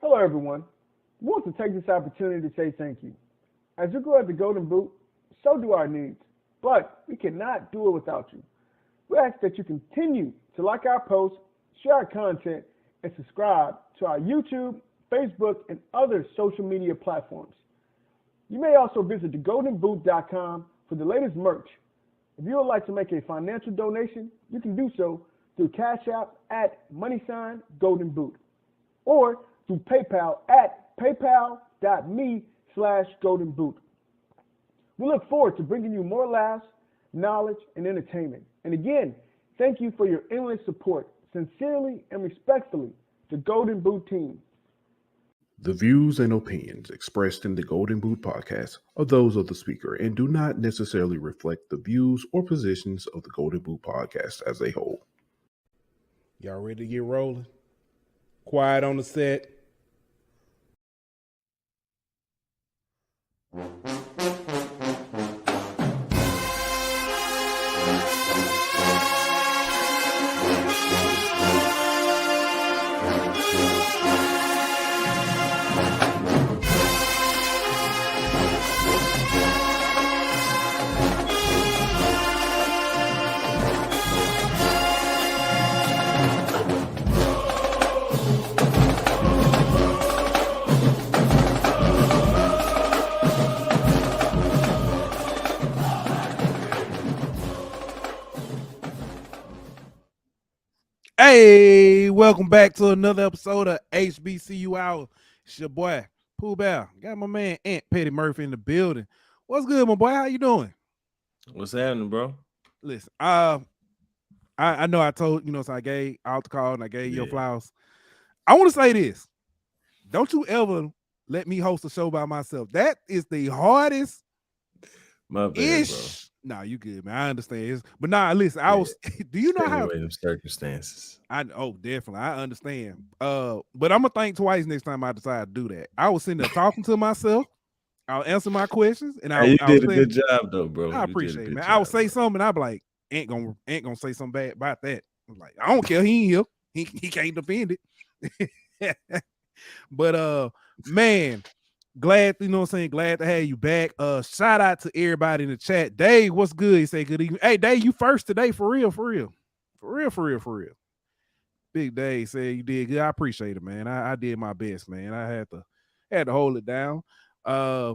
Hello, everyone. We want to take this opportunity to say thank you. As you grow at the Golden Boot, so do our needs, but we cannot do it without you. We ask that you continue to like our posts, share our content, and subscribe to our YouTube, Facebook, and other social media platforms. You may also visit thegoldenboot.com for the latest merch. If you would like to make a financial donation, you can do so through Cash App at #GoldenBoot or through PayPal at paypal.me/goldenboot. We look forward to bringing you more laughs, knowledge, and entertainment. And again, thank you for your endless support. Sincerely and respectfully, the Golden Boot team. The views and opinions expressed in the Golden Boot podcast are those of the speaker and do not necessarily reflect the views or positions of the Golden Boot podcast as a whole. Y'all ready to get rolling? Quiet on the set. Hey, welcome back to another episode of HBCU Hour. It's your boy, Pooh Bear. Got my man, Aunt Petty Murphy in the building. What's good, my boy? How you doing? What's happening, bro? Listen, I know I told, so I gave out the call and I gave you your flowers. I want to say this. Don't you ever let me host a show by myself. That is the hardest. My bad, bro. Nah, you good, man. I understand. But listen, I was. Do you know how? Circumstances. Definitely. I understand. But I'm gonna think twice next time I decide to do that. I was sitting there talking to myself. I'll answer my questions, and you did a good job, though, bro. I appreciate it, man. I would say something, and I'd be like, ain't gonna say something bad about that. I'm like, I don't care. He ain't here. He can't defend it. But man. Glad, glad to have you back. Shout out to everybody in the chat. Dave, what's good? He said good evening. Hey, Dave, you first today, for real. Big Dave said you did good. I appreciate it, man. I did my best, man. I had to hold it down. But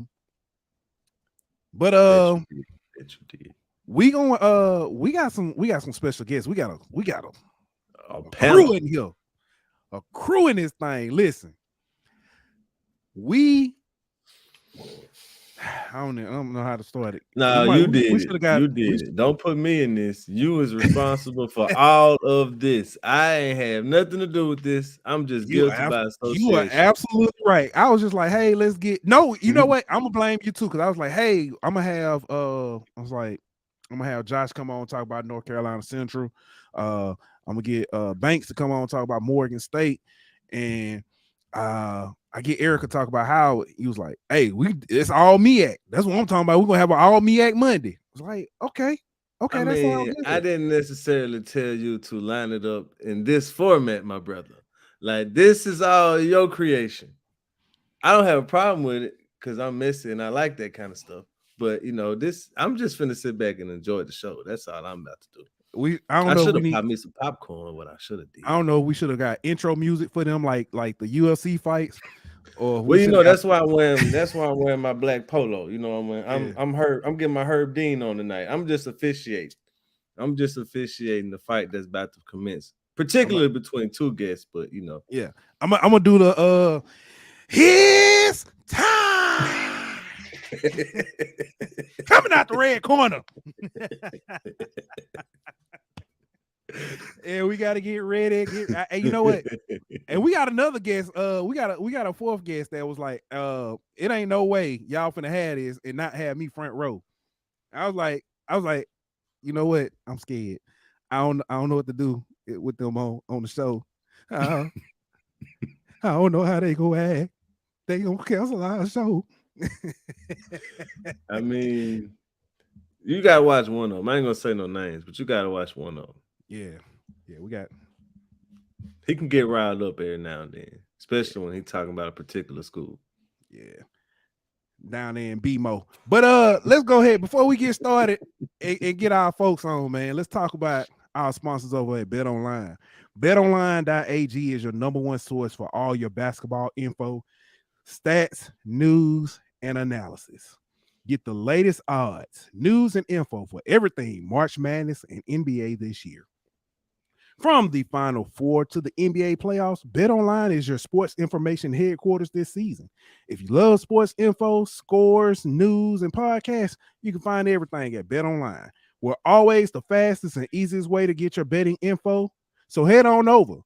we got some special guests. We got a crew in here. A crew in this thing. Listen. I don't know how to start it. No, you did it. Don't put me in this. You was responsible for all of this. I ain't have nothing to do with this. I'm just guilty by association. You are absolutely right. I was just like, hey, let's get no. You know what? I'm gonna blame you too, because I was like, hey, I'm gonna have Josh come on and talk about North Carolina Central. I'm gonna get Banks to come on and talk about Morgan State, and I get Eric to talk about how he was like, hey, it's all MEAC. That's what I'm talking about. We're gonna have an all MEAC Monday. It's like, okay. I mean, I didn't necessarily tell you to line it up in this format, my brother. Like, this is all your creation. I don't have a problem with it because I'm messy and I like that kind of stuff. But I'm just finna sit back and enjoy the show. That's all I'm about to do. I should have popped me some popcorn. What I should have did. I don't know. We should have got intro music for them, like the UFC fights. Or that's why I'm wearing my black polo. I'm getting my Herb Dean on tonight. I'm just officiating the fight that's about to commence, particularly between two guests. But yeah, I'm gonna do the his time. Coming out the red corner. And we got to get ready. And you know what? And we got another guest. We got a fourth guest that was like, it ain't no way y'all finna have this and not have me front row. I was like, you know what? I'm scared. I don't know what to do with them on the show. I don't know how they go act. They gonna cancel our show. I mean, you gotta watch one of them. I ain't gonna say no names, but you gotta watch one of them. Yeah, we got. He can get riled up every now and then. especially when he's talking about a particular school. Yeah. Down there in BMO. But let's go ahead before we get started and get our folks on, man. Let's talk about our sponsors over at BetOnline. BetOnline.ag is your number one source for all your basketball info, stats, news, and analysis. Get the latest odds, news, and info for everything March Madness and NBA this year. From the Final Four to the NBA playoffs, BetOnline is your sports information headquarters this season. If you love sports info, scores, news, and podcasts, you can find everything at BetOnline. We're always the fastest and easiest way to get your betting info. So head on over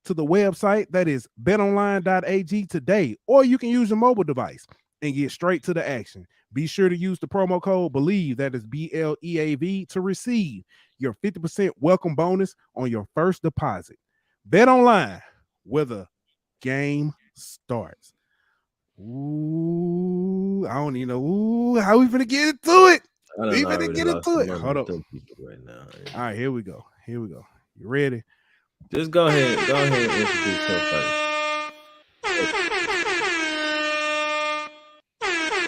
to the website that is betonline.ag today, or you can use your mobile device and get straight to the action. Be sure to use the promo code BELIEVE, that is BLEAV, to receive your 50% welcome bonus on your first deposit. Bet online where the game starts. Ooh, I don't even know. Ooh, how we finna get into it? We finna get into it. Hold up. Right now. All right, here we go. You ready? Just go ahead and introduce her first.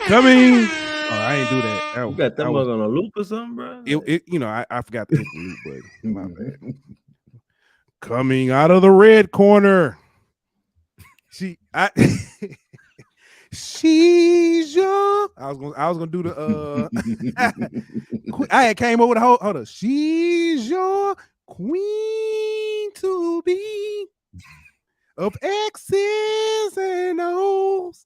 Coming. Oh, I ain't do that. You got that mug on a loop or something, bro? I forgot to hit the loop button. My bad. Coming out of the red corner. She's your. I was gonna do the I had came over the hold up. She's your queen to be of X's and O's,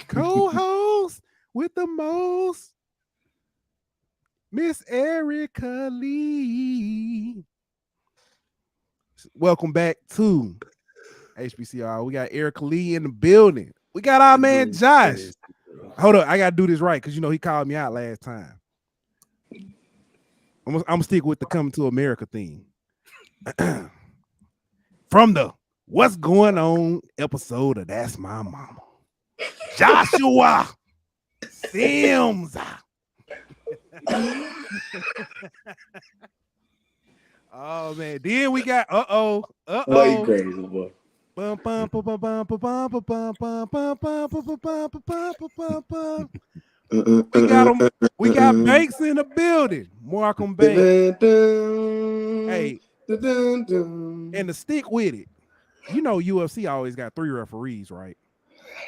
co-host with the most, Miss Erica Lee. Welcome back to HBCU. We got Erica Lee in the building. We got our man Josh. Hold up, I gotta do this right because he called me out last time. I'm gonna stick with the Coming to America theme. From the What's Going On episode of That's My Mama, Joshua Sims. Oh man, then we got Oh, you crazy boy. We got Banks in the building. Marcolm Banks. Hey, and to stick with it, UFC always got 3 referees, right?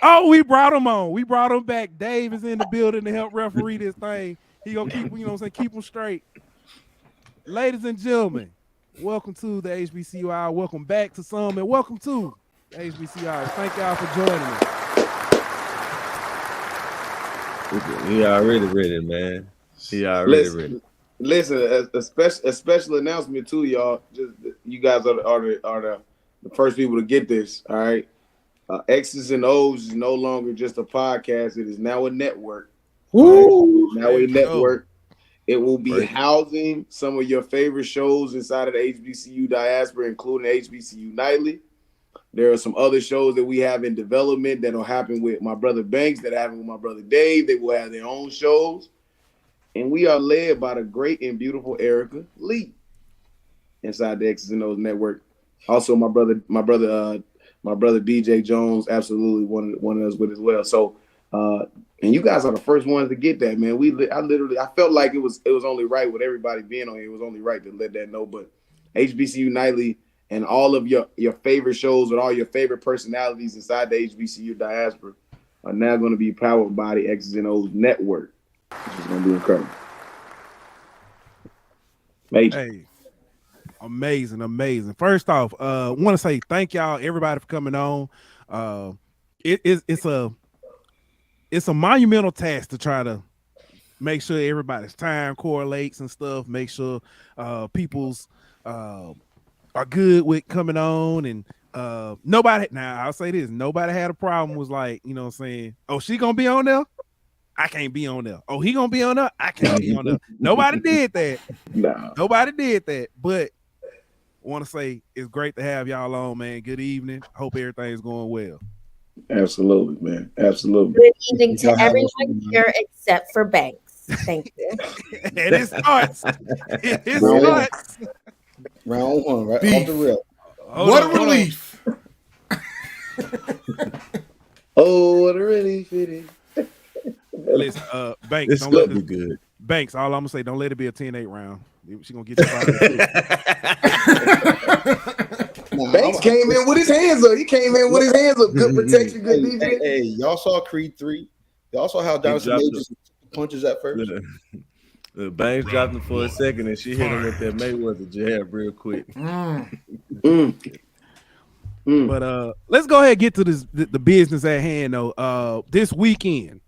Oh, we brought him on. We brought him back. Dave is in the building to help referee this thing. He gonna keep, keep them straight. Ladies and gentlemen, welcome to the HBCU Hour. Welcome back to some, and welcome to the HBCU Hour. Thank y'all for joining us. He already ready, man. He already ready. Listen, a special announcement too, y'all. Just you guys are the first people to get this. All right. X's and O's is no longer just a podcast. It is now a network. Woo! Now a network. It will be housing some of your favorite shows inside of the HBCU diaspora, including HBCU Nightly. There are some other shows that we have in development that will happen with my brother Banks, that happen with my brother Dave. They will have their own shows. And we are led by the great and beautiful Erica Lee inside the X's and O's network. Also, my brother BJ Jones absolutely wanted us with as well. So, and you guys are the first ones to get that, man. I felt like it was only right with everybody being on here. It was only right to let that know. But HBCU Nightly and all of your favorite shows with all your favorite personalities inside the HBCU diaspora are now going to be powered by the X's and O's network, which is going to be incredible. Major. Hey, amazing. First off, want to say thank y'all, everybody, for coming on. It's a monumental task to try to make sure everybody's time correlates and stuff. Make sure people's are good with coming on, and nobody. Now I'll say this: nobody had a problem. Was like, you know what I'm saying? Oh, she gonna be on there? I can't be on there. Oh, he gonna be on there? I can't be on there. Nobody did that. No. Nobody did that. But want to say it's great to have y'all on, man. Good evening. Hope everything's going well. Absolutely, man. Absolutely. Good evening to everyone here except for Banks. Thank you. And it starts. It starts. Round one, right off the rip. What a relief. Oh, what a really fitting. Listen, Banks, This don't let gonna be good. Banks. All I'm gonna say, don't let it be a 10-8 round. She gonna get you out of Banks came in with his hands up. He came in with his hands up. Good protection, good defense. Hey, y'all saw Creed 3. Y'all saw how Jonathan Majors punches at first. The Banks dropped him for a second, and she hit him with that Mayweather jab real quick. But let's go ahead and get to the business at hand though. This weekend,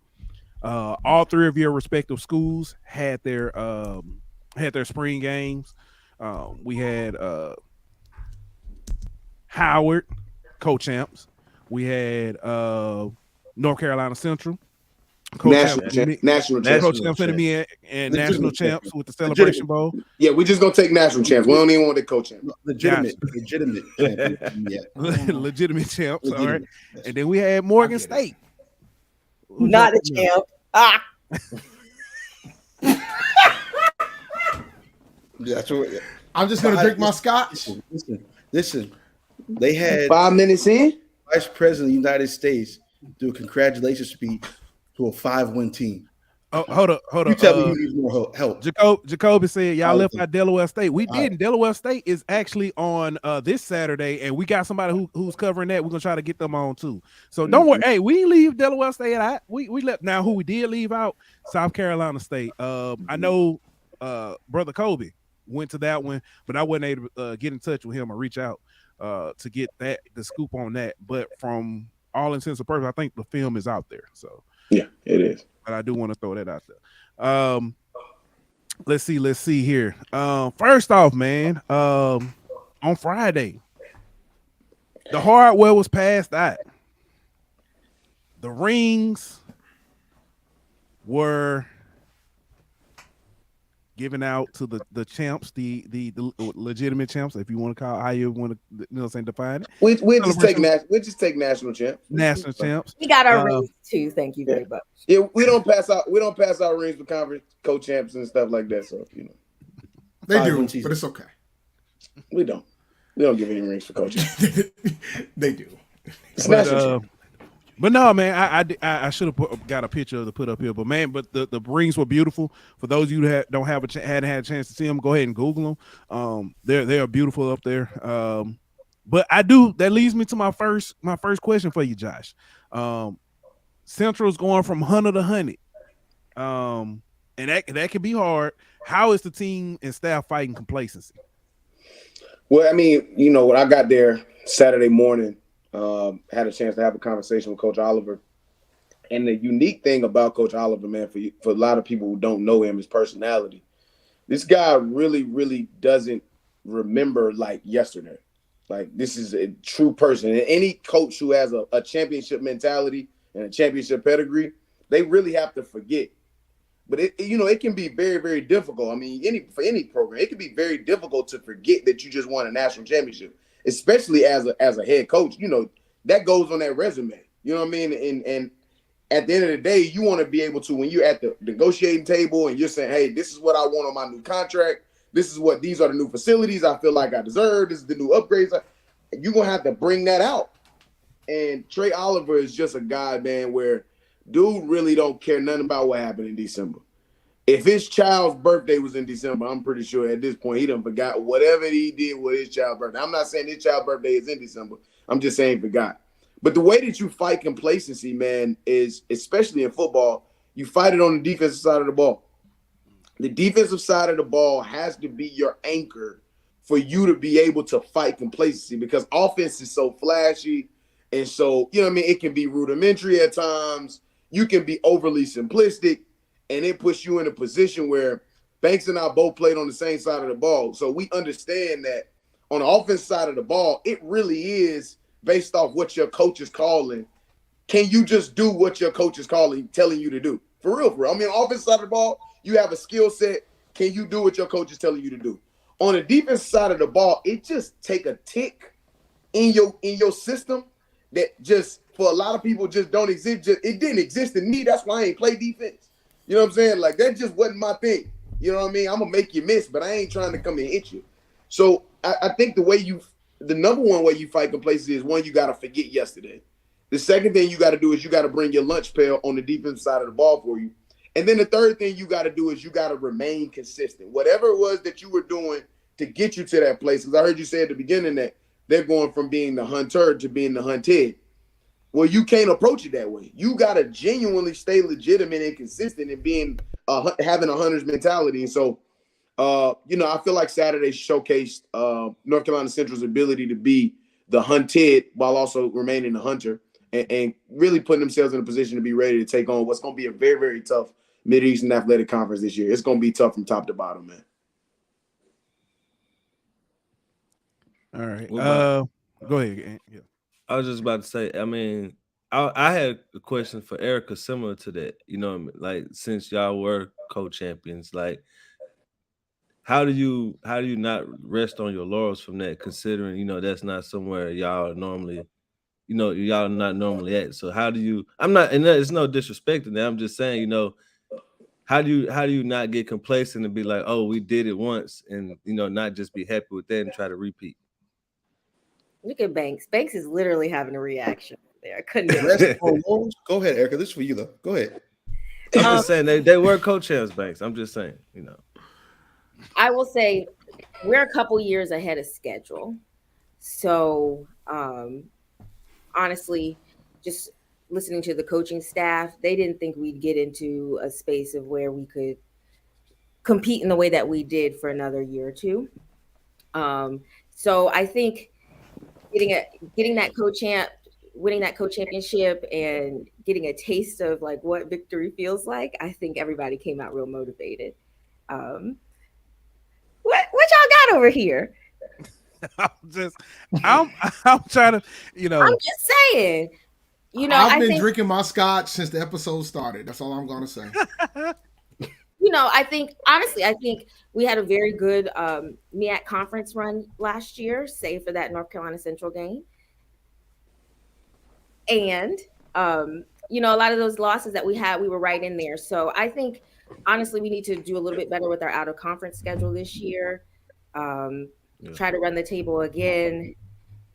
all three of your respective schools had their spring games. We had Howard co-champs. We had North Carolina Central national champs and national champs with the Celebration Bowl. Yeah, we're just gonna take national champs. We don't even want the co-champ. Legitimate champion. Yeah. Legitimate champs. All right. And then we had Morgan State. Not a champ. That's what. I'm just gonna drink my scotch. Listen. They had 5 minutes in. Vice President of the United States do a congratulations speech to a 5-win team. Oh, hold up. You tell me who needs more help. Jacoby said y'all left out Delaware State. We didn't. Delaware State is actually on this Saturday, and we got somebody who's covering that. We're gonna try to get them on too. So don't worry. Hey, we leave Delaware State out. We left. Now who we did leave out? South Carolina State. I know Brother Kobe went to that one, but I wasn't able to get in touch with him or reach out to get the scoop on that. But from all intents and purposes, I think the film is out there. So yeah, it is. But I do want to throw that out there. Let's see here. First off, man, on Friday, the hardware was passed out. The rings were given out to the champs, the legitimate champs, if you want to call it, how you want to define it. We'll just take national champs. National champs. We got our rings too. Thank you very much. Yeah, we don't pass out rings for conference co-champs and stuff like that. So they do, but it's okay. We don't give any rings for co-champs. They do. It's national champs. But no, man, I should have got a picture to put up here. But man, the rings were beautiful. For those of you that hadn't had a chance to see them, go ahead and Google them. They are beautiful up there. But that leads me to my first question for you, Josh. Central's going from 100 to 100, and that can be hard. How is the team and staff fighting complacency? Well, I mean, when I got there Saturday morning. Had a chance to have a conversation with Coach Oliver. And the unique thing about Coach Oliver, man, for a lot of people who don't know him, his personality. This guy really, really doesn't remember like yesterday. Like, this is a true person. And any coach who has a championship mentality and a championship pedigree, they really have to forget. But it can be very, very difficult. I mean, for any program, it can be very difficult to forget that you just won a national championship. Especially as a head coach, that goes on that resume. You know what I mean? And at the end of the day, you want to be able to, when you're at the negotiating table and you're saying, hey, this is what I want on my new contract. These are the new facilities I feel like I deserve. This is the new upgrades. You're going to have to bring that out. And Trey Oliver is just a guy, man, where dude really don't care nothing about what happened in December. If his child's birthday was in December, I'm pretty sure at this point he done forgot whatever he did with his child's birthday. I'm not saying his child's birthday is in December. I'm just saying he forgot. But the way that you fight complacency, man, is, especially in football, you fight it on the defensive side of the ball. The defensive side of the ball has to be your anchor for you to be able to fight complacency, because offense is so flashy. And so, it can be rudimentary at times. You can be overly simplistic. And it puts you in a position where Banks and I both played on the same side of the ball. So we understand that on the offense side of the ball, it really is based off what your coach is calling. Can you just do what your coach is telling you to do? For real, for real. I mean, on the offense side of the ball, you have a skill set. Can you do what your coach is telling you to do? On the defense side of the ball, it just take a tick in your system that just, for a lot of people, just don't exist. It didn't exist in me. That's why I ain't play defense. You know what I'm saying? Like, that just wasn't my thing. You know what I mean? I'm going to make you miss, but I ain't trying to come and hit you. So I think the way you the number one way you fight complacency is, one, you got to forget yesterday. The second thing you got to do is you got to bring your lunch pail on the defensive side of the ball for you. And then the third thing you got to do is you got to remain consistent. Whatever it was that you were doing to get you to that place, because I heard you say at the beginning that they're going from being the hunter to being the hunted. Well, you can't approach it that way. You got to genuinely stay legitimate and consistent in being having a hunter's mentality. And so, I feel like Saturday showcased North Carolina Central's ability to be the hunted while also remaining the hunter and really putting themselves in a position to be ready to take on what's going to be a very, very tough Mid-Eastern Athletic Conference this year. It's going to be tough from top to bottom, man. All right. Go ahead. Yeah. I was just about to say, I mean, I had a question for Erica similar to that. You know, like, since y'all were co-champions, like, how do you not rest on your laurels from that, considering, that's not somewhere y'all normally, y'all not normally at. So how do you, and it's no disrespect in that. I'm just saying, how do you not get complacent and be like, oh, we did it once, and, not just be happy with that and try to repeat? Look at Banks. Banks is literally having a reaction there. I couldn't. Go ahead, Erica. This is for you, though. Go ahead. I'm just saying they were co-champs, Banks. I'm just saying, I will say we're a couple years ahead of schedule. So honestly, just listening to the coaching staff, they didn't think we'd get into a space of where we could compete in the way that we did for another year or two. So I think getting that co-champ, winning that co-championship, and getting a taste of like what victory feels like, I think everybody came out real motivated. What y'all got over here? I'm trying to, I'm just saying. I've been drinking my scotch since the episode started. That's all I'm gonna say. I think we had a very good MEAC conference run last year, save for that North Carolina Central game. And, a lot of those losses that we had, we were right in there. So I think, honestly, we need to do a little bit better with our out-of-conference schedule this year. Try to run the table again.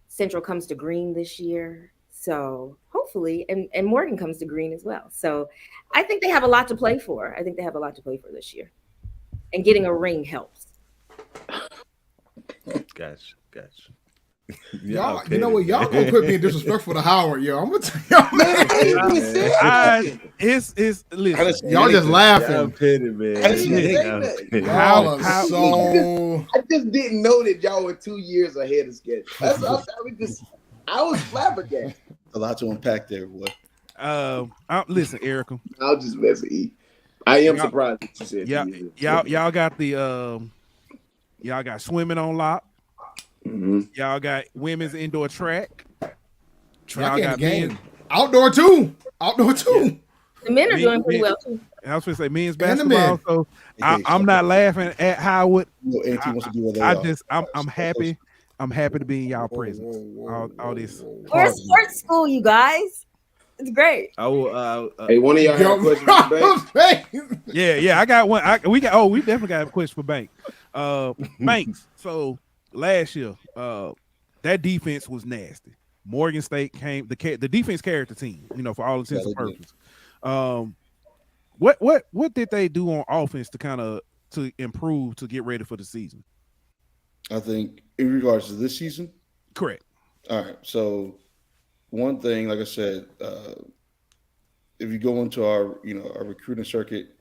Central comes to Green this year. So hopefully, and Morgan comes to Green as well. So I think they have a lot to play for. This year. And getting a ring helps. Gotcha. Y'all, you know what? Y'all gonna quit being disrespectful to Howard, yo. I'm gonna tell y'all, man. Listen, y'all just laughing. I'm petty, man. I just didn't know that y'all were 2 years ahead of schedule. I was flabbergasted. A lot to unpack there, boy. Listen, Erica. I'll just mess with you. I am surprised that you said y'all got y'all got swimming on lock. Mm-hmm. Y'all got women's indoor track. Y'all got outdoor too. The men are doing pretty well too. I was going to say men's basketball. So I'm not laughing at Howard. I'm happy. I'm happy to be in y'all presence. All this. We're a sports school, you guys. It's great. Hey, one of y'all have a question for Banks? Yeah. I got one. We definitely got a question for Banks. Banks. So last year, that defense was nasty. Morgan State came. The defense carried the team. For all intents and purposes. What did they do on offense to improve to get ready for the season? I think in regards to this season, correct. All right. So one thing, like I said, if you go into our recruiting circuit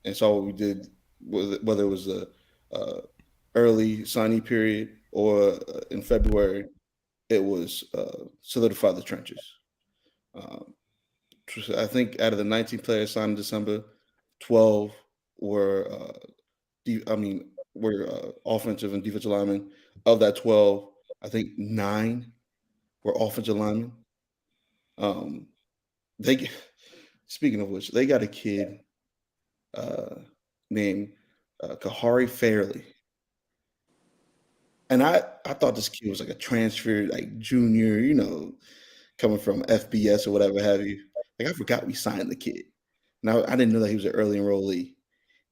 and saw what we did, whether it was a early signing period or in February, it was solidify the trenches. I think out of the 19 players signed in December, 12 were offensive and defensive linemen. Of that 12, I think 9 were offensive linemen. Speaking of which, they got a kid named Kahari Fairley. And I thought this kid was like a transfer, like junior, coming from FBS or whatever have you. Like, I forgot we signed the kid. Now, I didn't know that he was an early enrollee.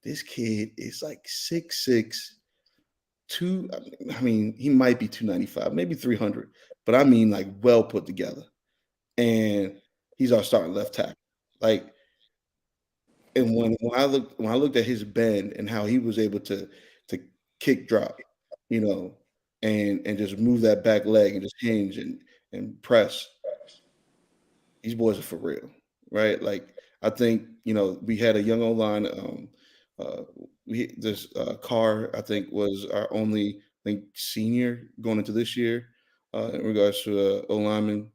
This kid is like 6'6", I mean, he might be 295, maybe 300, but I mean like well put together. And he's our starting left tackle. Like, and when I looked at his bend and how he was able to kick drop, and just move that back leg and just hinge and press, these boys are for real, right? Like, I think we had a young O-line. This Carr, I think, was our only senior going into this year in regards to O-lineman.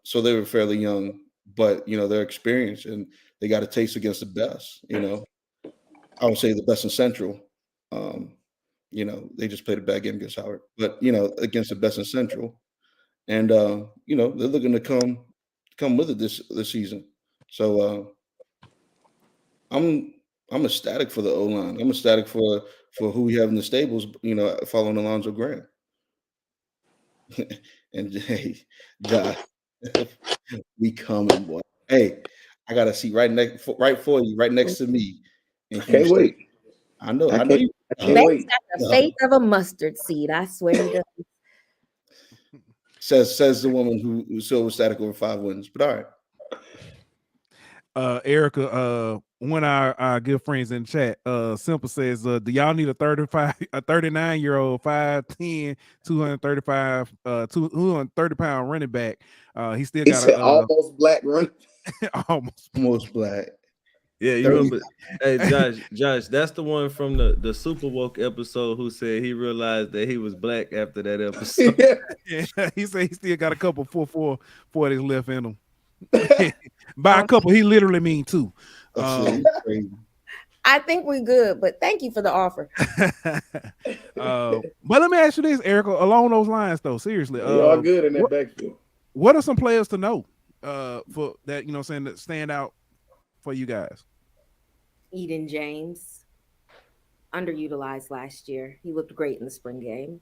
So they were fairly young, but they're experienced and they got a taste against the best. I would say the best in Central. They just played a bad game against Howard, but against the best in Central, and they're looking to come with it this season. So I'm ecstatic for the O-line. I'm ecstatic for who we have in the stables. Following Alonzo Graham. And hey, Josh, we coming, boy. Hey, I got a seat right for you, right next to me. I can't wait. I know. I You. can't wait. Got the faith of a mustard seed. I swear he does. Says the woman who's so ecstatic over 5 wins. But all right. Erica, one of our good friends in chat, Simple says, do y'all need a 39-year-old, 5'10", 230-pound running back? He still got almost black run. almost black. Yeah, you remember? Hey, Josh, that's the one from the Super Woke episode who said he realized that he was black after that episode. Yeah, he said he still got a couple 4.40s left in him. By a couple, he literally mean 2. I think we're good, but thank you for the offer. But let me ask you this, Erica, along those lines, though, seriously. You are good in that backfield. What are some players to know for that, that stand out for you guys? Eden James, underutilized last year. He looked great in the spring game.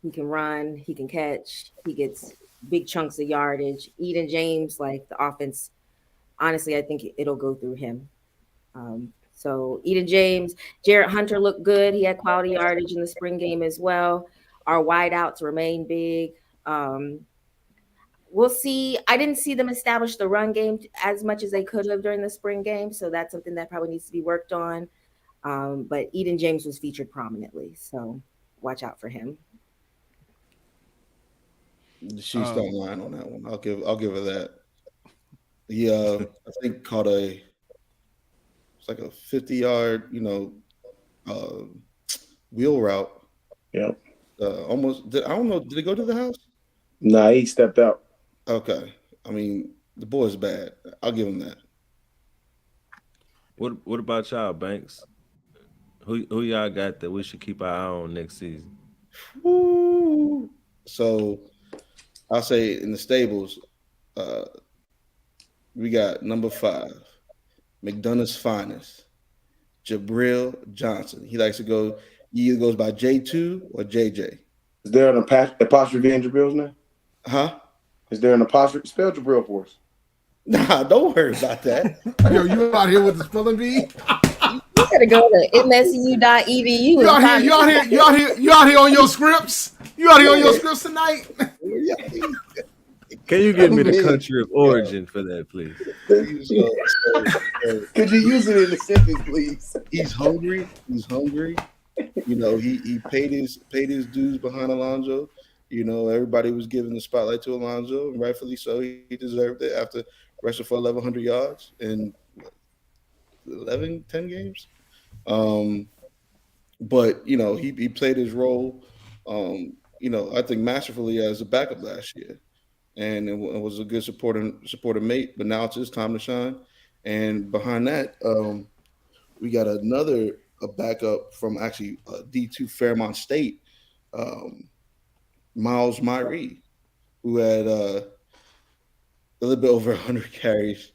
He can run, he can catch, he gets big chunks of yardage. Eden James, like the offense, honestly, I think it'll go through him. So Eden James, Jarrett Hunter looked good. He had quality yardage in the spring game as well. Our wideouts remain big. We'll see. I didn't see them establish the run game as much as they could have during the spring game. So that's something that probably needs to be worked on. But Eden James was featured prominently. So watch out for him. She's on line on that one. I'll give her that. He I think caught it's like a 50-yard, wheel route. Yep. Almost. I don't know. Did it go to the house? Nah, he stepped out. Okay. I mean, the boy's bad. I'll give him that. What about y'all, Banks? Who y'all got that we should keep our eye on next season? Woo. So I'll say in the stables, we got number 5, McDonough's finest, Jabril Johnson. He likes to go. He either goes by J2 or JJ. Is there an apostrophe in Jabril's name? Huh? Is there an apostrophe? Spell Jabril for us. Nah, don't worry about that. Yo, you out here with the spelling bee? You gotta go to msu.edu. You out here on your scripts? You out here on your scripts tonight? Can you give me the country of origin for that, please? Could you use it in a sentence, please? He's hungry. He paid his dues behind Alonzo. Everybody was giving the spotlight to Alonzo, and rightfully so. He deserved it after rushing for 1,100 yards in 10 games. But he played his role, I think masterfully as a backup last year, and it was a good supporter mate. But now it's his time to shine. And behind that, we got a backup from actually D2 Fairmont State, Miles Myree, who had a little bit over 100 carries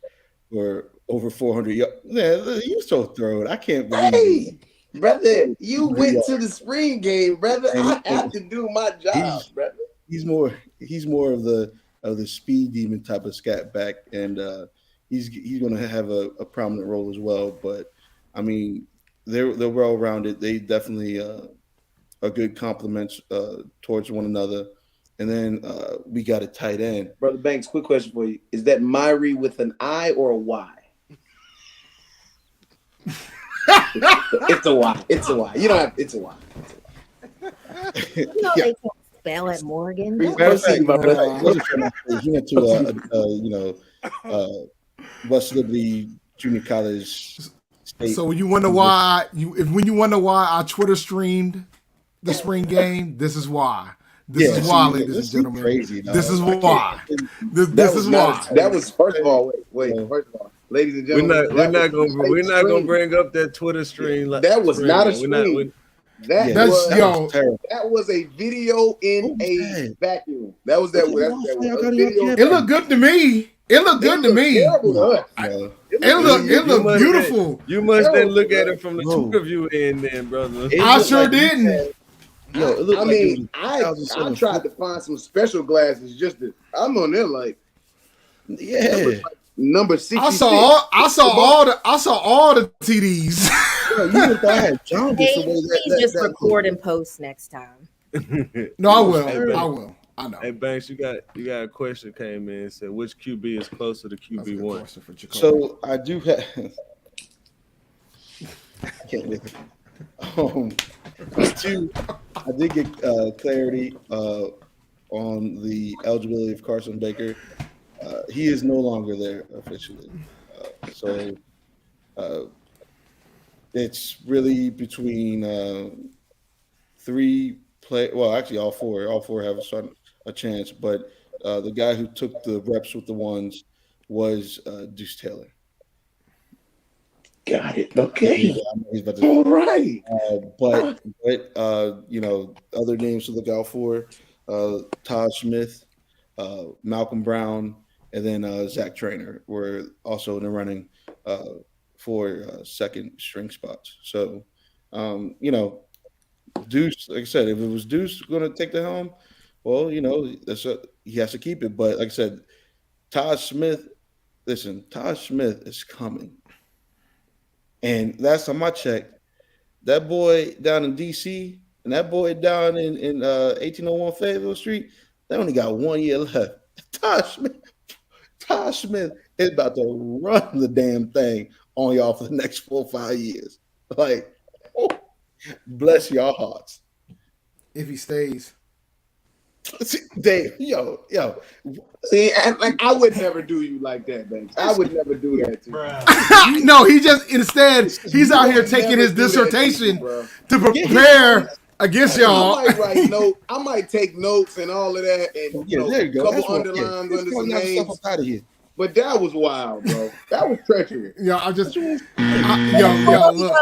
for over 400 yards. Man, you so throwed. I can't believe it. Brother, you went to the spring game, brother. I have to do my job, brother. He's more of the speed demon type of scat back, and he's going to have a prominent role as well. But I mean, they're well rounded. They definitely are are good compliments towards one another. And then we got a tight end. Brother Banks, quick question for you. Is that Myrie with an I or a Y? It's a Y. It's a Y. You don't have. It's a Y. You know they can't spell at Morgan. He went to West Liberty Junior College. State. So when you wonder why I Twitter streamed the spring game, this is why. This is why, ladies and gentlemen. Crazy, this is why. This is why. That was first of all. Wait. First of all, ladies and gentlemen, we're not gonna bring up that Twitter stream. That was not a stream. That was a video in a vacuum. That was that. It looked good to me. It looked beautiful. You must then look at it from the Twitter view end, then, brother. I sure didn't. I tried to find some special glasses just to. I'm on there like, number 66. I saw all the TDs. Please just record and post next time. No, I will. I know. Hey Banks, you got a question came in and said which QB is closer to QB1? So I do have. I did get clarity on the eligibility of Carson Baker. He is no longer there officially. So it's really between three play. Well, actually, all four. All four have a chance. But the guy who took the reps with the ones was Deuce Taylor. Got it. Okay. All right. But other names to look out for: Todd Smith, Malcolm Brown, and then Zach Traynor were also in the running for second string spots. So, Deuce, like I said, if it was Deuce going to take the helm, well, he has to keep it. But like I said, Todd Smith is coming. And last time I checked, that boy down in D.C. and that boy down in 1801 Fayetteville Street, they only got 1 year left. Todd Smith is about to run the damn thing on y'all for the next 4 or 5 years. Like, bless your hearts. If he stays. Dave, yo. See, I would never do you like that, Banks. I would never do that to you. No, he's out here taking his dissertation to prepare against y'all. I might take notes and all of that, and there you go. Couple underlines under some names. Out of here. But that was wild, bro. That was treacherous. Yo, look.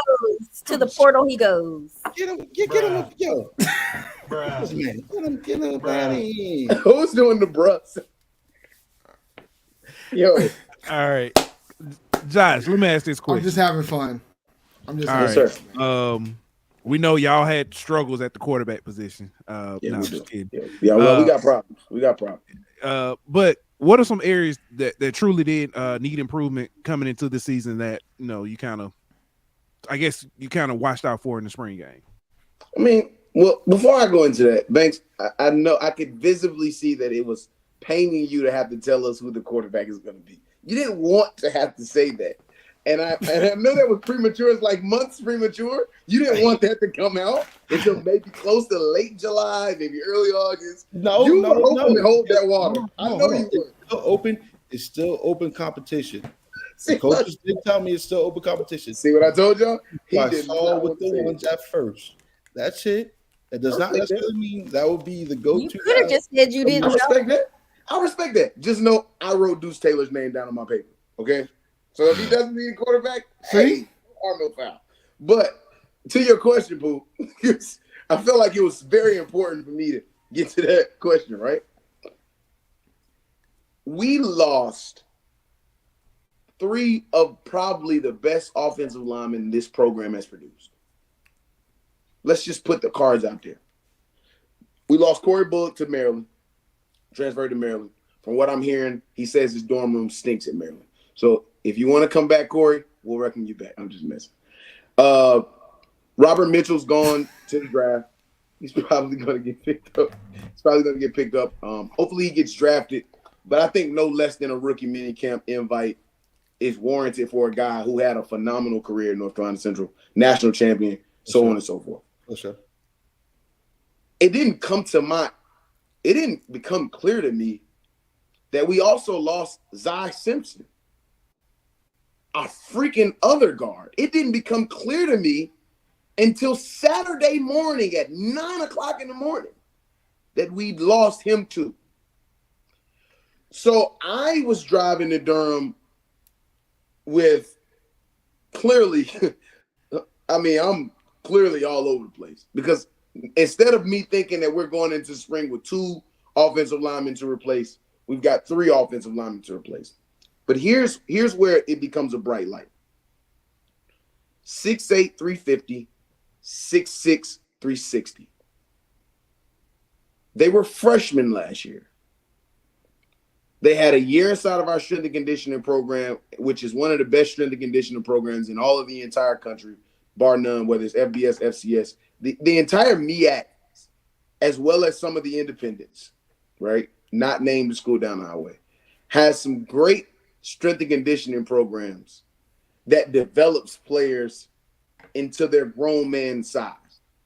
To the portal he goes. Get him, yo. Get him out of here. Who's doing the bruh? Yo. All right. Josh, let me ask this question. I'm just having fun. We know y'all had struggles at the quarterback position. We got problems. But what are some areas that truly did need improvement coming into the season that you kind of watched out for in the spring game? I mean, well, before I go into that, Banks, I know I could visibly see that it was paining you to have to tell us who the quarterback is going to be. You didn't want to have to say that. And I know that was premature. It's like months premature. You didn't want that to come out until maybe close to late July, maybe early August. You were hoping to hold that water. I know you were. It's still open competition. The coaches did tell me it's still open competition. See what I told y'all? I saw with the ones at first. That's it. That does not necessarily mean that would be the go-to. You could have just said you didn't. I respect that. Just know I wrote Deuce Taylor's name down on my paper. Okay? So if he doesn't need a quarterback, hey, no foul. But to your question, Pooh, I feel like it was very important for me to get to that question, right? We lost 3 of probably the best offensive linemen this program has produced. Let's just put the cards out there. We lost Corey Bullock to Maryland, transferred to Maryland. From what I'm hearing, he says his dorm room stinks at Maryland. So if you want to come back, Corey, we'll welcome you back. I'm just messing. Robert Mitchell's gone to the draft. He's probably going to get picked up. Hopefully he gets drafted, but I think no less than a rookie minicamp invite is warranted for a guy who had a phenomenal career in North Carolina Central, national champion, so on and so forth. For sure. It didn't become clear to me that we also lost Zy Simpson, a freaking other guard. It didn't become clear to me until Saturday morning at 9:00 in the morning that we'd lost him too. So I was driving to Durham with clearly, I'm clearly all over the place because instead of me thinking that we're going into spring with 2 offensive linemen to replace, we've got 3 offensive linemen to replace. But here's where it becomes a bright light. 6'8", 350, 6'6", 360. They were freshmen last year. They had a year inside of our strength and conditioning program, which is one of the best strength and conditioning programs in all of the entire country, bar none, whether it's FBS, FCS. The entire MEAC, as well as some of the independents, right, not named the school down the highway, has some great strength and conditioning programs that develops players into their grown man size.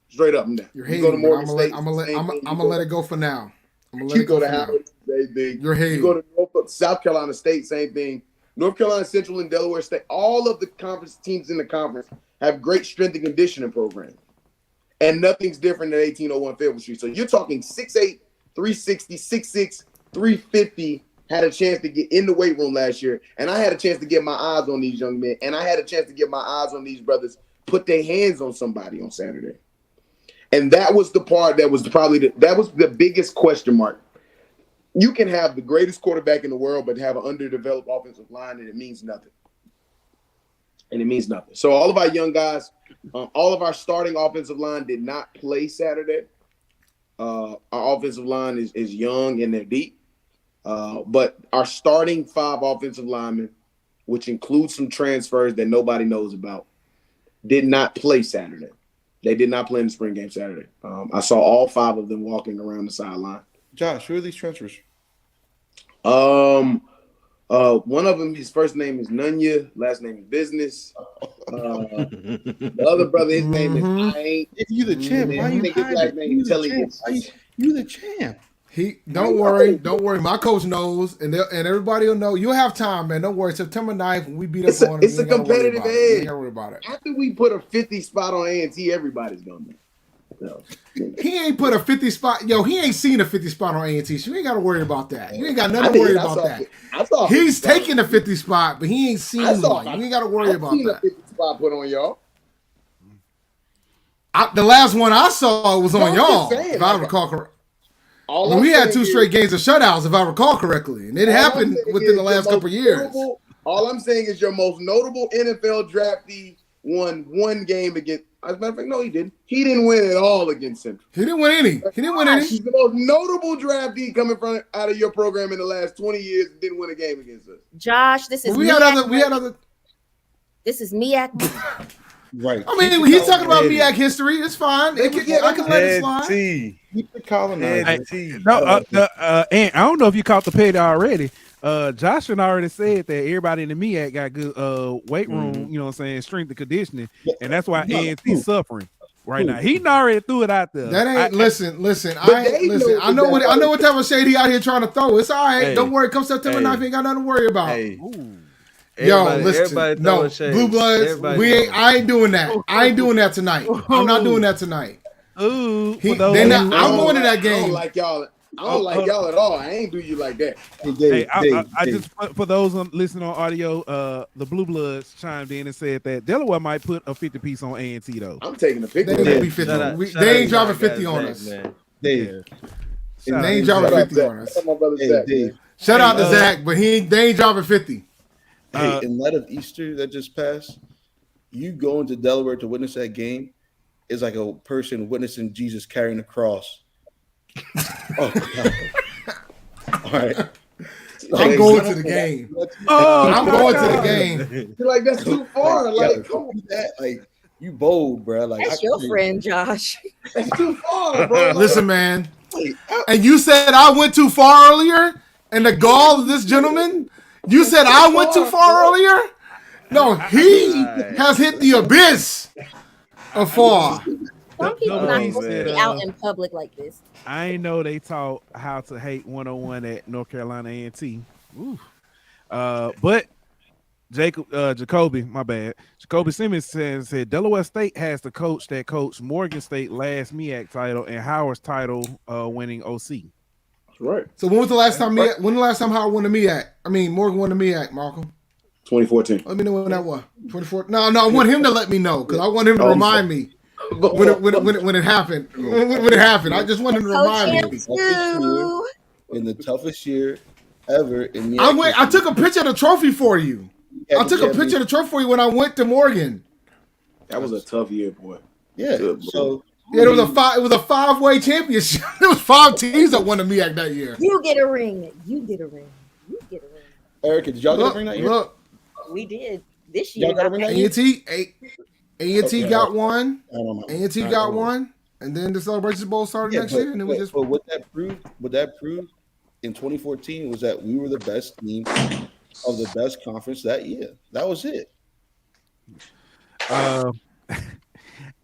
Straight up and down. You're hating, I'm gonna let it go for now. I'm gonna let it go for now. Same thing. You're hating. You go to South Carolina State, same thing. North Carolina Central and Delaware State, all of the conference teams in the conference have great strength and conditioning programs. And nothing's different than 1801 Fayetteville Street. So you're talking 6'8", 360, 6'6", 350 had a chance to get in the weight room last year. And I had a chance to get my eyes on these young men. And I had a chance to get my eyes on these brothers put their hands on somebody on Saturday. And that was the part that was the biggest question mark. You can have the greatest quarterback in the world, but have an underdeveloped offensive line, and it means nothing. So all of our young guys, all of our starting offensive line did not play Saturday. Our offensive line is young and they're deep. But our starting 5 offensive linemen, which includes some transfers that nobody knows about, did not play Saturday. They did not play in the spring game Saturday. I saw all 5 of them walking around the sideline. Josh, who are these transfers? One of them, his first name is Nunya, last name is Business. The other brother, his name is I Ain't. If you the champ, why you hiding? You the champ. Don't worry. My coach knows, and everybody will know. You'll have time, man. Don't worry. September 9th, when we beat up on them, it's a competitive edge. Don't worry about it. After we put a 50 spot on A&T, everybody's gonna know. So, he ain't put a 50 spot. Yo, he ain't seen a 50 spot on A&T. So you ain't got to worry about that. You ain't got nothing to worry about that. He's taking a 50 spot, but he ain't seen one. You ain't got to worry about that. A 50 spot put on y'all. The last one I saw was on y'all, if I recall correctly. We had 2 straight games of shutouts, if I recall correctly, and it happened within the last couple of years. All I'm saying is your most notable NFL draftee won 1 game against. As a matter of fact, no, he didn't. He didn't win at all against Central. He didn't win any. He's the most notable draftee coming from out of your program in the last 20 years and didn't win a game against us. Josh, this is we had other. This is MEAC. Right. I mean, he's talking about MEAC history. It's fine. I can let it slide. Keep the colonizer. And I don't know if you caught the petty already. Josh already said that everybody in the MEAC got good weight room, you know what I'm saying, strength and conditioning, and that's why A&T suffering right now. He already threw it out there. That ain't listen. I know what type of shade he out here trying to throw. It's all right. Hey, don't worry. Come September 9th, ain't got nothing to worry about. Hey. Yo, listen. No, Blue Bloods. I ain't doing that. I ain't doing that tonight. I'm not doing that tonight. Ooh, I'm going to that game. I don't like y'all at all. I ain't do you like that. I just, for those listening on audio, the Blue Bloods chimed in and said that Delaware might put a 50 piece on A&T though. I'm taking a picture. They ain't dropping 50 on us. They ain't dropping 50 on us. Shout out to Zach, but they ain't dropping 50. Hey, in light of Easter that just passed, you going to Delaware to witness that game is like a person witnessing Jesus carrying the cross. Oh, God. All right. I'm going to the game. I'm going to the game. You're like, that's too far. Like, come on. Like, You bold, bro. Like that's your friend, Josh. That's too far, bro. Listen, man. And you said I went too far earlier, and the gall of this gentleman. You said I went too far earlier. No, he has hit the abyss of far. Some people not supposed to be out in public like this. I ain't know they taught how to hate 101 at North Carolina A&T. But Jacoby Simmons said Delaware State has the coach that coached Morgan State last MEAC title and Howard's title winning OC. That's right. So when was the last time Howard won the MEAC? I mean, Morgan won the MEAC, Marcolm. 2014. Let me know when that was. 2014. No, I want him to let me know because I want him to remind me when it happened. When it happened, I just want him to remind me. In the toughest year ever in MEAC. I took a picture of the trophy for you. I took a picture of the trophy for you when I went to Morgan. That was a tough year, boy. Yeah. So it was a 5-way championship. There was 5 teams that won the MEAC that year. You get a ring. You get a ring. You get a ring. Erica, did y'all get a ring that year? Look. We did this year. Y'all got a ring that year? A&T got one. A&T got one. And then the Celebration Bowl started next year. And it was just. But what that proved in 2014 was that we were the best team of the best conference that year. That was it.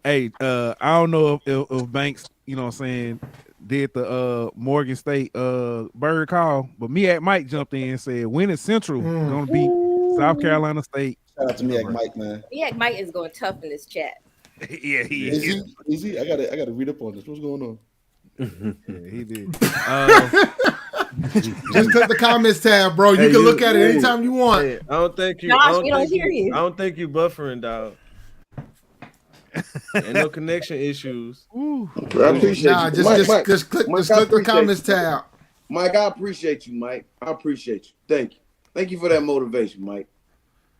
Hey, I don't know if Banks, you know what I'm saying, did the Morgan State bird call, but MEAC Mike jumped in and said winning Central gonna beat South Carolina State. Shout out to MEAC Mike, man. MEAC Mike is going tough in this chat. Yeah, he is. Is he? I gotta read up on this. What's going on? Yeah, he did. Just click the comments tab, bro. You can look at it anytime you want. Hey, I don't think you. Josh, I don't we don't think hear you. I don't think you buffering, dog. Ain't no connection issues. I appreciate you. Just click the comments tab. Mike, I appreciate you, Mike. I appreciate you. Thank you for that motivation, Mike.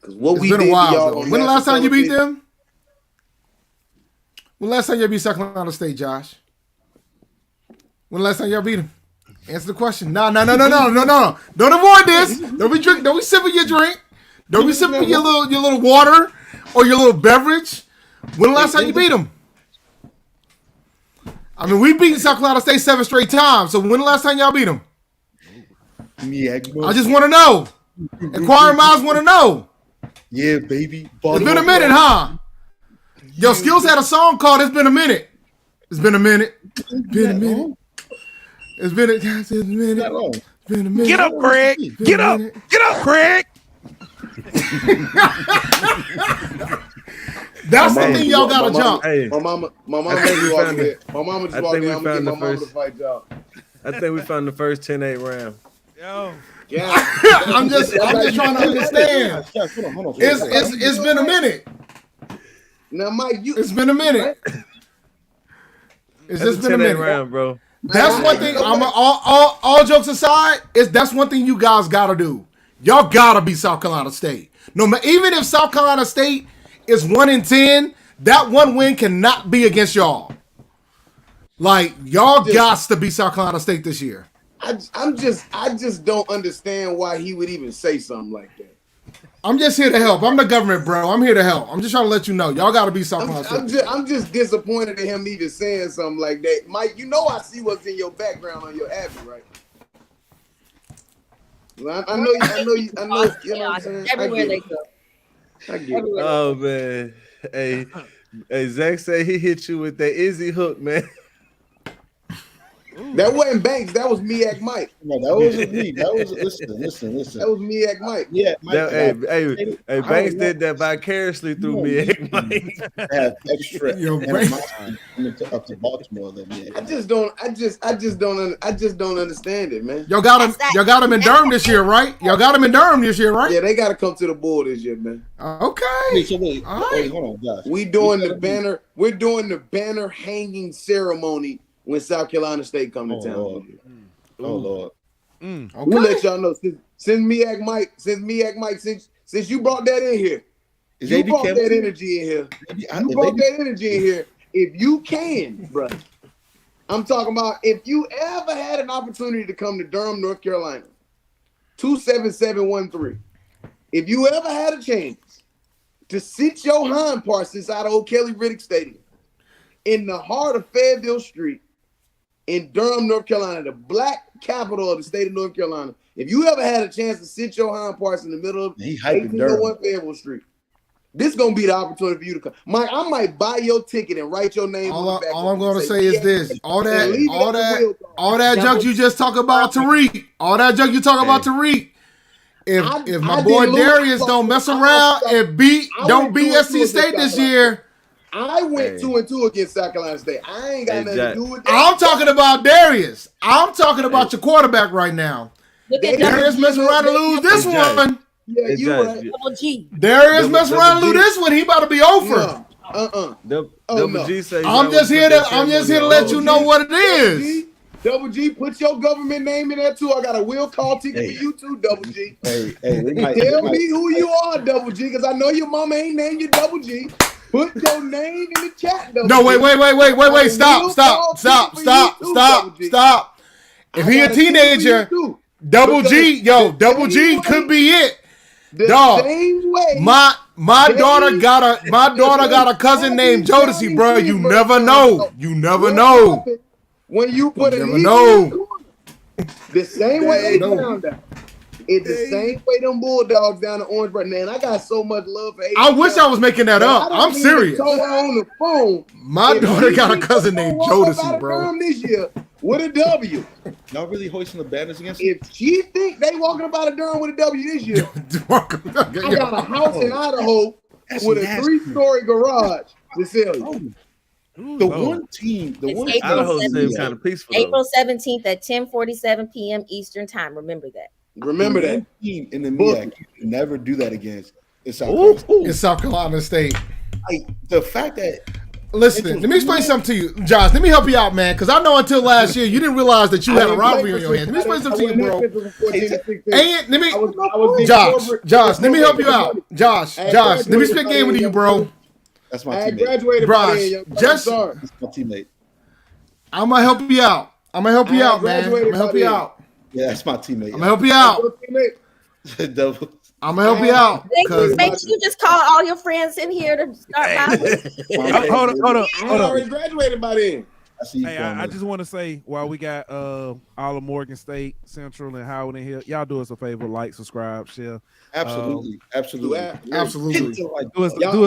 Because what we did to y'all. When the last time you beat them? When the last time you beat South Carolina State, Josh? When the last time y'all beat them? Answer the question. No. Don't avoid this. Don't be sipping your drink. Don't be sipping your little water or your little beverage. When the last time you beat them? I mean, we beat South Carolina State 7 straight times. So when the last time y'all beat them? Yeah, I just want to know. Inquiring minds want to know. Yeah, baby. It's been a minute, huh? Yo, Skills had a song called "It's Been a Minute." It's been a minute. Been a minute. It's been a minute. It's been a minute. Get up, Craig. Get up. Get up, Craig. That's the thing y'all gotta jump. Hey, My mama just walked in. My mama just walked in. I'm gonna get my mama to fight y'all. I think we found the first 10-8 round. Yo. Yeah. I'm just trying to understand. Hold on. It's been a minute. Now, Mike, It's been a minute. It's just been a minute, round, bro. That's one thing. All jokes aside, that's one thing you guys gotta do. Y'all gotta beat South Carolina State. Even if South Carolina State is 1-10, that one win cannot be against y'all. Like y'all got to beat South Carolina State this year. I just don't understand why he would even say something like that. I'm just here to help. I'm the government, bro. I'm here to help. I'm just trying to let you know. Y'all got to be South Carolina State. I'm just disappointed in him even saying something like that. Mike, you know I see what's in your background on your Abbey, right? Well, I know you know what I'm saying? Everywhere they go. I get it. Oh man. Hey, Zach say he hit you with that Izzy hook, man. That wasn't Banks. That was MEAC Mike. No, that wasn't me. That was listen. That was MEAC Mike. Yeah, Mike. Hey, Banks did that vicariously through MEAC Mike. Have extra up to Baltimore than me. I just don't understand it, man. Y'all got him in Durham this year, right? Y'all got him in Durham this year, right? Yeah, they got to come to the board this year, man. Okay. Wait, hold on, Josh. We're doing the banner hanging ceremony when South Carolina State come to town. Lord. Okay. We'll let y'all know. Since MEAC Mike, since you brought that in here, you brought that energy in here. If you can, bro. I'm talking about if you ever had an opportunity to come to Durham, North Carolina, 27713. If you ever had a chance, to sit your hind parts inside of old Kelly Riddick Stadium in the heart of Fayetteville Street in Durham, North Carolina, the black capital of the state of North Carolina. If you ever had a chance to sit your hind parts in the middle of 1801 Fayetteville Street, this is going to be the opportunity for you to come. Mike, I might buy your ticket and write your name on the back. All I'm going to say is this. All that junk you just talk about Tariq. All that junk you talk about Tariq. If my boy Darius don't mess around and don't beat SC State this year. I went 2-2 against South Carolina State. I ain't got nothing to do with that. I'm talking about Darius. I'm talking about your quarterback right now. Darius messing around to lose this one. Yeah, you're right. Double G. Darius messing around to lose this one. He about to be over. Double G say I'm just here to let you know what it is. Double G, put your government name in there too. I got a will call ticket for you too, Double G. Tell me who you are, Double G, because I know your mama ain't named you Double G. Put your name in the chat, Double G. Wait. Stop. If he a teenager, Double G could be it. Dog, my daughter got a cousin named Jodeci, bro. You never know. When you put it in the same way they down there. It's the same way them Bulldogs down in Orangeburg. Man, I got so much love for ATL. I wish I was making that up. I'm serious. On the phone. My daughter got a cousin named Jodeci, bro. This year with a W. Y'all really hoisting the banners against me? If she think they walking about a Durham with a W this year, I got a house in Idaho with a 3-story garage to sell you. The one team Idaho seems kind of peaceful. April 17th at 10:47 p.m. Eastern time. Remember that. Remember that. Team in the MEAC, you never do that against in South Carolina State. The fact that listen, let me explain something to you, Josh. Let me help you out, man, because I know until last year you didn't realize that you had a rivalry on your hands. Let me explain something to you, bro. Josh, let me help you out. Josh, let me spit game with you, bro. That's my teammate. I graduated Josh, that's my teammate. I'm gonna help you out. Man. I'm gonna help you out. Yeah, that's my teammate. I'm gonna help you out. I'm gonna help you out. Make sure you just call all your friends in here to start Hold on. I already graduated by then. I just want to say, while we got all of Morgan State, Central, and Howard in here, y'all do us a favor, like, subscribe, share. Absolutely. Do us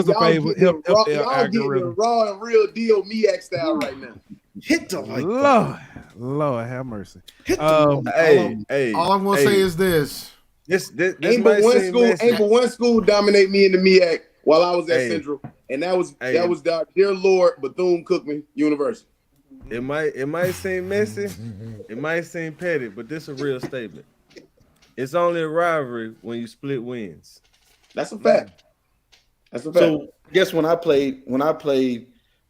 a favor. Help the algorithm. Raw and real deal MEAC style right now. Hit the like. Lord have mercy. All I'm gonna say is this. This ain't but one school dominate me in the MEAC while I was at Central, and that was dear Lord Bethune-Cookman University. It might seem messy, it might seem petty, but this is a real statement. It's only a rivalry when you split wins. That's a fact. So guess when I played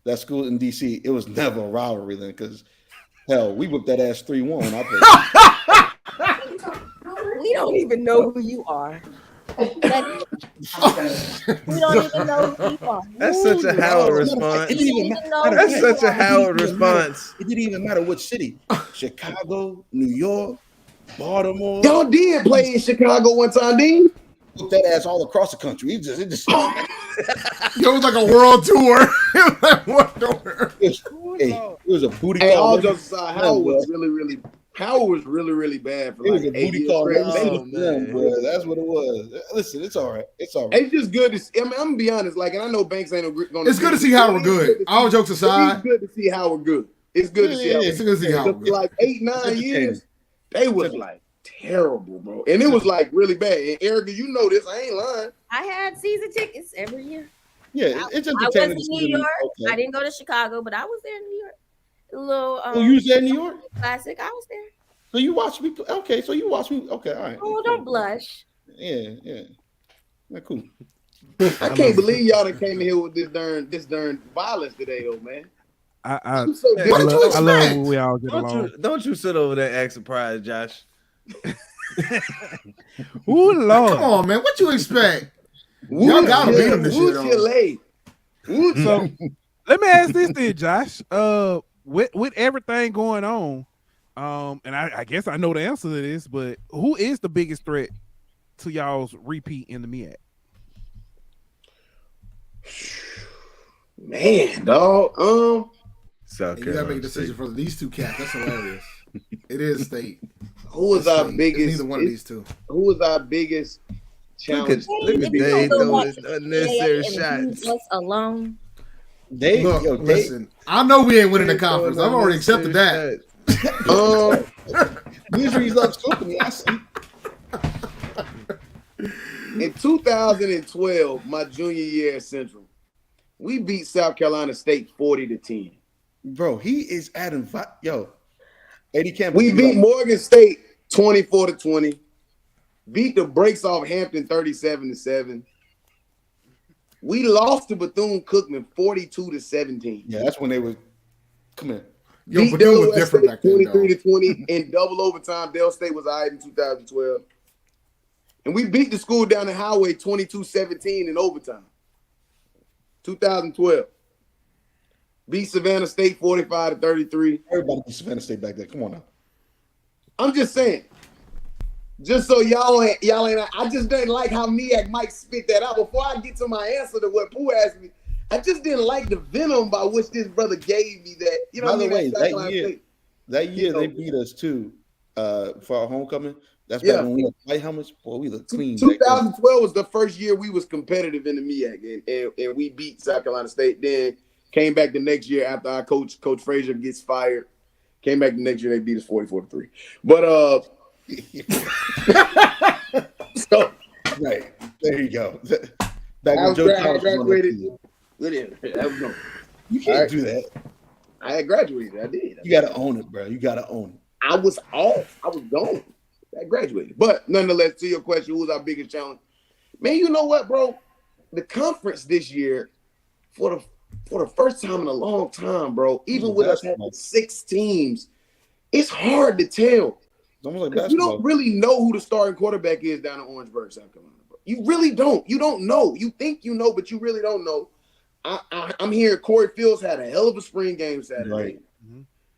that school in DC, it was never a rivalry then, because hell, we whipped that ass 3-1 when I played. We don't even know who you are. We don't even know who you are. That's such a Howard response. That's such a Howard response. It didn't even matter which city. Chicago, New York, Baltimore. Y'all did play in Chicago one time, Dean. Put that ass all across the country. It was like a world tour. It was a booty call. All jokes aside, Howard was really bad for like 8 years. Bro. That's what it was. Listen, it's all right. It's just good to see. I'm gonna be honest. Like, and I know Banks ain't gonna. It's good to see Howard good. All jokes aside, it's good to see Howard good. It's good to see Howard. It's good to see Howard good. Like 8-9 years, they was like terrible, bro. And it was like really bad. And Erica, you know this. I ain't lying. I had season tickets every year. Yeah, it's I was in New York. Okay. I didn't go to Chicago, but I was there in New York. A little. You was there in New York? Classic. I was there. So you watched me? Okay, so you watched me. Okay, all right. Oh, don't blush. Yeah. Cool. I can't believe y'all done came in here with this darn violence today, though, man. I love when we all get along. Don't you sit over there act surprised, Josh. Ooh, Lord. Come on, man. What you expect? Y'all gotta beat him this shit. So let me ask this then, Josh. With everything going on, and I guess I know the answer to this, but who is the biggest threat to y'all's repeat in the MEAC? Man, dog. South And you gotta make a Carolina decision State. for these two cats. That's hilarious. It is State. Who is It's our State. biggest? It's neither one of these two. Who is our biggest challenge? Look at If Dave you don't go throwing back to unnecessary and leave shots. us alone. Look, listen. I know we ain't winning the Dave conference. throwing I've already accepted that. unnecessary Usually he's up company. I see. In 2012, my junior year at Central, we beat South Carolina State 40-10. Bro, he is adding yo. Eddie Campbell. We beat Morgan State 24-20. Beat the brakes off Hampton 37-7. We lost to Bethune-Cookman 42-17. Yeah, that's when they were. Come here. Yo, Beat but they were Delaware different State back then, though. 23-20 in double overtime. Del State was all right in 2012. And we beat the school down the highway 22-17 in overtime. 2012. Beat Savannah State 45-33. Everybody beat Savannah State back there. Come on now. I'm just saying. Just so y'all ain't. I just didn't like how MEAC might spit that out. Before I get to my answer to what Pooh asked me, I just didn't like the venom by which this brother gave me that. You know By what I the mean? way, that year they beat us too for our homecoming. That's back when we had white helmets. Boy, we looked clean. 2012 was the first year we was competitive in the MEAC, and we beat South Carolina State. Then came back the next year after our coach Frazier gets fired. Came back the next year, they beat us 44-3. But so right there you go. Back I when Joe Thomas graduated. was you All can't right. do that. I had graduated. I did. You got to own it, bro. You got to own it. I was off. I was gone. I graduated. But nonetheless, to your question, who was our biggest challenge? Man, you know what, bro? The conference this year, for the first time in a long time, bro, even with us having 6 teams, it's hard to tell. It's almost like You basketball. don't really know who the starting quarterback is down in Orangeburg, South Carolina, bro. You really don't. You don't know. You think you know, but you really don't know. I'm hearing Corey Fields had a hell of a spring game Saturday. Right.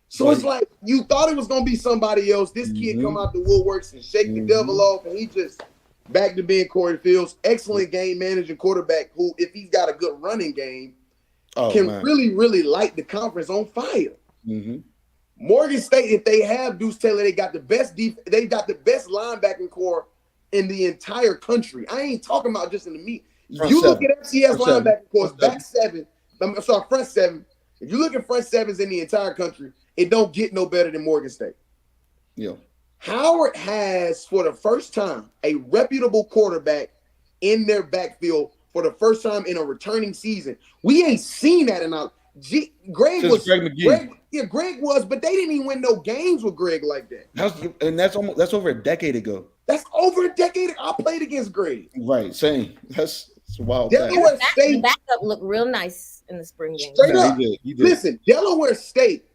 So it's like you thought it was gonna be somebody else. This kid come out the woodworks and shake the devil off, and he just back to being Corey Fields. Excellent game managing quarterback who, if he's got a good running game, can really, really light the conference on fire. Morgan State, if they have Deuce Taylor, they got the best they got the best linebacking core in the entire country. I ain't talking about just in the meet. You look at FCS linebacking cores, back 7. I'm sorry, front 7. If you look at front 7s in the entire country, it don't get no better than Morgan State. Yeah. Howard has, for the first time, a reputable quarterback in their backfield for the first time in a returning season. We ain't seen that in our Greg was, but they didn't even win no games with Greg like that. That's over a decade ago. That's over a decade. I played against Greg. Right, same. That's wild. Delaware State backup looked real nice in the spring game. Straight up. He did. Listen, Delaware State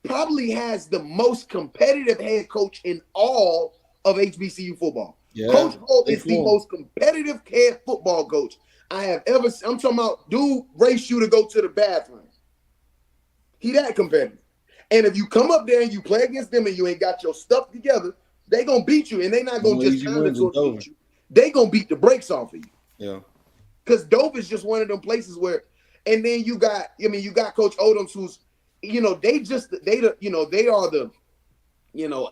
probably has the most competitive head coach in all of HBCU football. Yeah, Coach Holt is the most competitive head football coach I have ever. I'm talking about dude race you to go to the bathroom. He that competitive. And if you come up there and you play against them and you ain't got your stuff together, they gonna beat you, and they not gonna just kind of beat you. They gonna beat the brakes off of you. Yeah. Because Dover is just one of them places where, and then you got Coach Odoms, who's, they are the,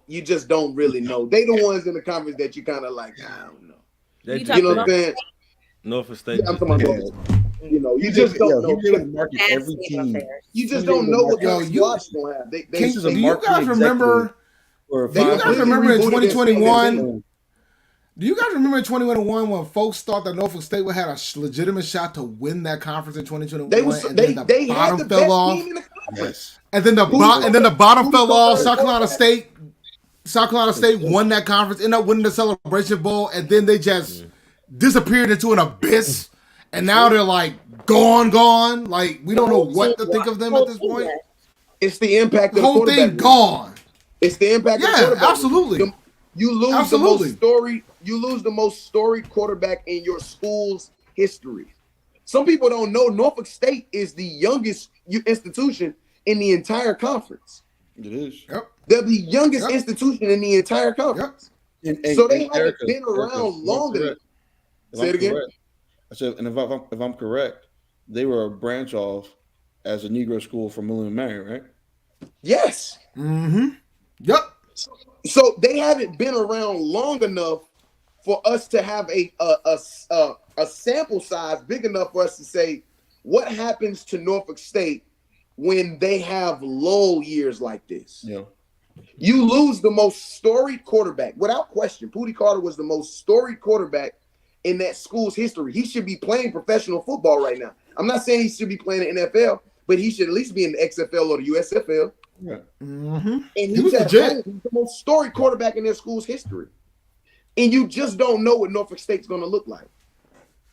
you just don't really know. They the ones in the conference that you kind of like, I don't know. You know what I'm saying? Norfolk State. I'm talking about, you just don't know. He really market every team. You just don't know what kind of squads you're gonna have. Do you guys remember? Do you guys remember in 2021? Do you guys remember in 2021 when folks thought that Norfolk State would have a legitimate shot to win that conference in 2021? They had the bottom fell off. Yes. And then the bottom fell off. South Carolina State won that conference, ended up winning the Celebration Bowl, and then they just disappeared into an abyss. And now they're like gone. Like we don't know what to think of them at this point. It's the impact of the whole thing gone. It's the impact of the quarterback. Absolutely. You lose the most storied. You lose the most storied quarterback in your school's history. Some people don't know Norfolk State is the youngest institution in the entire conference. It is. Yep. They're the youngest institution in the entire conference. Yep. So they haven't been around long enough. Say it again. I said, and if I'm correct, they were a branch off as a Negro school from William and Mary, right? Yes. Mm-hmm. Yep. So they haven't been around long enough for us to have a sample size big enough for us to say what happens to Norfolk State when they have lull years like this. Yeah. You lose the most storied quarterback without question. Pootie Carter was the most storied quarterback in that school's history. He should be playing professional football right now. I'm not saying he should be playing in the NFL, but he should at least be in the XFL or the USFL. Yeah. Mm-hmm. And He was legit. He's the most storied quarterback in their school's history. And you just don't know what Norfolk State's going to look like.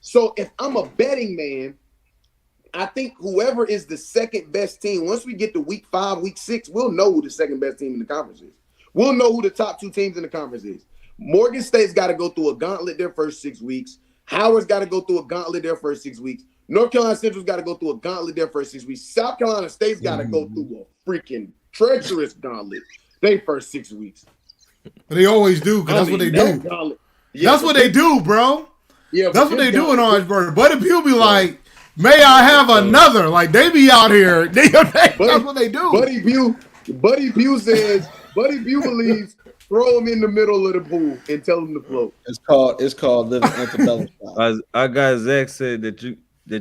So if I'm a betting man, I think whoever is the second best team, once we get to week 5, week 6, we'll know who the second best team in the conference is. We'll know who the top 2 teams in the conference is. Morgan State's got to go through a gauntlet their first 6 weeks. Howard's got to go through a gauntlet their first 6 weeks. North Carolina Central's got to go through a gauntlet their first 6 weeks. South Carolina State's got to go through a freaking treacherous gauntlet their first 6 weeks. They always do, because that's what they do. Yeah, that's what they do, bro. Yeah, that's what they do in Orangeburg. Buddy Pugh be like, may I have another? Like, they be out here. That's what they do. Buddy Pugh says, Buddy Pugh believes, throw him in the middle of the pool and tell him to float. It's called living antebellum style. Our guy Zach said that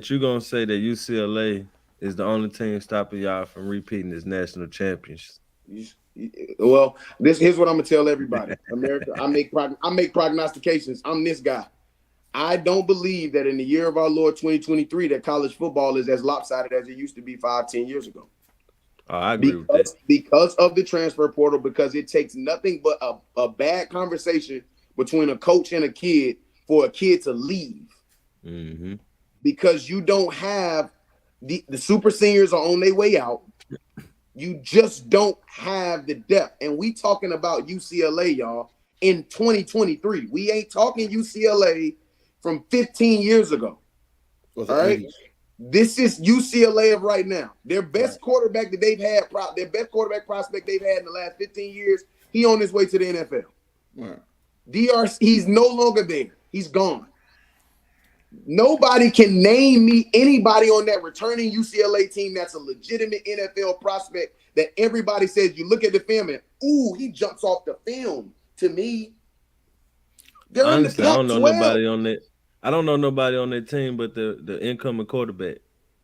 you're gonna say that UCLA is the only team stopping y'all from repeating as national champions. Well, here's what I'm gonna tell everybody. America, I make prognostications. I'm this guy. I don't believe that in the year of our Lord 2023 that college football is as lopsided as it used to be 5-10 years ago. Oh, I agree with that. Because of the transfer portal, because it takes nothing but a bad conversation between a coach and a kid for a kid to leave. Mm-hmm. Because you don't have the super seniors are on their way out. You just don't have the depth. And we talking about UCLA, y'all, in 2023. We ain't talking UCLA from 15 years ago. All right? 80s. This is UCLA of right now. Their best quarterback that they've had, their best quarterback prospect they've had in the last 15 years, he on his way to the NFL. Right. He's no longer there. He's gone. Nobody can name me anybody on that returning UCLA team that's a legitimate NFL prospect that everybody says you look at the film and, ooh, he jumps off the film. To me, they're honestly, in the I top don't know 12. nobody on that. I don't know nobody on that team but the incoming quarterback.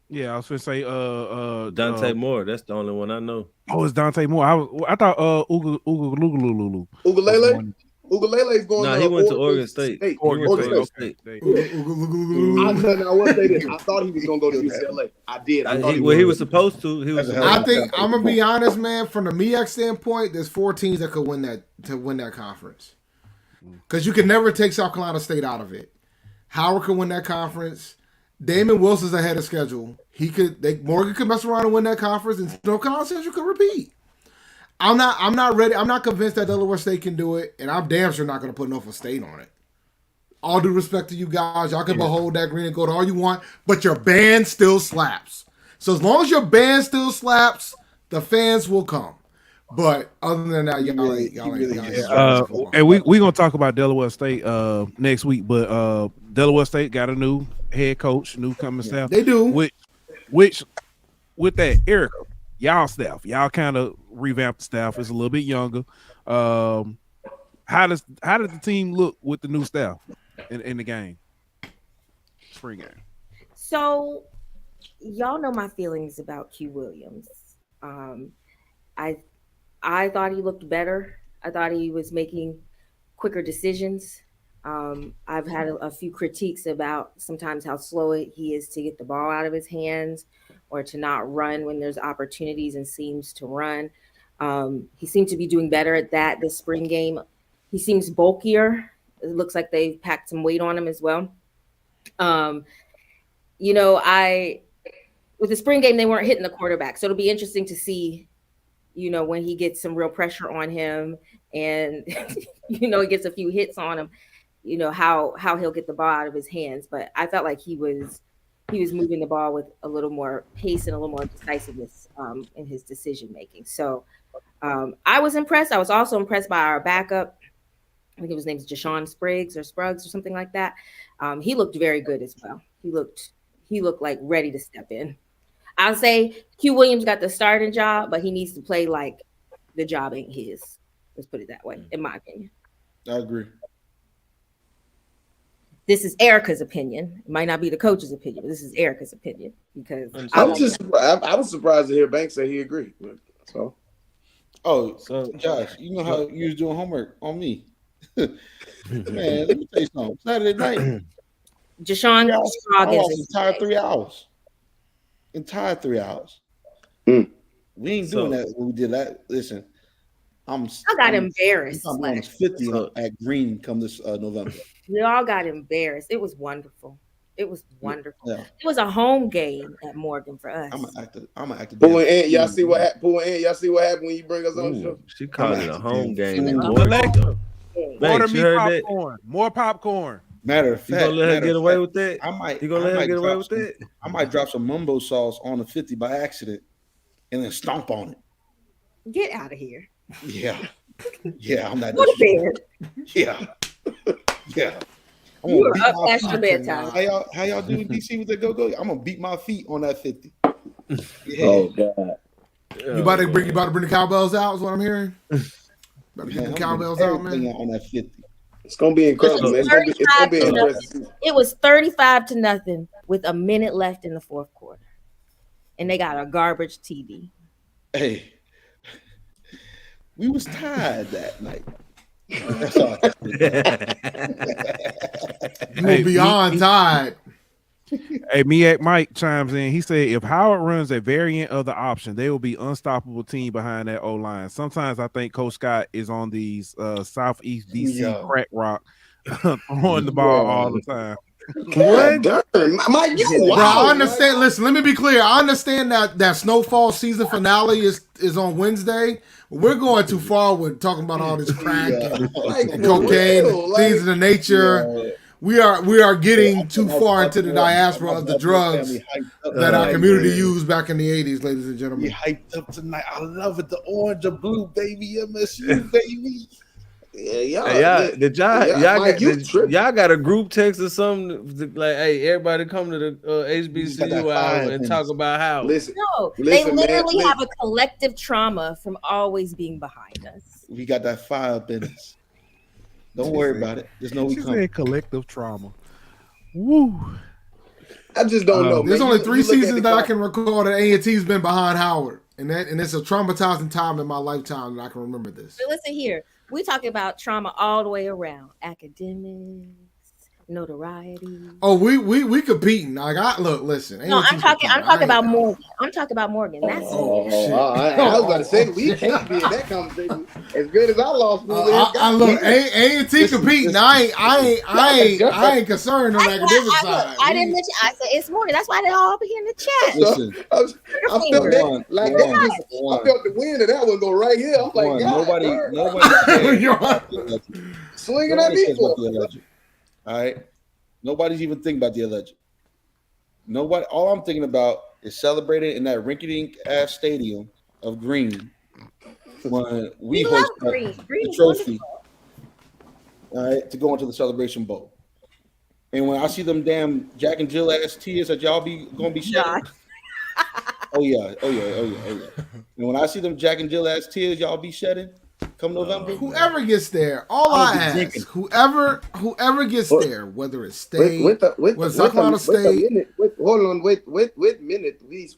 Yeah, I was gonna say Dante Moore. That's the only one I know. Oh, it's Dante Moore. I thought Ugalele. Ugalele's going. Nah, he went to Oregon State. Oregon State. I will say this. I thought he was gonna go to UCLA. I did. He was supposed to. I think I'm gonna be honest, man. From the MEAC standpoint, there's 4 teams that could win that conference. Because you can never take South Carolina State out of it. Howard could win that conference. Damon Wilson's ahead of schedule. Morgan could mess around and win that conference, and North Carolina Central could repeat. I'm not ready. I'm not convinced that Delaware State can do it, and I'm damn sure not going to put Norfolk State on it. All due respect to you guys, y'all can behold that green and gold all you want, but your band still slaps. So as long as your band still slaps, the fans will come. But other than that, y'all ain't. And we gonna talk about Delaware State next week, but Delaware State got a new head coach, new coming staff. They do. Which with that, Erica, y'all staff, y'all kind of revamped the staff. It's a little bit younger. How did the team look with the new staff in the game? Spring game. So y'all know my feelings about Q Williams. I thought he looked better. I thought he was making quicker decisions. I've had a few critiques about sometimes how slow he is to get the ball out of his hands or to not run when there's opportunities and seems to run. He seemed to be doing better at that this spring game. He seems bulkier. It looks like they've packed some weight on him as well. With the spring game, they weren't hitting the quarterback. So it'll be interesting to see, when he gets some real pressure on him and, he gets a few hits on him, how he'll get the ball out of his hands. But I felt like he was moving the ball with a little more pace and a little more decisiveness in his decision making. So I was impressed. I was also impressed by our backup. I think his name is Jashawn Spriggs or something like that. He looked very good as well. He He looked like ready to step in. I'll say Q Williams got the starting job, but he needs to play like the job ain't his. Let's put it that way, in my opinion. I agree. This is Erica's opinion. It might not be the coach's opinion, but this is Erica's opinion because I was surprised to hear Banks say he agreed. So, so Josh, you know how you was doing homework on me, man. Let me tell you something. Saturday night, Deshaun Scoggins entire 3 hours. Entire 3 hours. We ain't doing that when we did that. Listen, I got embarrassed. I'm 50 at Green come this November. We all got embarrassed. It was wonderful. It was wonderful. Yeah. It was a home game at Morgan for us. I'm an actor. Pooh and Ant, y'all see what happened? Pooh and Ant, y'all see what happened when you bring us on the show? She called it a home game. Order me popcorn. More popcorn. Matter of fact, you gonna let her get away with that? You gonna let her get away with that? I might drop some mumbo sauce on the 50 by accident and then stomp on it. Get out of here. Yeah. Yeah, I'm not. Go to bed. Yeah. Yeah. You were up past your bedtime. How y'all do in DC with the go-go? I'm gonna beat my feet on that 50. Yeah. Oh God. You about to bring the cowbells out, is what I'm hearing? About to get the cowbells out, man. On that 50. It's gonna be incredible, man. It's gonna be interesting. It was 35-0 with a minute left in the fourth quarter. And they got a garbage TV. Hey, we was tired that night. That's all. You were beyond tired. Hey, MEAC Mike chimes in. He said, if Howard runs a variant of the option, they will be unstoppable team behind that O-line. Sometimes I think Coach Scott is on these Southeast DC crack rock throwing the ball all the time. What? Mike, Bro, I understand. Listen, let me be clear. I understand that Snowfall season finale is on Wednesday. We're going too far with talking about all this crack and cocaine, things of the nature. We are getting too far into the diaspora of the drugs that our community used back in the 80s, ladies and gentlemen. We hyped up tonight. I love it. The orange or blue, baby. MSU, baby. Y'all got a group text or something like, hey, everybody come to the HBCU hour and talk about how. They literally have a collective trauma from always being behind us. We got that fire up in us. Don't worry about it. Just know we come. Collective trauma. Woo. I just don't know. There's only 3 seasons that I can recall that A&T's been behind Howard, and it's a traumatizing time in my lifetime that I can remember this. But listen here. We talking about trauma all the way around. Academics, notoriety. Oh, we competing. Listen. No, I'm talking about Morgan. I'm talking about Morgan. That's I was about to say we can't be in that conversation. As good as I lost, look, A&T competing. I ain't concerned on the academic side. I didn't mention. I said it's Morgan. That's why they're all up here in the chat. Listen, I felt that. Like that. I felt the wind of that one go right here. I'm like, nobody. Swinging at me for. All right. Nobody's even thinking about the alleged. Nobody. All I'm thinking about is celebrating in that rinky-dink ass stadium of Green when we host the trophy. All right, to go into the Celebration Bowl. And when I see them damn Jack and Jill ass tears that y'all gonna be shedding. Oh yeah. And when I see them Jack and Jill ass tears y'all be shedding. Come November, whoever gets there, all I ask, whoever gets there, whether it's State, South Carolina State. Hold on, wait minute, please.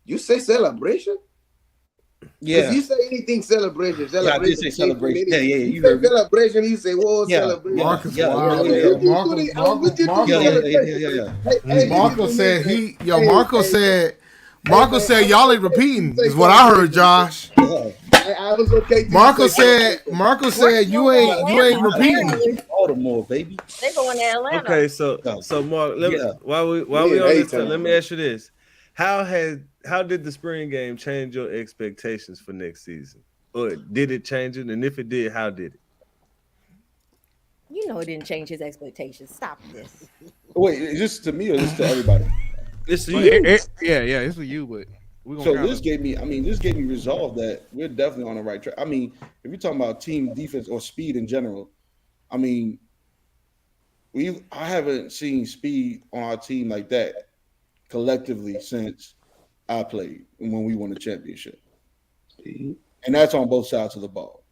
You say celebration? Yeah. If you say anything celebration. Yeah, I did say celebration. Yeah. You say celebration. You say celebration. Marcus, Marco said y'all ain't repeating. Is what I heard, Josh. I was okay. Marco said you ain't repeating. Baltimore, baby. They going to Atlanta. Okay, so Mark, while we on this, let me ask you this: How did the spring game change your expectations for next season, or did it change it? And if it did, how did it? You know, it didn't change his expectations. Stop this. Wait, is this to me or is this to everybody? It's to you. Yeah, it's to you, but. So this gave me resolve that we're definitely on the right track. I mean, if you're talking about team defense or speed in general, I mean, I haven't seen speed on our team like that collectively since I played and when we won the championship. And that's on both sides of the ball.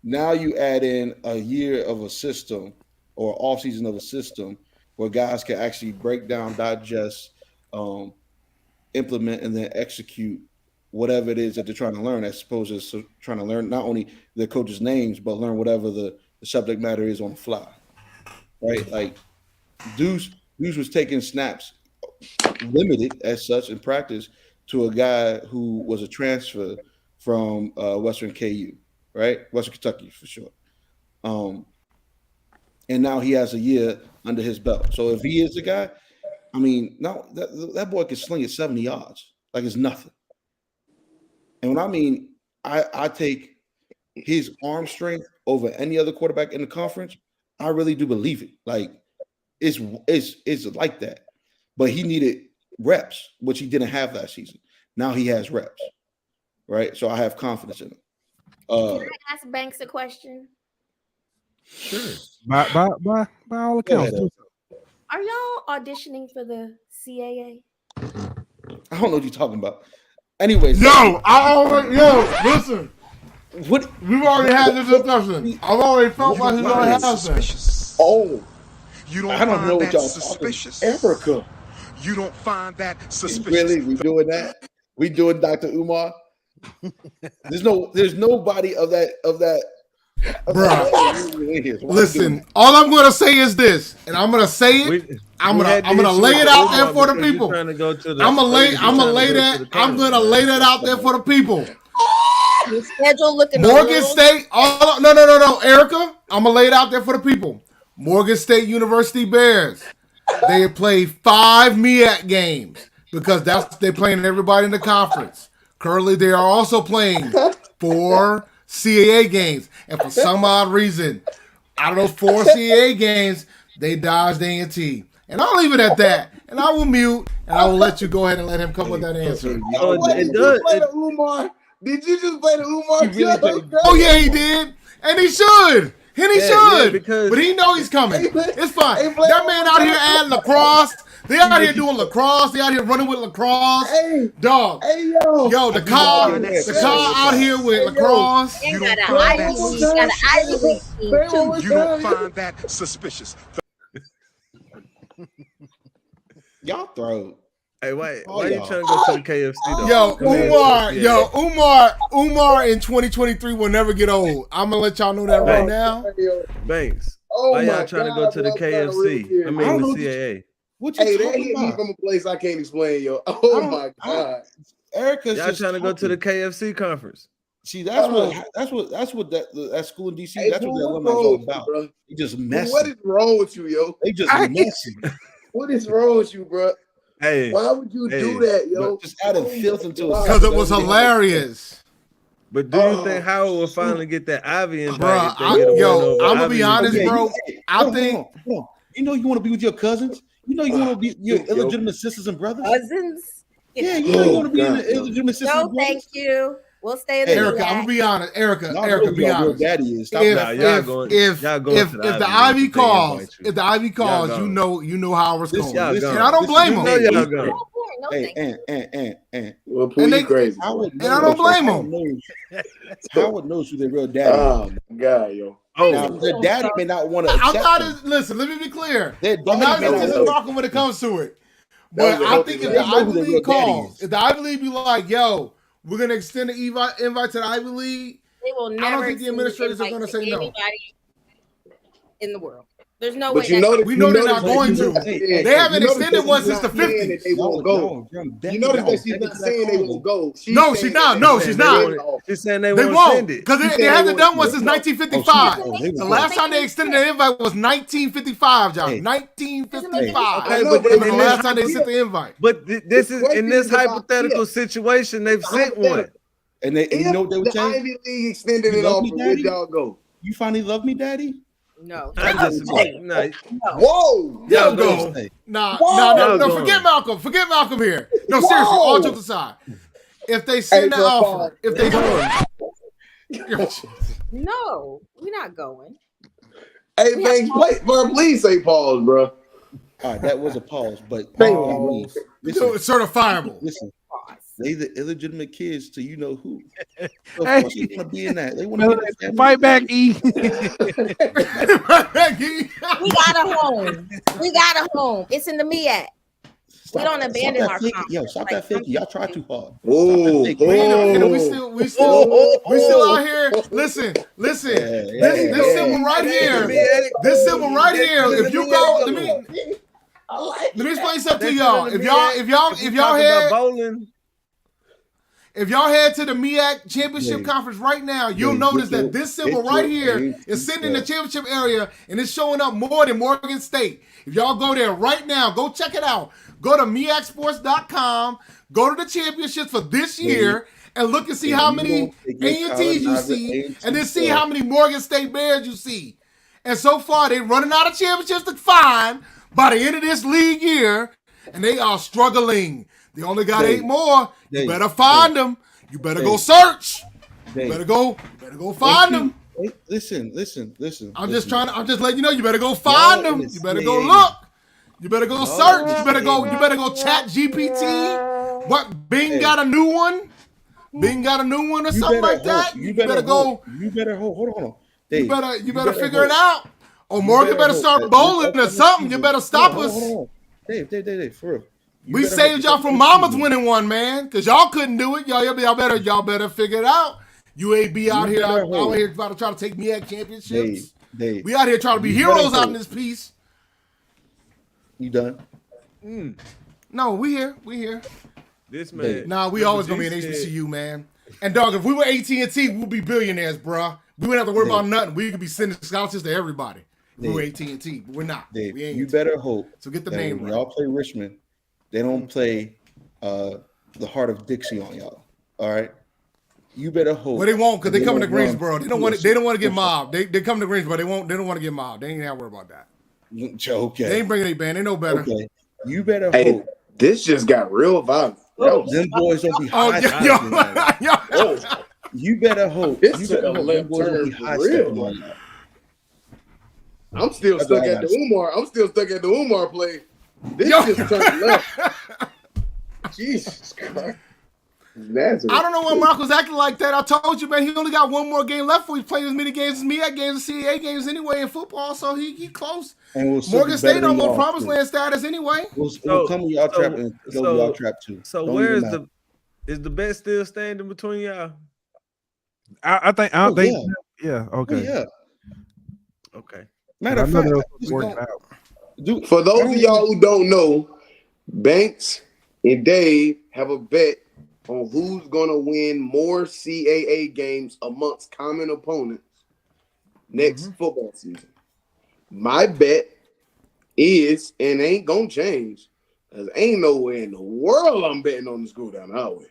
Now you add in a year of a system or off season of a system where guys can actually break down, digest, implement, and then execute whatever it is that they're trying to learn, as opposed to trying to learn not only the coaches' names, but learn whatever the subject matter is on the fly. Right? Like Deuce was taking snaps, limited as such in practice, to a guy who was a transfer from Western KU, right? Western Kentucky for sure. And now he has a year under his belt. So if he is the guy, I mean, now that boy can sling it 70 yards like it's nothing. And when I mean, I take his arm strength over any other quarterback in the conference, I really do believe it. Like it's like that. But he needed reps, which he didn't have last season. Now he has reps, right? So I have confidence in him. Can I ask Banks a question? Sure. By all accounts. Are y'all auditioning for the CAA? I don't know what you're talking about. Anyways, Listen. What we've already had this discussion. I've already felt like he's already had this. Oh, you don't I don't find know what that y'all suspicious? Erica. You don't find that suspicious? Really? We doing that? We doing Dr. Umar? There's nobody of that. Bruh. Listen, all I'm gonna say is this, and I'm gonna say it. I'm gonna lay it out there for the people. I'm gonna lay that out there for the people. The schedule looking Morgan State. No, Erica. I'm gonna lay it out there for the people. Morgan State University Bears. They play 5 MEAC games because they're playing everybody in the conference. Currently, they are also playing 4 CAA games, and for some odd reason, out of those 4 CAA games, they dodged A&T. And I'll leave it at that. And I will mute, and I will let you go ahead and let him come with that answer. Did you just play the Umar joke? Oh yeah, he did, and he should. But he know he's coming. It's fine. That man out here at lacrosse. They out here doing lacrosse. They out here running with lacrosse. Dog. Yo, the car out here with lacrosse. You don't find that suspicious. Y'all throw. Hey, why are you trying to go to the KFC though? Umar in 2023 will never get old. I'm gonna let y'all know that right now. Banks. Why y'all trying to go to the KFC? I mean the CAA. Hey, that hit me from a place I can't explain, yo. Oh my God. Erica's y'all trying to go to the KFC conference. See, that's what that school in DC. That's what that alumni is all about. Bro? They just messy. What is wrong with you, yo? They just messy. What is wrong with you, bro? Hey, why would you do that, yo? Just adding filth into it because it was hilarious. But do you think Howard will finally get that Ivy invite? Bro, I'm gonna be honest, bro. I think you know you want to be with your cousins. You know you want to be your illegitimate sisters and brothers. Cousins. Yeah, you know you want to be in the illegitimate sisters. No, thank you. We'll stay in the Erica, I'm gonna be honest. Erica, be honest. Daddy is. If the Ivy calls, you know how it's going. And I don't blame them. Well, please crazy. And I don't blame them. Howard knows who their real daddy is. Oh my God, yo. Now, their daddy may not want to accept listen, let me be clear. I'm not just talking when it comes to it. But I think if the Ivy League calls, if the Ivy League be like, yo, we're going to extend the invite to the Ivy League, they will never I don't think the administrators are going to say no. In the world. There's no way. We know they're not going to. They haven't extended one since the 50s. They won't go. You notice that she's not saying they won't go. No, she's not. She's saying they won't. Because they haven't done one since 1955. The last time they extended the invite was 1955, John. 1955. Okay, but the last time they sent the invite. But this is in this hypothetical situation, they've sent one. And you know what they were saying? The Ivy League extended it off. Where y'all go? You finally love me, Daddy? No. Whoa. Y'all go. No. Forget Malcolm. Forget Malcolm here. No, seriously, all jokes aside. If they send the offer, if they no, we're not going. Hey, Banks, please say pause, bro. All right, that was a pause, but Pause. listen, It's certifiable. listen. They the illegitimate kids to you know who. So Hey. of course they want to be in that. They want to be in that family. Fight back, E. We got a home. We got a home. It's in the MEAC. We don't abandon our faking. Yo, stop that faking. Y'all try too hard. Oh, We still out here. Listen. This symbol right here. This symbol right here. If you go, let me explain something to y'all. If y'all head to the MEAC Championship Conference right now, you'll notice that this symbol right here is sitting in the championship area, and it's showing up more than Morgan State. If y'all go there right now, go check it out. Go to MEACsports.com, go to the championships for this year, and look and see how many A&Ts you see, and then see how many Morgan State Bears you see. And so far, they're running out of championships to find by the end of this league year, and they are struggling. They only got 8 more. You better find them. You better go search. You better go find them. Listen. I'm just letting you know. You better go find them. You better go look. You better go search. You better go chat GPT. What? Bing got a new one. Bing got a new one or something like that. You better go. You better hold on. Dave, you better figure it out. Or Morgan better start bowling or something. You better stop us. Dave, for real. We saved y'all from Mama's winning one, man, because y'all couldn't do it. Y'all better figure it out. UAB out here about to try to take MEAC championships. Dave, we out here trying to be heroes out in this piece. You done? No, we here. This man. Nah, we always gonna be an HBCU, man. And dog, if we were AT&T, we'd be billionaires, bro. We wouldn't have to worry about nothing. We could be sending scholarships to everybody. If we were AT&T, but we're not. Dave, we ain't. You better hope. So get the name when right. y'all play Richmond, they don't play the Heart of Dixie on y'all. All right. You better hope. Well, they won't because they coming to Greensboro. They don't want to get mobbed. They come to Greensboro. They don't want to get mobbed. They ain't got to worry about that. Okay. They ain't bringing a band. They know better. Okay. You better hope. This just got real violent. Them boys don't be high. You better hope. You better hope them boys don't be high stepping on y'all. I'm still stuck at the Umar. I'm still stuck at the Umar play. This just turned left. Jesus Christ. Nazareth. I don't know why Marco's acting like that. I told you, man, he only got one more game left for he's playing as many games as MEAC games and CAA games anyway in football, so he close. And Morgan State on more promised land status anyway. We'll come with y'all trap and go with y'all trap too. So where is the bet still standing between y'all? I think yeah. Okay. Yeah. Okay. Matter of fact, for those of y'all who don't know, Banks and Dave have a bet on who's gonna win more CAA games amongst common opponents next football season. My bet is, and ain't gonna change, because ain't nowhere in the world I'm betting on the school down the highway.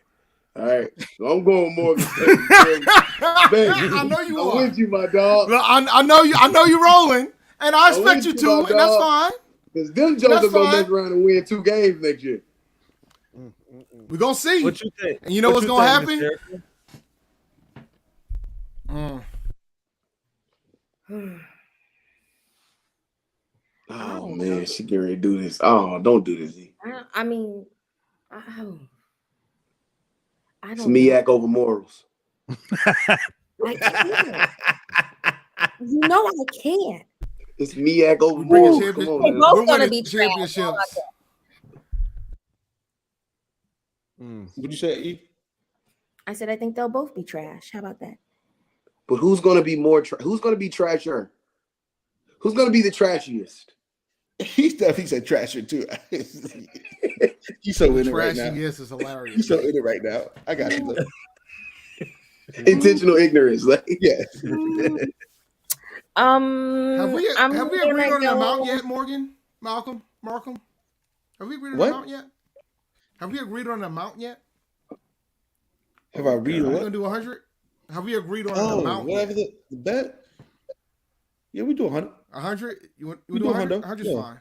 All right, so I'm going Morgan State. I know you are. I'm with you, my dog. I know you rolling, and I expect you to, and that's fine. Because them jokers are gonna mess around and win 2 games next year. We're gonna see. What you think? And you know what's gonna happen? Oh man, she getting ready to do this. Oh, don't do this, Z. I mean, I don't. It's MEAC over morals. I can't. You know I can't. It's MEAC over morals. Come on, They're man. both gonna be championships. What'd you say, E? I said I think they'll both be trash. How about that? But who's gonna be more? Who's gonna be trashier? Who's gonna be the trashiest? He said trasher too. He's so in it right now. Yes, it's hilarious. He's so in it right now. I got you. Intentional ignorance, like yeah. Have we agreed on an amount yet, Morgan? Marcolm? Have we agreed on an amount yet? Have we agreed on an amount yet? Have I agreed on what? We're gonna do 100? Have we agreed on an amount? Whatever the bet. Yeah, we do 100. 100? You do 100? 100's fine.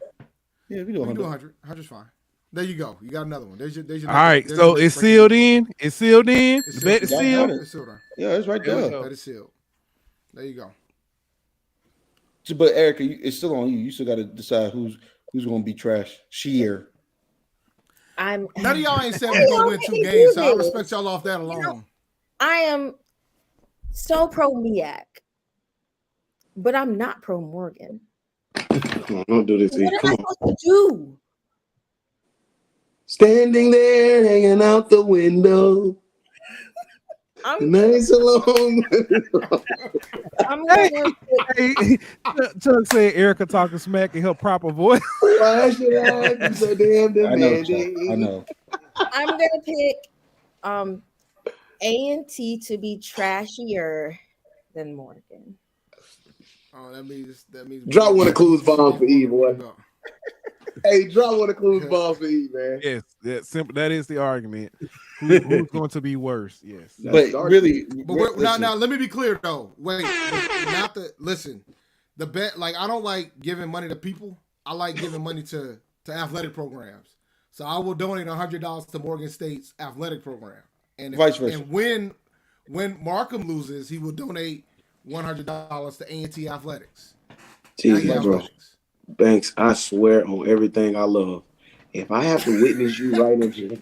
Yeah, we do 100. 100. 100's fine. There you go. You got another one. There's your all right, so it's sealed in. It's sealed in. The bet is sealed. It's sealed. Yeah, it's right there. Bet is sealed. There you go. But Erica, it's still on you. You still got to decide who's going to be trash? Sheer. None of y'all ain't said we're going to win 2 games, so I respect y'all off that alone. I am so pro MEAC, but I'm not pro Morgan. Come on, don't do this. What am I supposed to do? Standing there, hanging out the window. Nice alone. Chuck said Erica talking smack in her proper voice. Why should I be so damn demanding? I know. I'm gonna pick A&T to be trashier than Morgan. Oh, that means drop one of clues bomb for E, boy. Hey, drop one of clues bomb for E, man. Yes, that's simple. That is the argument. Who's going to be worse? Yes, but really, now let me be clear though. Wait, not the listen. The bet, like I don't like giving money to people. I like giving money to athletic programs. So I will donate $100 to Morgan State's athletic program, and vice versa. And when Marcolm loses, he will donate $100 to A&T Athletics. Jesus, bro. Banks, I swear on everything I love. If I have to witness you right in here,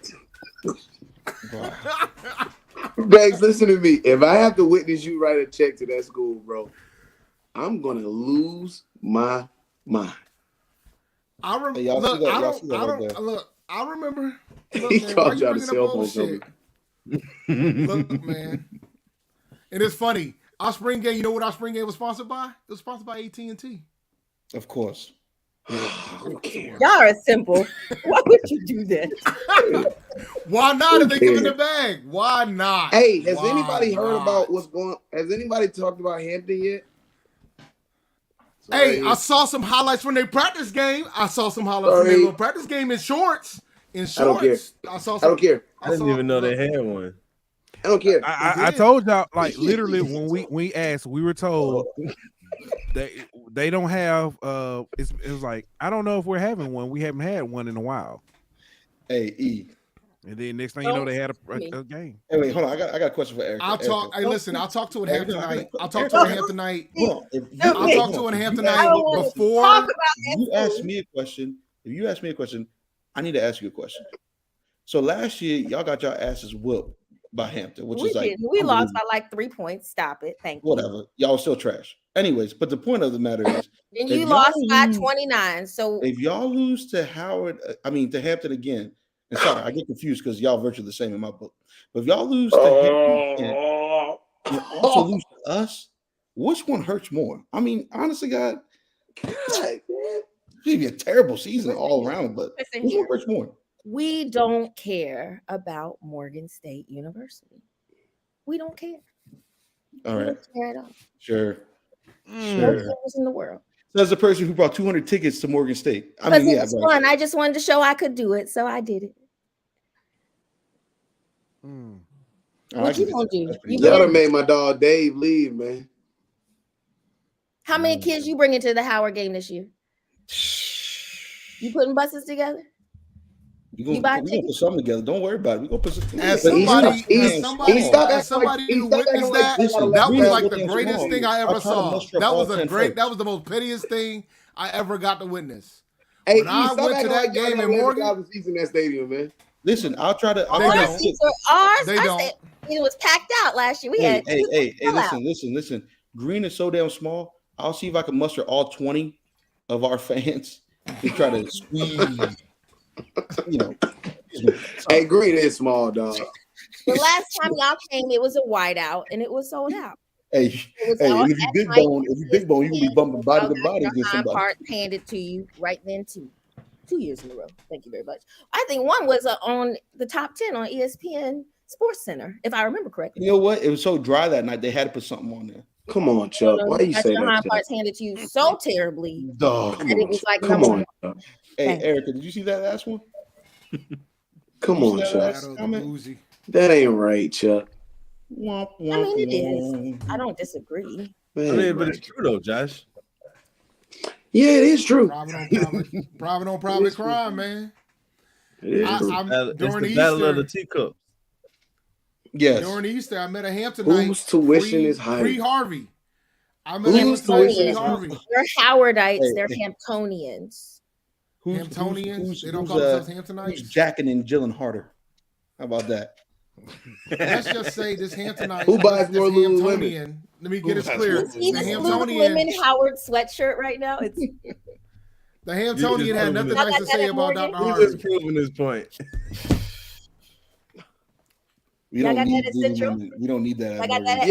Banks, listen to me. If I have to witness you write a check to that school, bro, I'm gonna lose my mind. I remember. He called y'all the cell phone company. Look, man, and it's funny. Our spring game. You know what our spring game was sponsored by? It was sponsored by AT&T. Of course. Y'all are simple. Why would you do that? Why not? If they give in the bag, why not? Hey, has anybody heard about what's going? Has anybody talked about Hampton yet? Hey, I saw some highlights from their practice game. I saw some highlights from their little practice game in shorts. I don't care. I don't care. I didn't even know they had one. I don't care. I told y'all, like literally when we asked, we were told they don't have it was like, I don't know if we're having one. We haven't had one in a while. Hey, E. And then next thing you know, they had a game. Hey, wait, hold on. I got a question for Eric. Hey, listen. I'll talk to it Hampton tonight. I'll talk to it Hampton tonight. I'll talk to it Hampton tonight before. If you ask me a question, I need to ask you a question. So last year, y'all got your asses whooped by Hampton, which is like we lost by like 3 points. Stop it. Thank you. Whatever. Y'all still trash. Anyways, but the point of the matter is, and you lost by 29. So if y'all lose to Hampton again, and sorry, I get confused because y'all virtually the same in my book. But if y'all lose to Hampton again, and also lose to us, which one hurts more? I mean, honestly, God, it's be a terrible season all around. But which one hurts more? We don't care about Morgan State University. We don't care. All right. We don't care at all. Sure. No cares in the world. So as a person who brought 200 tickets to Morgan State, I mean, it was fun. I just wanted to show I could do it, so I did it. What you gonna do? You gotta make my dog Dave leave, man. How many kids you bringing to the Howard game this year? You putting buses together? We're gonna put something together. Don't worry about it. We're gonna put something together. As somebody who witnessed that was like the greatest thing I ever saw. That was the most pettiest thing I ever got to witness. Hey, when I went to that game in Morgan, in that stadium, man. Listen, I'll try to. They don't. It was packed out last year. We had. Hey, listen. Green is so damn small. I'll see if I can muster all 20 of our fans to try to squeeze. Hey, Green is small, dog. The last time y'all came, it was a whiteout and it was sold out. Hey, if you big bone, you can be bumping body to body against somebody. Part handed to you right then too. 2 years in a row. Thank you very much. I think one was on the top 10 on ESPN Sports Center, if I remember correctly. You know what? It was so dry that night they had to put something on there. Come on, Chuck. Why you say that? Parts handed to you so terribly. Dog. That it was like, come on. Chuck. Hey, Erica, did you see that last one? Come on, Chuck. That ain't right, Chuck. I mean, it is. I don't disagree. Man, but it's true though, Josh. Yeah, it is true. Private on private crime, man. It is true. During the battle of the teacups. Yes. During Easter, I met a Hamptonite. Whose tuition is high? Pre-Harvey. Whose tuition is Harvey. They're Howardites. They're Hamptonians. Hamptonians. They don't call themselves Hamptonites. Who's jacking and Jillian Harder? How about that? Let's just say this Hamptonite. Who buys more Lululemon? Let me get it clear. See this Lululemon Howard sweatshirt right now? It's the Hamptonian had nothing nice to say about Dr. He's Harder. just proving his point. We don't need Lululemon. We don't need that. I got that at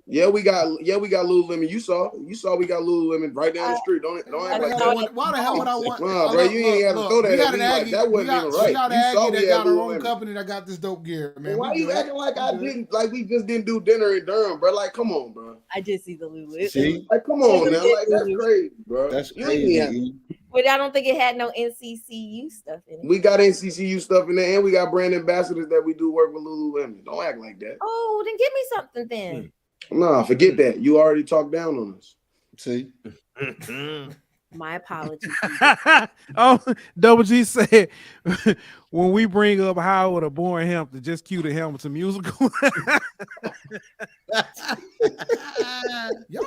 yeah, we got Lululemon. You saw we got Lululemon right down the street. Don't act like that. Why the hell would I want? Nah, bro, you ain't have to throw that at me like that. Wasn't even right. We got an Aggie that got her own company that got this dope gear, man. Why you acting like I didn't? Like we just didn't do dinner in Durham, bro? Like, come on, bro. I did see the Lulu. See? Like, come on now. Like, that's crazy, bro. That's crazy. But I don't think it had no NCCU stuff in it. We got NCCU stuff in there, and we got brand ambassadors that we do work with Lululemon. Don't act like that. Oh, then give me something then. Nah, forget that. You already talked down on us. See? My apologies. Oh, Double G said when we bring up Howard or Boring Hampton, just cue the Hamilton musical. Yo,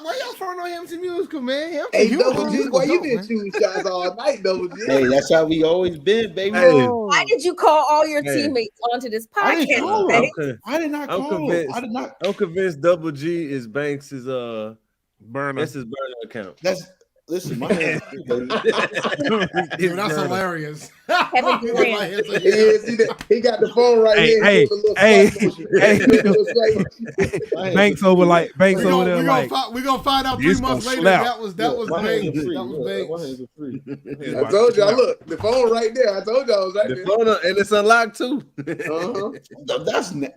why y'all throwing on Hamilton musical, man? Hampton Hey, musical Double G, was why you dope, been man. shooting shots all night, Double G? Hey, that's how we always been, baby. Hey. Why did you call all your teammates onto this I didn't call podcast? him. I did not call him. I did not. I'm convinced Double G is Banks's burner. That's his burner account. Listen, my hands. Yo, that's hilarious. Kevin Durant. He got the phone right here. Banks over there like We're gonna find out 3 months later. That was Banks. That was Banks. I told y'all, look, the phone right there. I told y'all it was right The there. phone and it's unlocked too.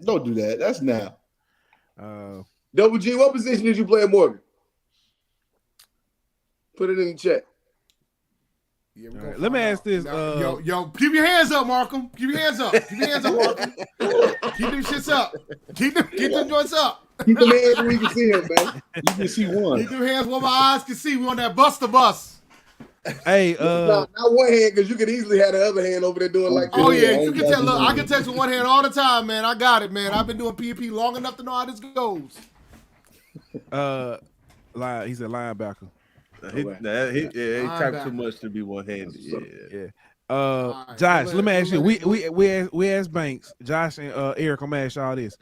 Don't do that. That's now. Double G, what position did you play at Morgan? Put it in the chat. Yeah, right, let me ask this. Yo, keep your hands up, Marcolm. Keep your hands up. Keep your hands up, Marcolm. Keep them shits up. Keep them joints up. Keep them hands where we can see him, man. You can see one. Keep them hands where my eyes can see. We on that bus. Hey, not one hand, because you could easily have the other hand over there doing like this. Oh yeah, you can tell. Look, I can text with one hand all the time, man. I got it, man. I've been doing PvP long enough to know how this goes. he said linebacker. He talked too much to be one-handed. Yeah. Josh, let me ask you. We asked Banks, Josh and Eric. I'm gonna ask y'all this.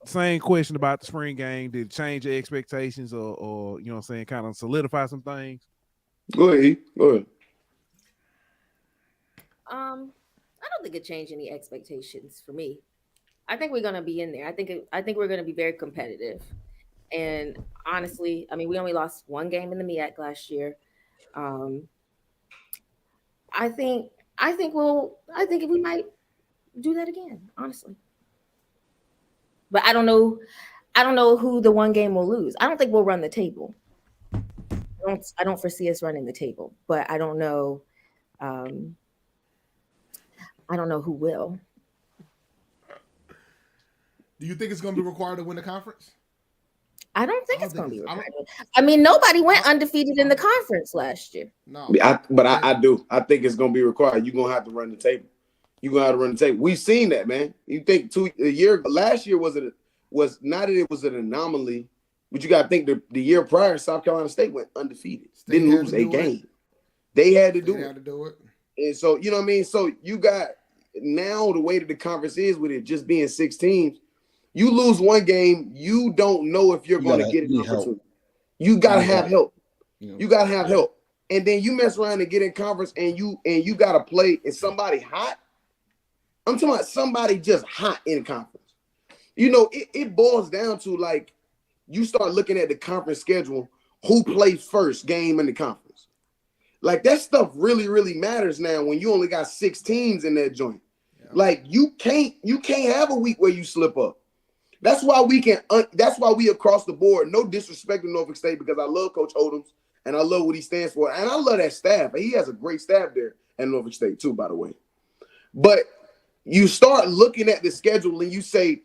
Same question about the spring game. Did it change your expectations or you know what I'm saying, kind of solidify some things? Go ahead. I don't think it changed any expectations for me. I think we're gonna be in there. I think we're gonna be very competitive. And honestly, I mean, we only lost one game in the MEAC last year. I think we might do that again, honestly. But I don't know who the one game will lose. I don't think we'll run the table. I don't foresee us running the table, but I don't know who will. Do you think it's going to be required to win the conference? I don't think it's going to be required. I mean, nobody went undefeated in the conference last year. No, I do. I think it's going to be required. You're going to have to run the table. We've seen that, man. You think last year was not that it was an anomaly, but you got to think the year prior, South Carolina State went undefeated. Didn't lose a game. They had to do it. And so, you know what I mean? So you got now the way that the conference is with it just being 6 teams, you lose one game, you don't know if you're going to get an opportunity. You got to have help. You got to have help. And then you mess around and get in conference and you got to play and somebody hot. I'm talking about somebody just hot in conference. You know, it boils down to like you start looking at the conference schedule, who plays first game in the conference. Like that stuff really, really matters now when you only got 6 teams in that joint. Yeah. Like you can't have a week where you slip up. That's why we across the board, no disrespect to Norfolk State, because I love Coach Odoms and I love what he stands for. And I love that staff. He has a great staff there at Norfolk State too, by the way. But you start looking at the schedule and you say,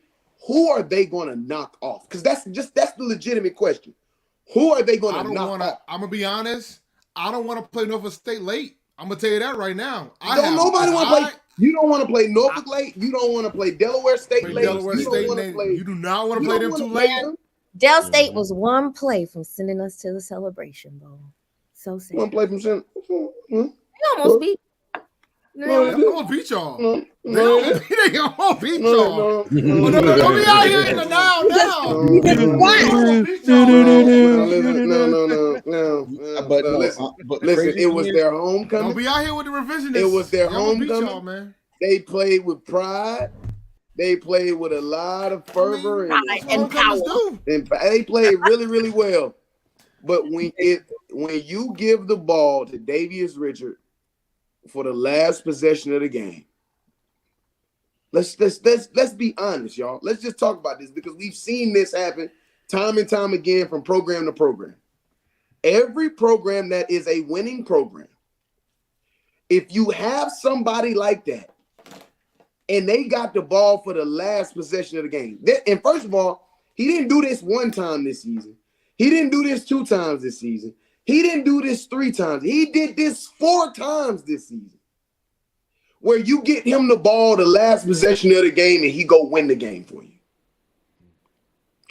who are they going to knock off? Because that's the legitimate question. Who are they going to knock off? I'm going to be honest. I don't want to play Norfolk State late. I'm going to tell you that right now. Nobody want to play. You don't want to play Norfolk late. You don't want to play Delaware State late. You do not want to play them too late. Del State was one play from sending us to the Celebration Bowl. So sad. Want to play from center? They almost beat. No, I'm gonna beat y'all. No, They gonna beat y'all. no, Don't be out here in the now. But listen, it was their homecoming. Don't be out here with the revisionists. It was their Y'all gonna beat homecoming. y'all, man. They played with pride. They played with a lot of fervor and power. And they played really, really well. But when you give the ball to Davius Richard for the last possession of the game, let's be honest, y'all. Let's just talk about this because we've seen this happen time and time again from program to program. Every program that is a winning program, if you have somebody like that and they got the ball for the last possession of the game, and first of all, he didn't do this one time this season. He didn't do this 2 times this season. He didn't do this 3 times. He did this 4 times this season. Where you get him the ball the last possession of the game and he go win the game for you.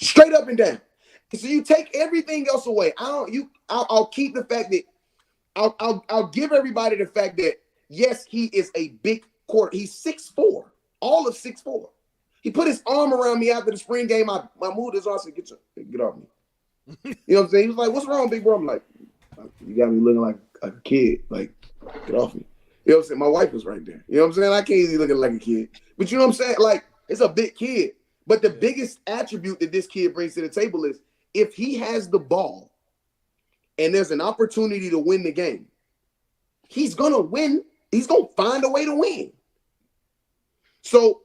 Straight up and down. So you take everything else away. I'll keep the fact that I'll give everybody the fact that yes, he is a big quarter. He's 6'4", all of 6'4". He put his arm around me after the spring game. I moved his arm and said, get off me. You know what I'm saying? He was like, what's wrong, big bro? I'm like, you got me looking like a kid. Like, get off me. You know what I'm saying? My wife was right there. You know what I'm saying? I can't even look like a kid. But you know what I'm saying? Like, it's a big kid. But the biggest attribute that this kid brings to the table is if he has the ball and there's an opportunity to win the game, he's going to win. He's going to find a way to win. So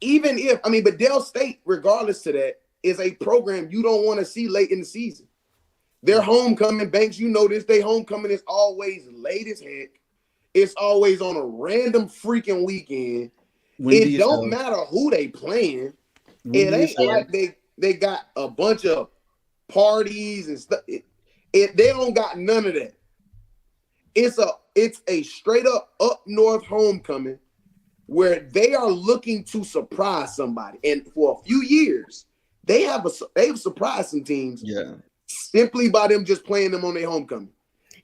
even if, but Dell State, regardless to that, is a program you don't want to see late in the season. Their homecoming, Banks, you know this, their homecoming is always late as heck. It's always on a random freaking weekend. It don't matter who they playing. It ain't like they got a bunch of parties and stuff. They don't got none of that. It's a straight up north homecoming where they are looking to surprise somebody. And for a few years, they've surprised some teams simply by them just playing them on their homecoming.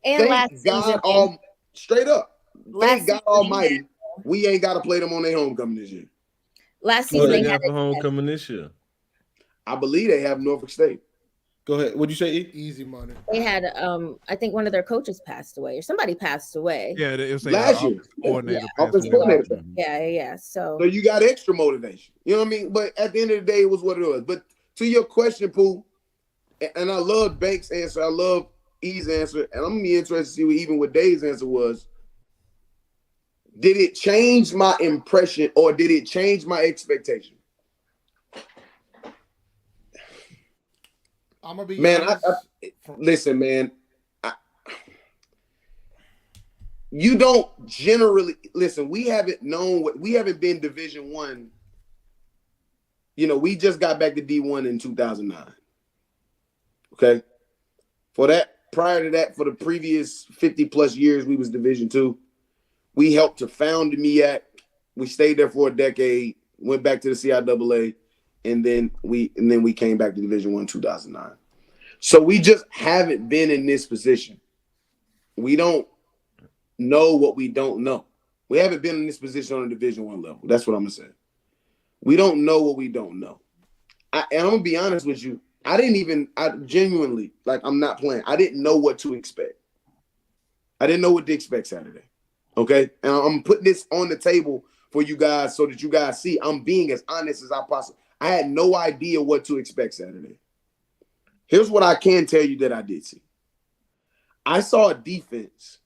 And last season, straight up. Thank God Almighty, we ain't got to play them on their homecoming this year. Last season they got a homecoming this year. I believe they have Norfolk State. Go ahead. What'd you say, E? Easy money. They had, I think one of their coaches passed away, or somebody passed away. Yeah, it was last year. Offensive coordinator. Yeah. So you got extra motivation. You know what I mean? But at the end of the day, it was what it was. But to your question, Pooh, and I love Banks' answer. I love E's answer. And I'm going to be interested to see even what Dave's answer was. Did it change my impression or did it change my expectation? I'm gonna be listen, man. You don't generally listen. We haven't been Division I. You know, we just got back to D1 in 2009. Okay, prior to that, for the previous 50 plus years, we was Division II. We helped to found the MEAC. We stayed there for a decade, went back to the CIAA, and then we came back to Division I in 2009. So we just haven't been in this position. We don't know what we don't know. We haven't been in this position on a Division I level. That's what I'm gonna say. We don't know what we don't know. And I'm gonna be honest with you. I genuinely, like, I'm not playing. I didn't know what to expect. I didn't know what to expect Saturday. Okay, and I'm putting this on the table for you guys so that you guys see I'm being as honest as I possibly. I had no idea what to expect Saturday. Here's what I can tell you that I did see. I saw a defense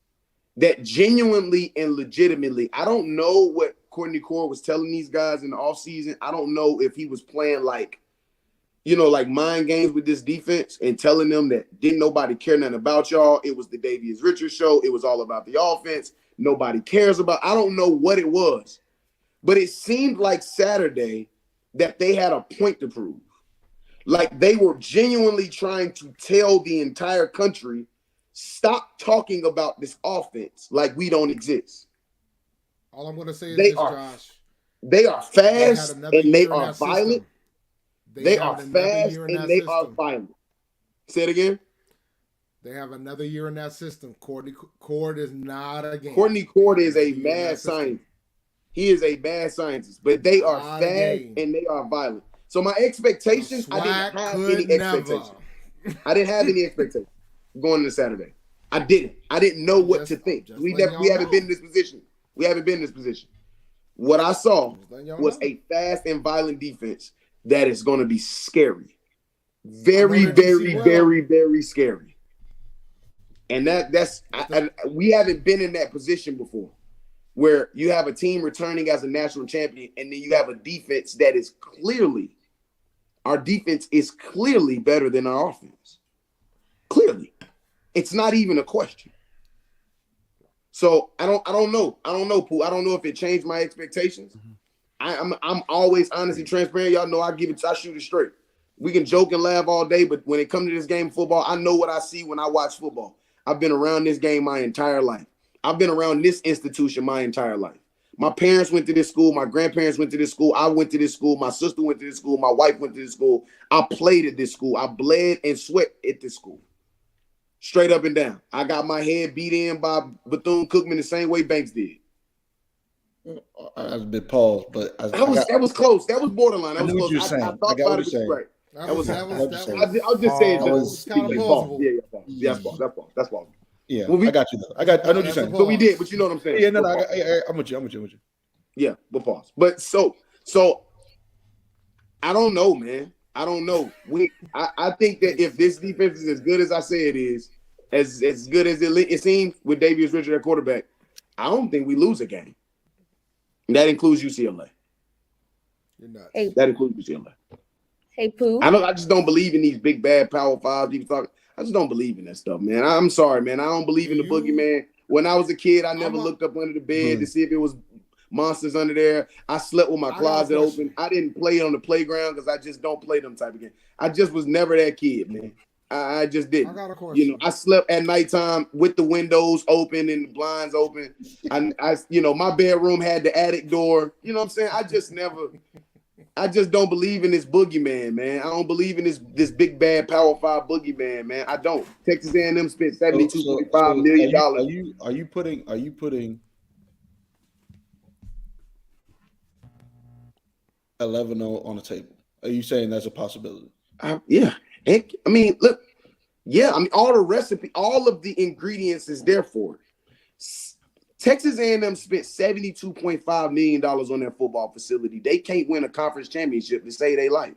that genuinely and legitimately, I don't know what Courtney Core was telling these guys in the offseason. I don't know if he was playing like mind games with this defense and telling them that didn't nobody care nothing about y'all. It was the Davius Richards show. It was all about the offense. Nobody cares about. I don't know what it was, but it seemed like Saturday that they had a point to prove. Like they were genuinely trying to tell the entire country, stop talking about this offense like we don't exist. All I'm going to say is Josh. They are fast and they are violent. They are fast and they are violent. Say it again. They have another year in that system. Courtney Cord is not a game. Courtney Cord is a mad scientist. He is a mad scientist, but they are fast and they are violent. So my expectations, I didn't have any expectations. I didn't have any expectations going into Saturday. I didn't know what to think. We haven't been in this position. We haven't been in this position. What I saw was a fast and violent defense that is going to be scary. Very, very, very, very scary. And we haven't been in that position before, where you have a team returning as a national champion, and then you have a defense that is clearly, our defense is clearly better than our offense. Clearly. It's not even a question. So I don't know, Pooh. I don't know if it changed my expectations. I'm always honest and transparent. Y'all know I shoot it straight. We can joke and laugh all day, but when it comes to this game of football, I know what I see when I watch football. I've been around this game my entire life. I've been around this institution my entire life. My parents went to this school. My grandparents went to this school. I went to this school. My sister went to this school. My wife went to this school. I played at this school. I bled and sweat at this school. Straight up and down. I got my head beat in by Bethune-Cookman the same way Banks did. I was a bit paused, but that was close. That was borderline. That was close. I thought about it. Right. I was just saying. That was kind of plausible. Yeah, that's plausible. Yeah, I got you though. I know what you're saying. But we did, but you know what I'm saying. Yeah, no, I'm with you. Yeah, but pause. But so I don't know, man. I don't know. I think that if this defense is as good as I say it is, as good as it seems with Davius Richard at quarterback, I don't think we lose a game. And that includes UCLA. You're nuts. That includes UCLA. Hey, Pooh. I just don't believe in these big bad Power Fives. I just don't believe in that stuff, man. I'm sorry, man. I don't believe in the boogeyman. When I was a kid, I never looked up under the bed to see if it was monsters under there. I slept with my closet open. I didn't play on the playground because I just don't play them type of games. I just was never that kid, man. I just didn't. I got a question. I slept at nighttime with the windows open and the blinds open. My bedroom had the attic door. You know what I'm saying? I just don't believe in this boogeyman, man. I don't believe in this big bad Power 5 boogeyman, man. I don't. Texas A&M spent $72.5 million. Are you putting 11-0 on the table? Are you saying that's a possibility? Yeah. Look. Yeah, all the recipe, all of the ingredients is there for it. Texas A&M spent $72.5 million on their football facility. They can't win a conference championship to save their life.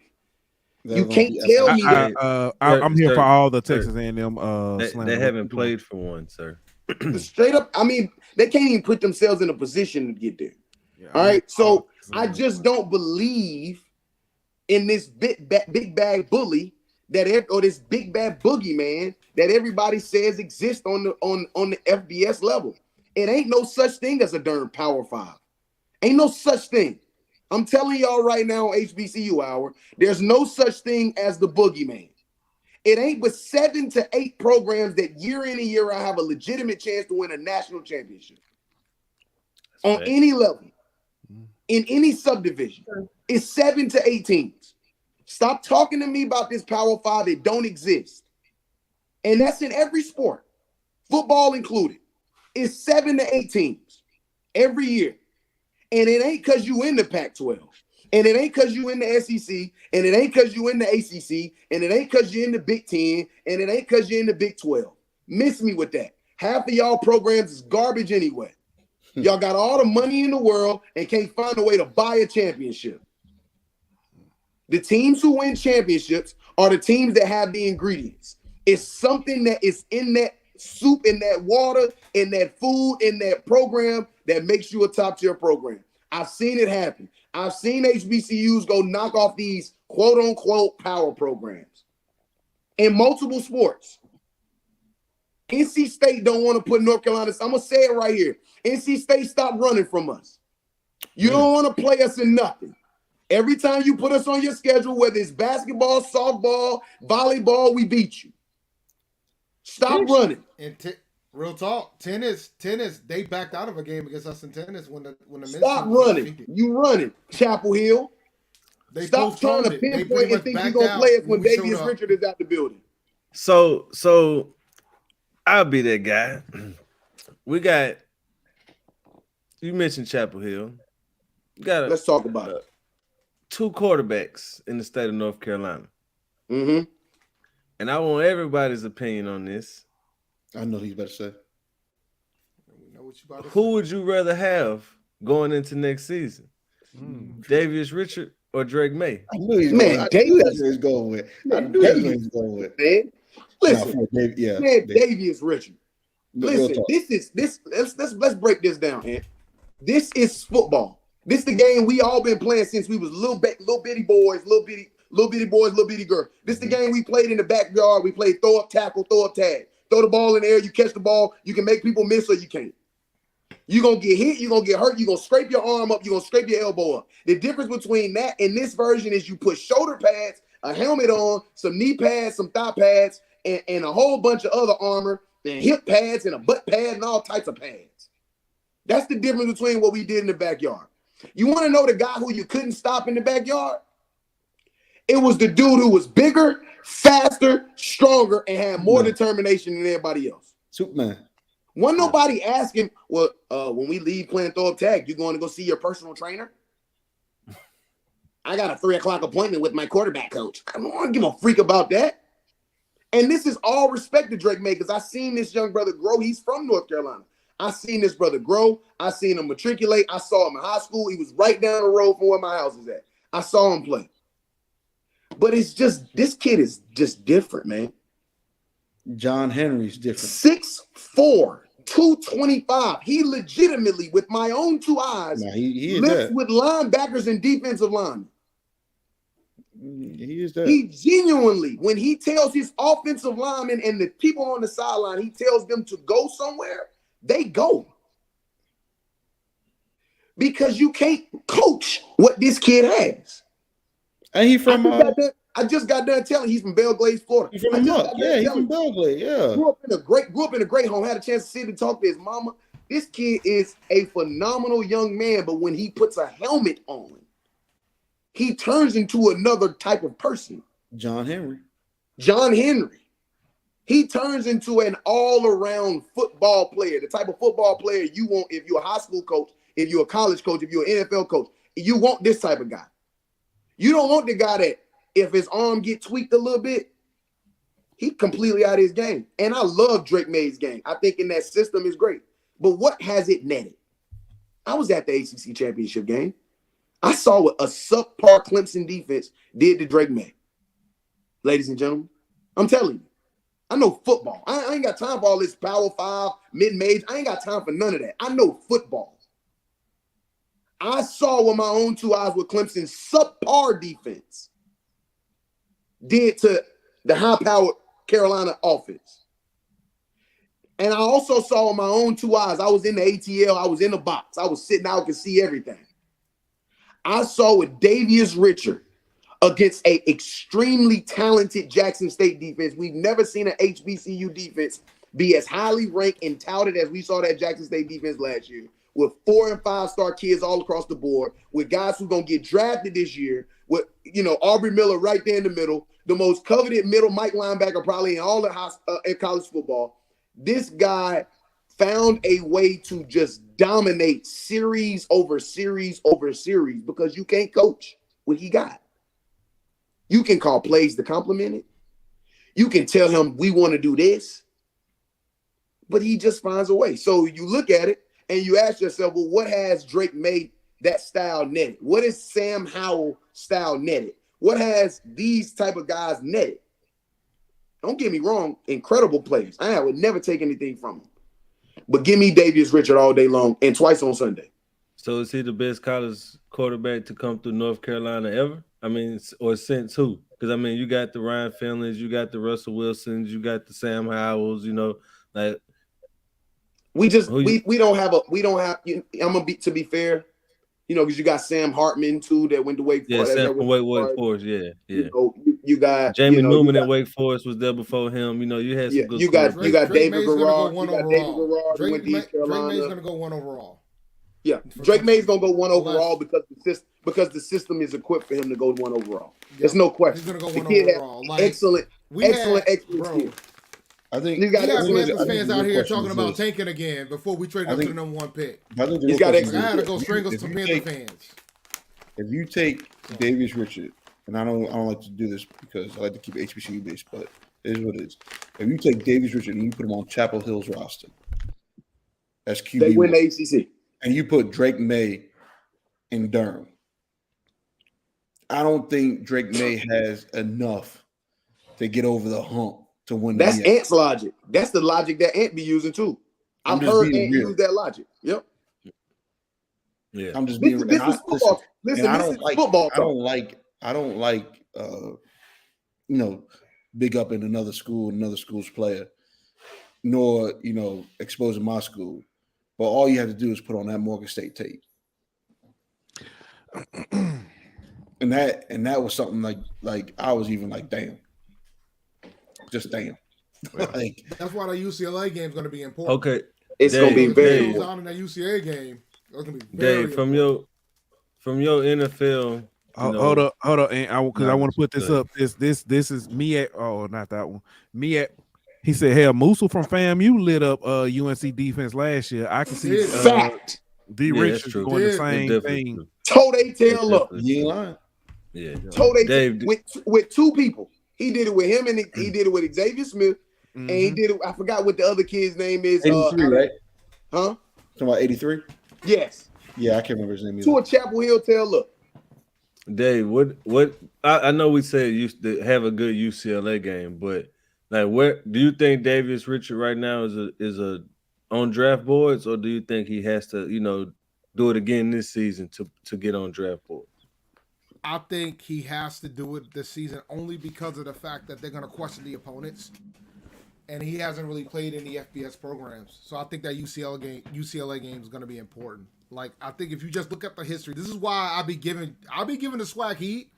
You can't tell me that. I'm here for all the Texas A&M. They haven't played for one, sir. Straight up, they can't even put themselves in a position to get there. Yeah, all right, so I just don't believe in this big bag bully or this big bad boogeyman that everybody says exists on the FBS level. It ain't no such thing as a darn Power 5. Ain't no such thing. I'm telling y'all right now on HBCU Hour, there's no such thing as the boogeyman. It ain't but 7 to 8 programs that year in and year out have a legitimate chance to win a national championship. On any level, in any subdivision. It's 7 to 8 teams. Stop talking to me about this Power 5. It don't exist. And that's in every sport, football included. It's 7 to 8 teams every year. And it ain't because you in the Pac-12. And it ain't because you in the SEC. And it ain't because you in the ACC. And it ain't because you're in the Big 10. And it ain't because you're in the Big 12. Miss me with that. Half of y'all programs is garbage anyway. Y'all got all the money in the world and can't find a way to buy a championship. The teams who win championships are the teams that have the ingredients. It's something that is in that soup, in that water, in that food, in that program that makes you a top-tier program. I've seen it happen. I've seen HBCUs go knock off these quote-unquote power programs in multiple sports. NC State don't want to put North Carolina. I'm going to say it right here. NC State, stop running from us. You don't want to play us in nothing. Every time you put us on your schedule, whether it's basketball, softball, volleyball, we beat you. Stop running. And real talk, tennis, they backed out of a game against us in tennis when the men's stop running. You running, Chapel Hill. Stop trying to pinpoint and think you're gonna play us when Davius Richard is out the building. So I'll be that guy. We got. You mentioned Chapel Hill. Let's talk about it. 2 quarterbacks in the state of North Carolina. Mm-hmm. And I want everybody's opinion on this. I know he's about to say. Who would you rather have going into next season? Davius Richard or Drake May? I knew he was going with. Man, listen, Davius Richard. Listen, let's break this down, man. This is football. This is the game we all been playing since we was little bitty boys, little bitty girls. This is the game we played in the backyard. We played throw up tackle, throw up tag. Throw the ball in the air, you catch the ball, you can make people miss or you can't. You're going to get hit, you're going to get hurt, you're going to scrape your arm up, you're going to scrape your elbow up. The difference between that and this version is you put shoulder pads, a helmet on, some knee pads, some thigh pads, and a whole bunch of other armor, and hip pads and a butt pad and all types of pads. That's the difference between what we did in the backyard. You want to know the guy who you couldn't stop in the backyard? It was the dude who was bigger, faster, stronger, and had more determination than everybody else. Superman. Wasn't nobody asking, well, when we leave playing throw up tag, you going to go see your personal trainer? I got a 3:00 appointment with my quarterback coach. I don't want to give a freak about that. And this is all respect to Drake May, because I seen this young brother grow. He's from North Carolina. I seen this brother grow. I seen him matriculate. I saw him in high school. He was right down the road from where my house is at. I saw him play. But it's just, this kid is just different, man. John Henry's different. 6'4", 225. He legitimately, with my own 2 eyes, he lifts with linebackers and defensive linemen. He is that. He genuinely, when he tells his offensive linemen and the people on the sideline, he tells them to go somewhere, they go. Because you can't coach what this kid has. And he from I just got done telling he's from Belgrade, Florida. He's from he's from Belgrade, yeah. Grew up in a great home, had a chance to sit and talk to his mama. This kid is a phenomenal young man, but when he puts a helmet on, he turns into another type of person. John Henry. He turns into an all-around football player, the type of football player you want if you're a high school coach, if you're a college coach, if you're an NFL coach. You want this type of guy. You don't want the guy that if his arm get tweaked a little bit, he completely out of his game. And I love Drake May's game. I think in that system is great. But what has it netted? I was at the ACC championship game. I saw what a subpar Clemson defense did to Drake May. Ladies and gentlemen, I'm telling you, I know football. I ain't got time for all this Power 5, mid-major. I ain't got time for none of that. I know football. I saw with my own 2 eyes what Clemson's subpar defense did to the high-powered Carolina offense. And I also saw with my own 2 eyes, I was in the ATL, I was in the box, I was sitting out, could see everything. I saw with Davius Richard against an extremely talented Jackson State defense. We've never seen an HBCU defense be as highly ranked and touted as we saw that Jackson State defense last year, with 4- and 5-star kids all across the board, with guys who are going to get drafted this year, with, Aubrey Miller right there in the middle, the most coveted middle Mike linebacker probably in all of in college football. This guy found a way to just dominate series over series over series because you can't coach what he got. You can call plays to compliment it. You can tell him we want to do this, but he just finds a way. So you look at it and you ask yourself, well, what has Drake made that style netted? What is Sam Howell style netted? What has these type of guys netted? Don't get me wrong, incredible players. I would never take anything from him. But give me Davius Richard all day long and twice on Sunday. So is he the best college quarterback to come through North Carolina ever? I mean, or since who? Because, I mean, you got the Ryan Finleys, you got the Russell Wilsons, you got the Sam Howells, like. We don't have, I'm going to be fair, because you got Sam Hartman, too, that went to Wake Forest. Yeah, Sam from Wake Forest, yeah. You got Jamie Newman at Wake Forest was there before him. You had some good. You got David Garrard. Drake May's going to go 1 overall. Yeah, Drake May's going to go 1 overall because the system is equipped for him to go 1 overall. There's no question. He's going to go 1 overall. Excellent skills. I think you got I think Panthers the fans real out here question talking is about this. tanking again before we trade up to the #1 pick. I think the He's real got question Like, I had to is go this. strangle If some you Panther take- fans. If you take Davius Richard, and I don't like to do this because I like to keep HBCU based, but it is what it is. If you take Davius Richard and you put him on Chapel Hill's roster, that's QB, They win the ACC. and you put Drake May in Durham, I don't think Drake May has enough to get over the hump to win. That's the Ant's logic. That's the logic that Ant be using too. I'm I've just heard being Ant real. use that logic. Yep. Yeah. I'm just being. This is football. Listen, I this don't is like. football I talk. don't like. I don't like. Big up in another school's player, nor exposing my school. But all you have to do is put on that Morgan State tape, and that was something like I was even like, damn, just damn. Like, That's why the UCLA game is going to be important. Okay. It's going to be very Goes important. on in that UCLA game. It's going to be very Dave, from important. your NFL. Hold up, and because I want to put this good. up. This is MEAC. Oh, not that one. MEAC. He said, "Hell, Musil from FAMU lit up UNC defense last year. I can see Fact. D. Yeah, that's Richards true. doing the Yeah. same Definitely thing." true. Toe they tail up. you ain't lying. Yeah. Toe they Dave, with two people. He did it with him and he did it with Xavier Smith. Mhm. And he did it. I forgot what the other kid's name is. 83, right? Huh? Talking about 83. Yes. Yeah, I can't remember his name either. To a Chapel Hill tail up. Dave, what I know we said you to have a good UCLA game, but like, where do you think Davius Richard right now is a on draft boards, or do you think he has to do it again this season to get on draft boards? I think he has to do it this season only because of the fact that they're going to question the opponents, and he hasn't really played in the FBS programs. So I think that UCLA game is going to be important. Like, I think if you just look at the history, this is why I'll be giving the SWAC heat,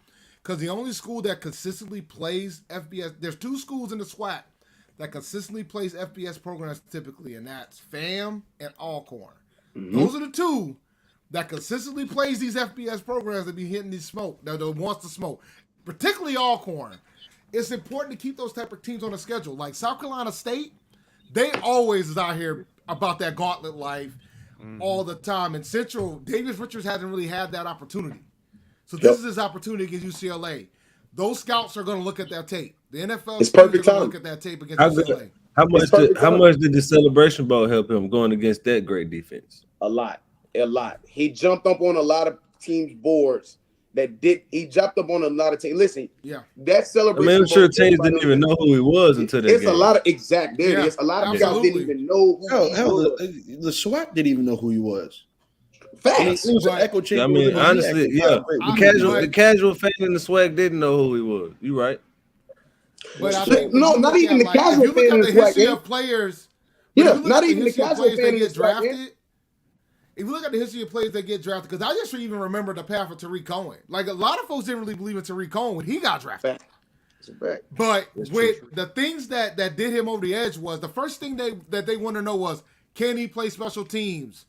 because the only school that consistently plays FBS, there's two schools in the SWAC that consistently plays FBS programs typically, and that's FAM and Alcorn. Mm-hmm. Those are the two that consistently plays these FBS programs that be hitting these smoke, that wants to smoke, particularly Alcorn. It's important to keep those type of teams on the schedule. Like South Carolina State, they always is out here about that gauntlet life all the time. And Central, Davius Richards hasn't really had that opportunity. So this is his opportunity against UCLA. Those scouts are going to look at that tape. The NFL It's teams are perfect going to time. look at that tape against UCLA. How much did the Celebration Bowl help him going against that great defense? A lot. He jumped up on a lot of teams' boards he jumped up on a lot of teams. Listen, that celebration. I'm sure teams didn't even know who he was until that It's game. a lot of there it is. A lot of guys didn't even know who he was. The SWAT didn't even know who he was. Facts. It was an echo chamber. I mean, honestly, the casual fan in the SWAC didn't know who he was. You right? But I think not even the casual fan in the history SWAC. of players. Not even the casual fan that in the get SWAC. drafted. If you look at the history of players that get drafted, because I just even remember the path of Tariq Cohen. Like, a lot of folks didn't really believe in Tariq Cohen when he got drafted. But with the things that did him over the edge was the first thing that they want to know was, can he play special teams?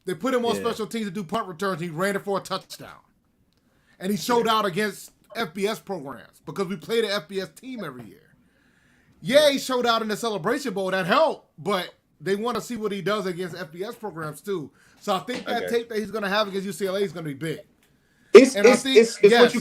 They put him on special teams to do punt returns. He ran it for a touchdown. And he showed out against FBS programs because we played an FBS team every year. Yeah, he showed out in the Celebration Bowl. That helped. But they want to see what he does against FBS programs too. So I think that tape that he's going to have against UCLA is going to be big. It's what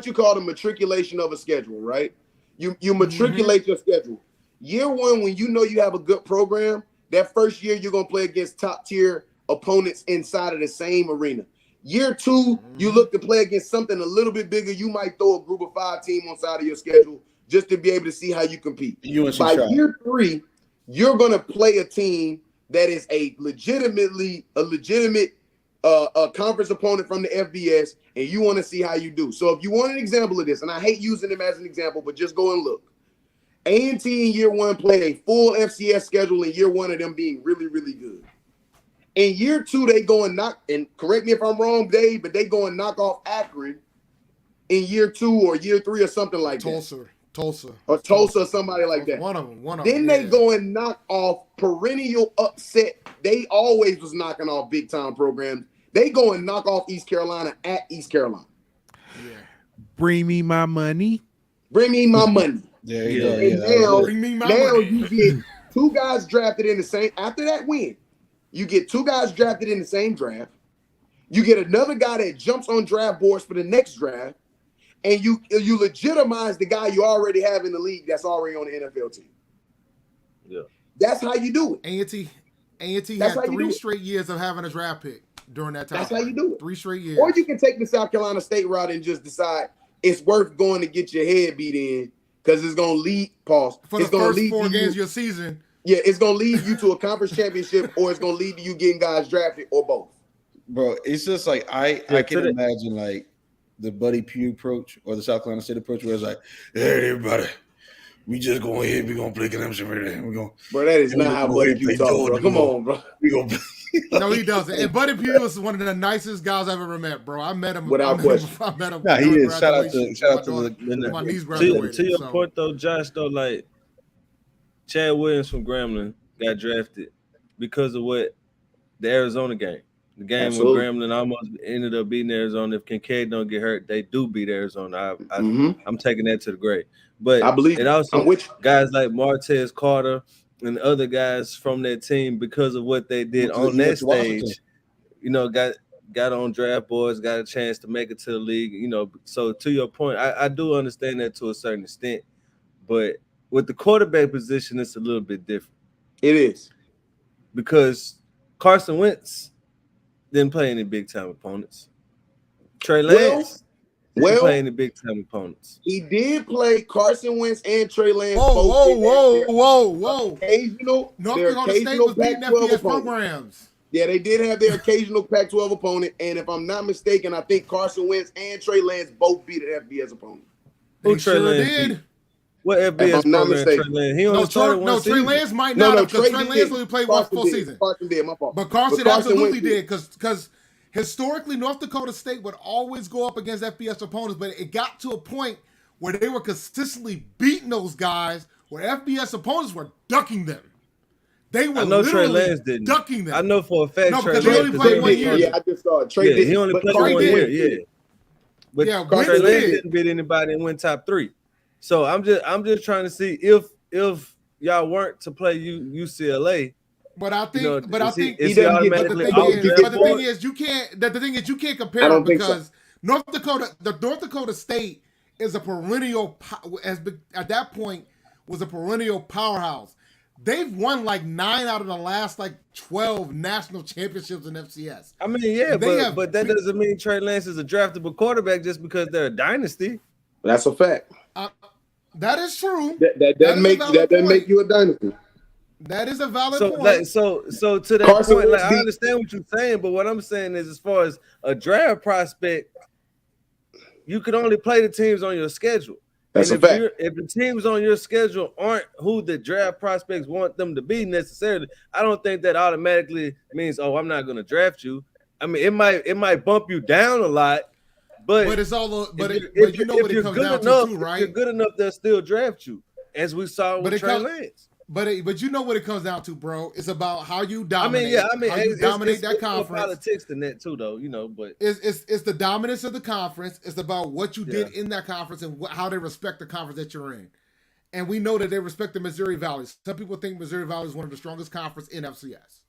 you call the matriculation of a schedule, right? You matriculate your schedule. Year one, when you know you have a good program, that first year you're going to play against top tier opponents inside of the same arena. Year two, you look to play against something a little bit bigger. You might throw a group of 5 team on side of your schedule just to be able to see how you compete. By year 3, you're going to play a team that is a legitimate conference opponent from the FBS, and you want to see how you do. So if you want an example of this, and I hate using them as an example, but just go and look. A&T in year 1 played a full FCS schedule in year 1 of them being really, really good. In year 2, they go and knock, and correct me if I'm wrong, Dave, but they go and knock off Akron in year 2 or year 3 or something like that. Tulsa or somebody like that. One of them. Then they go and knock off perennial upset. They always was knocking off big time programs. They go and knock off East Carolina at East Carolina. Yeah. Bring me my money. Bring me my money. Yeah, And now you get 2 guys drafted in the same. After that win, you get 2 guys drafted in the same draft. You get another guy that jumps on draft boards for the next draft, and you legitimize the guy you already have in the league that's already on the NFL team. Yeah, that's how you do it. A&T had 3 straight years of having a draft pick during that time. That's how you do it. 3 straight years. Or you can take the South Carolina State route and just decide it's worth going to get your head beat in because it's going to lead, pause. For the first 4 games of your season. Yeah, it's going to lead you to a conference championship or it's going to lead to you getting guys drafted or both. Bro, it's just like I can imagine like the Buddy Pugh approach or the South Carolina State approach where it's like, hey, everybody, we just go ahead, we're going to play Clemson right there. Bro, that is not how Buddy Pugh talks, bro. Come on, bro. We gonna No, he doesn't. And Buddy Pugh is one of the nicest guys I've ever met, bro. I met him without question. I met him. Nah, he is. Shout out to my niece graduated. To your point though, Josh, though, like Chad Williams from Grambling got drafted because of what the Arizona game. The game where Grambling almost ended up beating Arizona. If Kincaid don't get hurt, they do beat Arizona. I'm taking that to the grave. But I believe it also guys like Martez Carter and other guys from that team, because of what they did on that stage, you know, got on draft boards, got a chance to make it to the league, you know. So to your point, I do understand that to a certain extent, but with the quarterback position, it's a little bit different. It is. Because Carson Wentz didn't play any big-time opponents. Trey Lance didn't play any big-time opponents. He did play Carson Wentz and Trey Lance. Whoa. Occasional. North Dakota State was beating FBS programs. Yeah, they did have their occasional Pac-12 opponent, and if I'm not mistaken, I think Carson Wentz and Trey Lance both beat an FBS opponent. Who Trey Lance beat? What FBS program Trey Lance? He only started one season. Trey Lance might not have, because Trey Lance only played one full season. Carson did, my fault. But Carson absolutely did, because historically, North Dakota State would always go up against FBS opponents, but it got to a point where they were consistently beating those guys, where FBS opponents were ducking them. They were literally ducking them. I know for a fact. No, because he only played 1 year. Yeah, I just saw it. Trey did. He only played 1 year. Yeah. But Trey Lance didn't beat anybody and went top 3. So I'm just trying to see if y'all weren't to play UCLA. But I think, you know, but the thing is you can't compare it, because North Dakota State is a perennial, at that point was a perennial powerhouse. They've won like 9 out of the last 12 national championships in FCS. I mean, yeah, but that doesn't mean Trey Lance is a draftable quarterback just because they're a dynasty. That's a fact. That is true. That doesn't make you a dynasty. That is a valid point. So to that Carson point, I understand what you're saying, but what I'm saying is, as far as a draft prospect, you can only play the teams on your schedule. That's a fact. If the teams on your schedule aren't who the draft prospects want them to be necessarily, I don't think that automatically means, oh, I'm not going to draft you. I mean, it might bump you down a lot, but it's all. But you know what it comes down to, too, right? If you're good enough, they'll still draft you, as we saw with Trey Lance. But you know what it comes down to, bro. It's about how you dominate. How you dominate that conference. More politics than that too, though. You know, but it's the dominance of the conference. It's about what you did in that conference and how they respect the conference that you're in. And we know that they respect the Missouri Valley. Some people think Missouri Valley is one of the strongest conferences in FCS.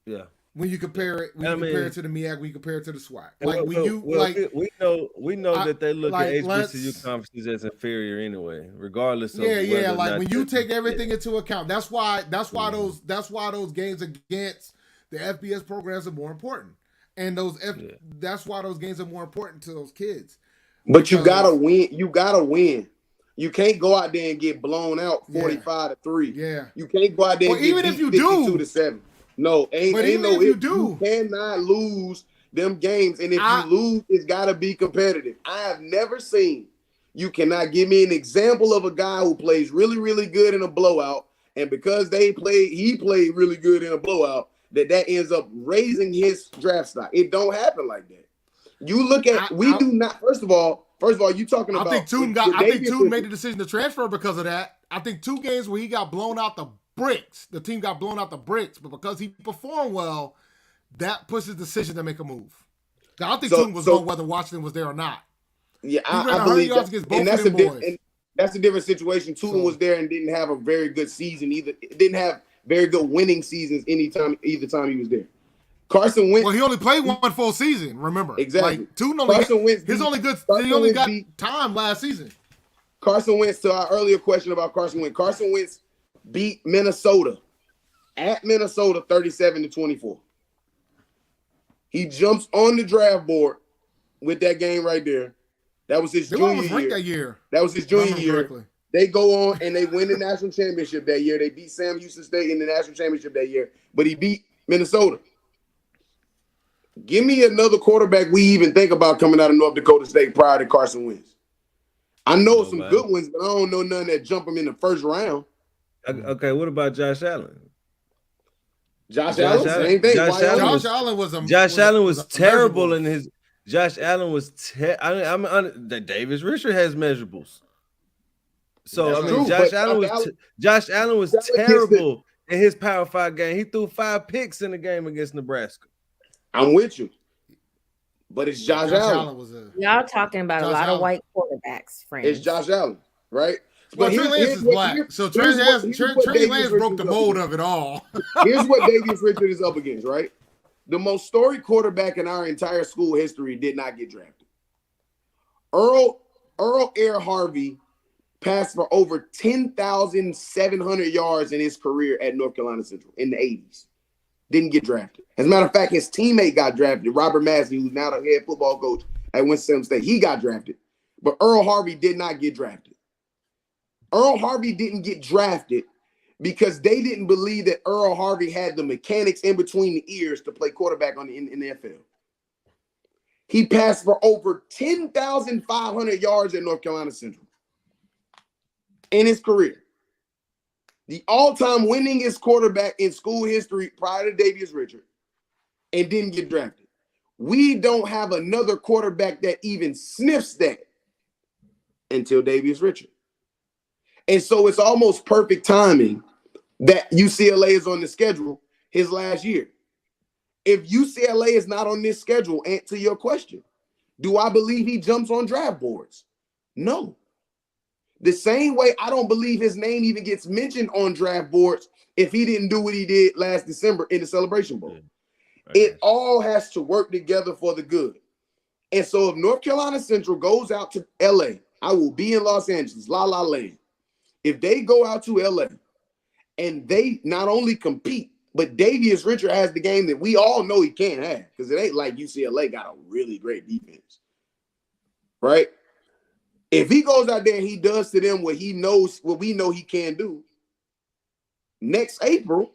Yeah. When you compare it, compare it to the MEAC, when you compare it to the SWAC. We know that they look at HBCU conferences as inferior anyway, regardless of when you take everything into account. That's why those games against the FBS programs are more important, and that's why those games are more important to those kids. But you gotta win. You gotta win. You can't go out there and get blown out 45-3. Yeah, you can't go out there. And even if you do 52-7. No, you cannot lose them games. And if you lose, it's got to be competitive. I have never seen, you cannot give me an example of a guy who plays really, really good in a blowout, and because he played really good in a blowout, that ends up raising his draft stock. It don't happen like that. You look at, do not, first of all, you talking about. I think Toon made the decision to transfer because of that. I think 2 games where he got blown out the bricks. The team got blown out the bricks, but because he performed well, that pushes the decision to make a move. I don't think Toon was on whether Washington was there or not. Yeah, I believe that. And That's a different situation. Tulane was there and didn't have a very good season either. Didn't have very good winning seasons either time he was there. Carson Wentz. Well, he only played one full season. Remember, exactly. Like Tulane only Carson Wentz his beat, only good. Carson He only Wentz got beat, time last season. Carson Wentz. To our earlier question about Carson Wentz. Carson Wentz beat Minnesota at Minnesota 37-24. He jumps on the draft board with that game right there. That was his junior year. That year. That was his junior year. Correctly. They go on and they win the national championship that year. They beat Sam Houston State in the national championship that year, but he beat Minnesota. Give me another quarterback we even think about coming out of North Dakota State prior to Carson Wentz. I know some good ones, but I don't know none that jump him in the first round. Okay, what about Josh Allen? Josh Allen, same thing. Josh Allen was terrible in his. Josh Allen was. Davis Richard has measurables. So That's I mean, true, Josh Allen was terrible in his Power 5 game. He threw 5 picks in the game against Nebraska. I'm with you, but it's Josh Allen. Y'all talking about a lot of white quarterbacks, friends. It's Josh Allen, right? Well, Trey Lance is black, so Trey Lance broke the mold of it all. Here's what Davis Richard is up against, right? The most storied quarterback in our entire school history did not get drafted. Earl Air Harvey passed for over 10,700 yards in his career at North Carolina Central in the 80s. Didn't get drafted. As a matter of fact, his teammate got drafted, Robert Massey, who's now the head football coach at Winston-Salem State. He got drafted, but Earl Harvey did not get drafted. Earl Harvey didn't get drafted because they didn't believe that Earl Harvey had the mechanics in between the ears to play quarterback in the NFL. He passed for over 10,500 yards at North Carolina Central in his career. The all-time winningest quarterback in school history prior to Davis Richard, and didn't get drafted. We don't have another quarterback that even sniffs that until Davis Richard. And so it's almost perfect timing that UCLA is on the schedule his last year. If UCLA is not on this schedule, answer your question. Do I believe he jumps on draft boards? No. The same way I don't believe his name even gets mentioned on draft boards if he didn't do what he did last December in the Celebration Bowl. It all has to work together for the good. And so if North Carolina Central goes out to LA, I will be in Los Angeles, La La Land. If they go out to LA and they not only compete, but Davis Richard has the game that we all know he can't have, because it ain't like UCLA got a really great defense, right? If he goes out there and he does to them what we know he can do, next April,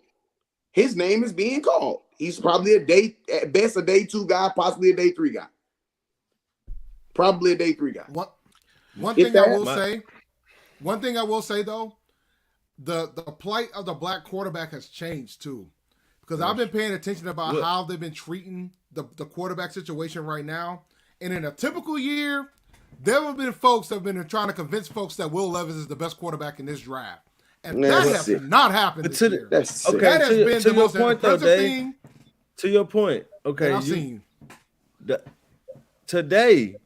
his name is being called. He's probably at best a day 2 guy, possibly a day 3 guy. Probably a day 3 guy. One thing I will say though, the plight of the black quarterback has changed too. Because I've been paying attention about how they've been treating the quarterback situation right now. And in a typical year, there have been folks that have been trying to convince folks that Will Levis is the best quarterback in this draft. And that has not happened this year. That has been the most impressive thing. To your point, okay. I've seen. Today,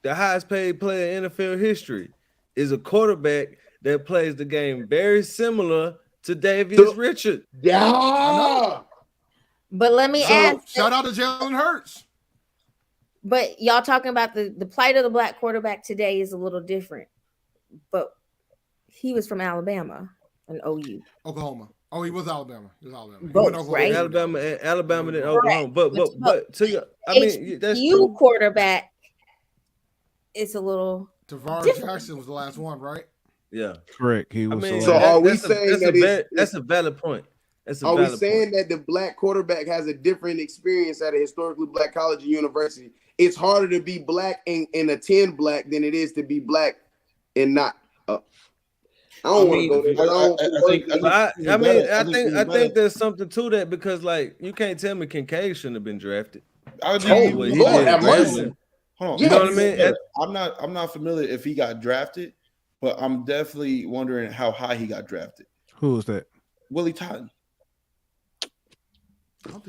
the highest paid player in NFL history is a quarterback that plays the game very similar to Davis Richard. Yeah. But let me ask. Shout out to Jalen Hurts. But y'all talking about the plight of the black quarterback today is a little different. But he was from Alabama and OU. Oklahoma. Oh, he was Alabama. Both, right? Alabama and Oklahoma. But to your, I mean, that's you quarterback. It's a little. Tavares Jackson was the last one, right? Yeah, correct. He was. So are we saying that's a valid point? Are we saying that the black quarterback has a different experience at a historically black college or university? It's harder to be black and attend black than it is to be black and not. I don't want to go there. I think there's something to that, because like you can't tell me Kincaid shouldn't have been drafted. Hold on. You know what I mean? I'm not familiar if he got drafted, but I'm definitely wondering how high he got drafted. Who was that? Willie Totten.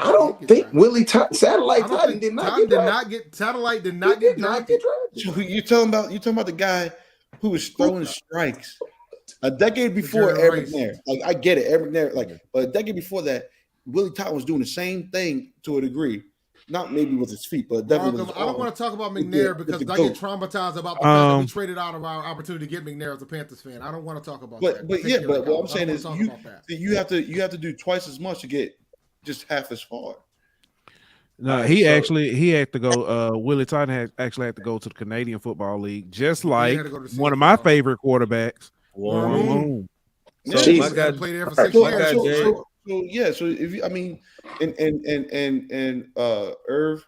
I don't think Willie Satellite Totten did not get drafted. Satellite did not get drafted. So you talking about the guy who was throwing strikes. A decade before Eric McNair. Like, I get it. Eric McNair, like, but a decade before that, Willie Totten was doing the same thing to a degree. Not maybe with his feet, but definitely with his I don't want to talk about McNair because I get traumatized about the fact that we traded out of our opportunity to get McNair as a Panthers fan. I don't want to talk about that. But what I'm saying is you have to do twice as much to get just half as far. No, he had to go. Willie Totten actually had to go to the Canadian Football League, just like one of my favorite quarterbs, Warren Moon. So my guy played there for 6 years. So if you, I mean, and Irv,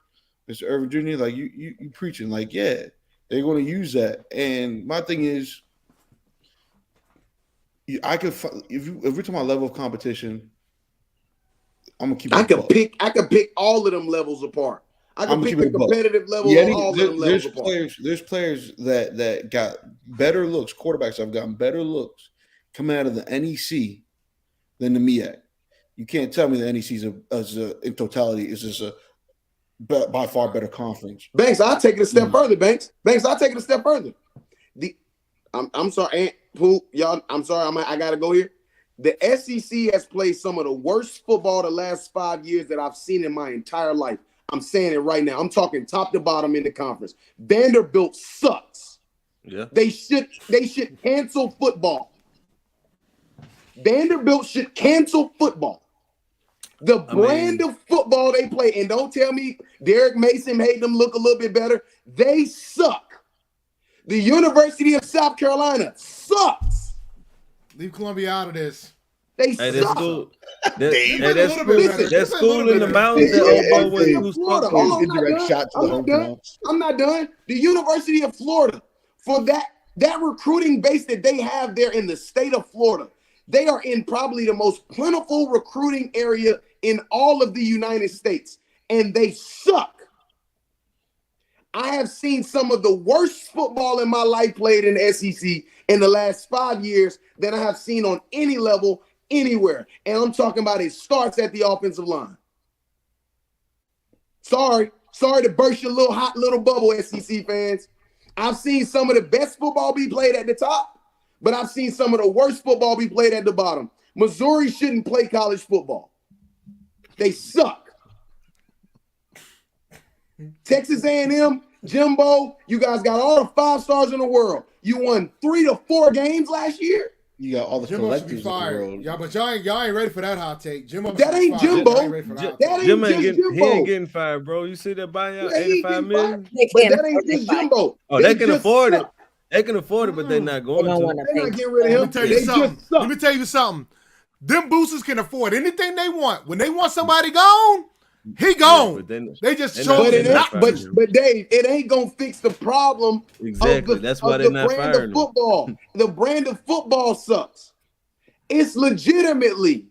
Mr. Irvin Jr., like you preaching, like, yeah, they're going to use that. And my thing is, I could if we're talking about level of competition, I'm gonna keep. I could pick all of them levels apart. I can pick the competitive level of all of them levels apart. There's players that got better looks. Quarterbacks have gotten better looks coming out of the NEC than the MEAC. You can't tell me the NEC in totality is just a by far better conference. Banks, I'll take it a step further. Banks, I'll take it a step further. I'm sorry, Aunt Pooh, y'all. I'm sorry, I gotta go here. The SEC has played some of the worst football the last 5 years that I've seen in my entire life. I'm saying it right now. I'm talking top to bottom in the conference. Vanderbilt sucks. Yeah. They should cancel football. Vanderbilt should cancel football. The brand of football they play, and don't tell me Derek Mason made them look a little bit better. They suck. The University of South Carolina sucks. Leave Columbia out of this. They suck. That's cool. That's cool in the mountains. I'm not done. The University of Florida, for that recruiting base that they have there in the state of Florida, they are in probably the most plentiful recruiting area in all of the United States, and they suck. I have seen some of the worst football in my life played in the SEC in the last 5 years than I have seen on any level, anywhere. And I'm talking about it starts at the offensive line. Sorry to burst your hot little bubble, SEC fans. I've seen some of the best football be played at the top, but I've seen some of the worst football be played at the bottom. Missouri shouldn't play college football. They suck. Texas A&M, Jimbo, you guys got all the 5 stars in the world. You won 3 to 4 games last year. You got all the collectives in the world. Yeah, but y'all ain't ready for that hot take. Jimbo, that ain't Jimbo. He ain't getting fired, bro. You see that buying out $85 million? But that ain't just Jimbo. Oh, they can afford it. They can afford it, but they're not going to. They're not getting rid of him. Let me tell you something. Them boosters can afford anything they want. When they want somebody gone, he gone. Yeah, they just chose not. But Dave, it ain't gonna fix the problem. Exactly. That's why they're not firing football. The brand of football sucks. It's legitimately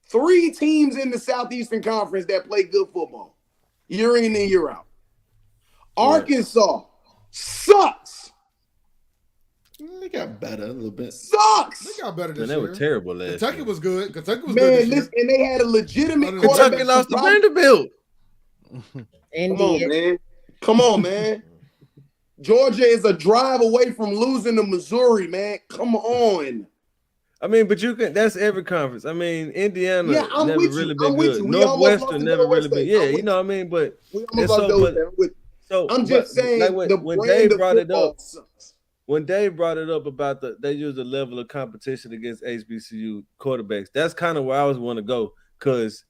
3 teams in the Southeastern Conference that play good football, year in and year out. Arkansas sucks. They got better a little bit. Sucks. They got better this year. They were terrible last year. Kentucky was good. Kentucky was good. Listen, and they had a legitimate Kentucky lost to Vanderbilt. Come on, man. Georgia is a drive away from losing to Missouri, man. Come on. I mean, but that's every conference. I mean, Indiana never really been good. Northwestern never really been. Yeah, you know what I mean? But I'm just saying when Dave brought it up. When Dave brought it up about they use the level of competition against HBCU quarterbacks, that's kind of where I was want to go, because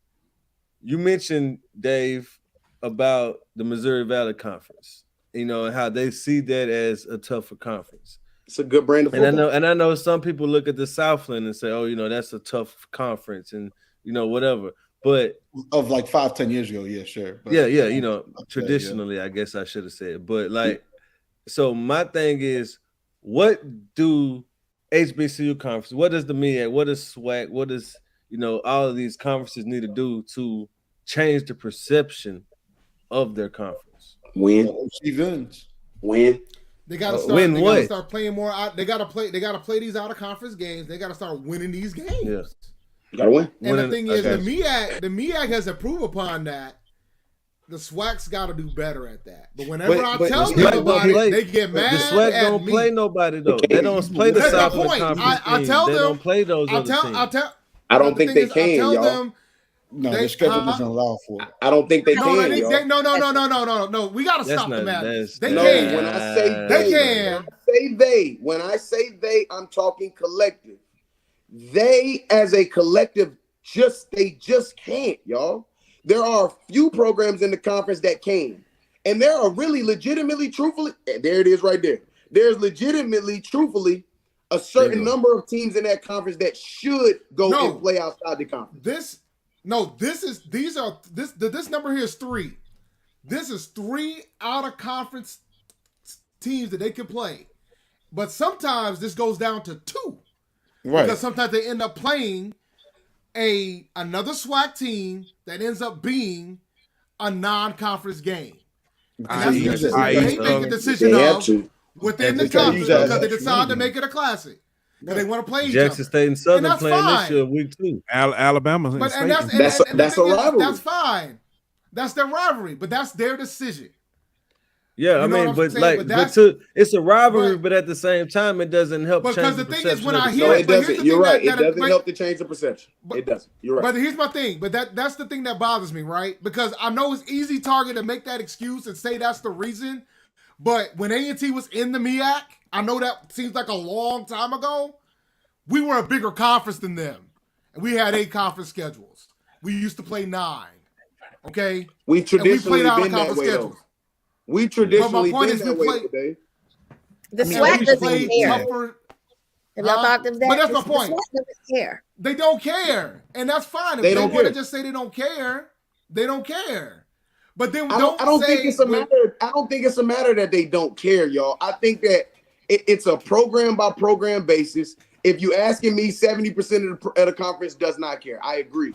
you mentioned, Dave, about the Missouri Valley Conference, and how they see that as a tougher conference. It's a good brand of football. And I know some people look at the Southland and say, oh, that's a tough conference, and whatever. But of like 5-10 years ago, yeah, sure. But, traditionally, I guess I should have said, but so my thing is, what do HBCU conference, what does the MEAC, what does SWAC, what does, all of these conferences need to do to change the perception of their conference? Win. They gotta start. Win they what? Gotta start playing more out. They gotta play these out of conference games. They gotta start winning these games. Yeah. You gotta win. And the thing is, the MEAC has improved upon that The SWAC's got to do better at that. But whenever I but tell the them SWAC about don't it, play- they get mad The SWAC at don't me. play nobody though. They don't play the That's my Southland point. Conference I teams. tell They them. don't play those I other tell. teams. I don't think they I can, tell y'all. them. No, the schedule doesn't allow for it. I don't think they can, No. We got to That's stop the not- madness. that's- They No, can. when I say They can. when I say they, I'm talking collective. They as a collective they just can't, y'all. There are a few programs in the conference that can. And there are really legitimately, truthfully, there it is right there. There's legitimately, truthfully, a certain number of teams in that conference that should go and play outside the conference. This number here is 3. This is 3 out of conference teams that they can play. But sometimes this goes down to 2. Right. Because sometimes they end up playing another SWAC team that ends up being a non-conference game. And that's the decision they make a decision of within the conference because they decide to make it a classic. Because they want to play each other. Jackson State and Southern playing this year week 2. Alabama's in That's a rivalry. That's fine. That's their rivalry, but that's their decision. Yeah, You know I mean, what I'm saying? it's a rivalry, but at the same time, it doesn't help change because the the thing perception. is, when I No, hear it doesn't. You're right. It doesn't help to change the perception. It doesn't. You're right. But here's my thing. But that's the thing that bothers me, right? Because I know it's easy target to make that excuse and say that's the reason. But when A&T was in the MEAC, I know that seems like a long time ago. We were a bigger conference than them, and we had 8 conference schedules. We used to play 9. Okay, we traditionally played out been of that conference way schedules. though. We traditionally point been is that we way play- today. The SWAC doesn't care. Tougher. Have y'all thought of that? But that's my The point. SWAC doesn't care. They don't care, and that's fine. If They they don't want to care. just say they don't care, they don't care. But then I don't think it's a matter. I don't think it's a matter that they don't care, y'all. I think that it's a program by program basis. If you asking me, 70% of the conference does not care. I agree.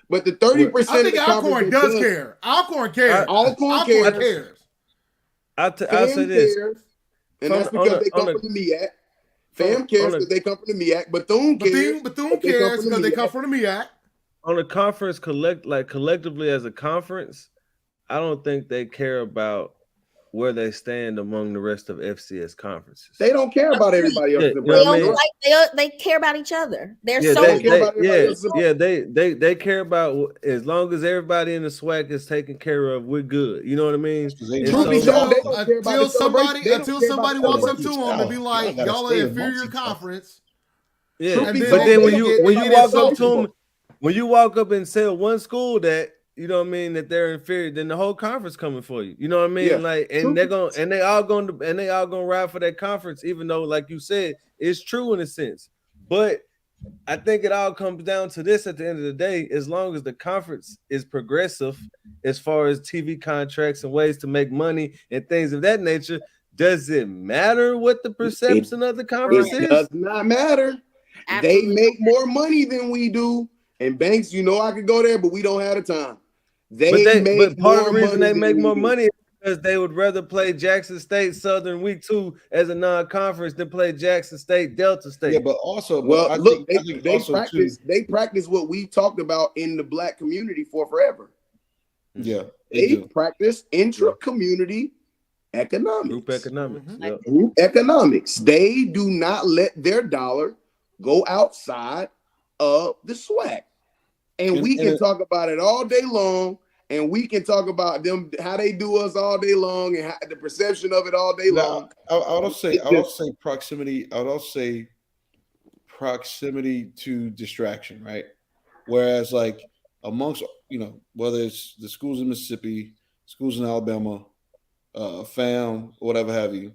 But the 30% I of think the Alcorn conference does care. Alcorn cares. Alcorn cares. I'll say FAM this. cares, and that's because they come from the MEAC. FAM cares because they come from the MEAC. Bethune cares. Bethune cares because they come from the MEAC. On a conference collectively as a conference, I don't think they care about where they stand among the rest of FCS conferences. They don't care about everybody else. They care about each other. They're they care about as long as everybody in the SWAC is taken care of, we're good. You know what I mean? Until somebody walks up to them and be like, "Y'all are an inferior conference." Yeah, but then when you walk up to them, when you walk up and tell one school that, you know what I mean, that they're inferior, then the whole conference coming for you. You know what I mean? Yeah. Like, and they all gonna ride for that conference, even though, like you said, it's true in a sense. But I think it all comes down to this at the end of the day. As long as the conference is progressive as far as TV contracts and ways to make money and things of that nature, does it matter what the perception of the conference is? It does not matter. Absolutely. They make more money than we do. And Banks, you know I could go there, but we don't have the time. But part of the reason they make more money is because they would rather play Jackson State Southern week 2 as a non-conference than play Jackson State Delta State. Yeah, but also, they practice what we talked about in the Black community for forever. Yeah, they practice intra-community economics, group economics, group economics. They do not let their dollar go outside of the SWAC. And we can talk about it all day long, and we can talk about them, how they do us all day long, and the perception of it all day long. I would say proximity. I would say proximity to distraction, right? Whereas, like amongst whether it's the schools in Mississippi, schools in Alabama, FAM, whatever have you,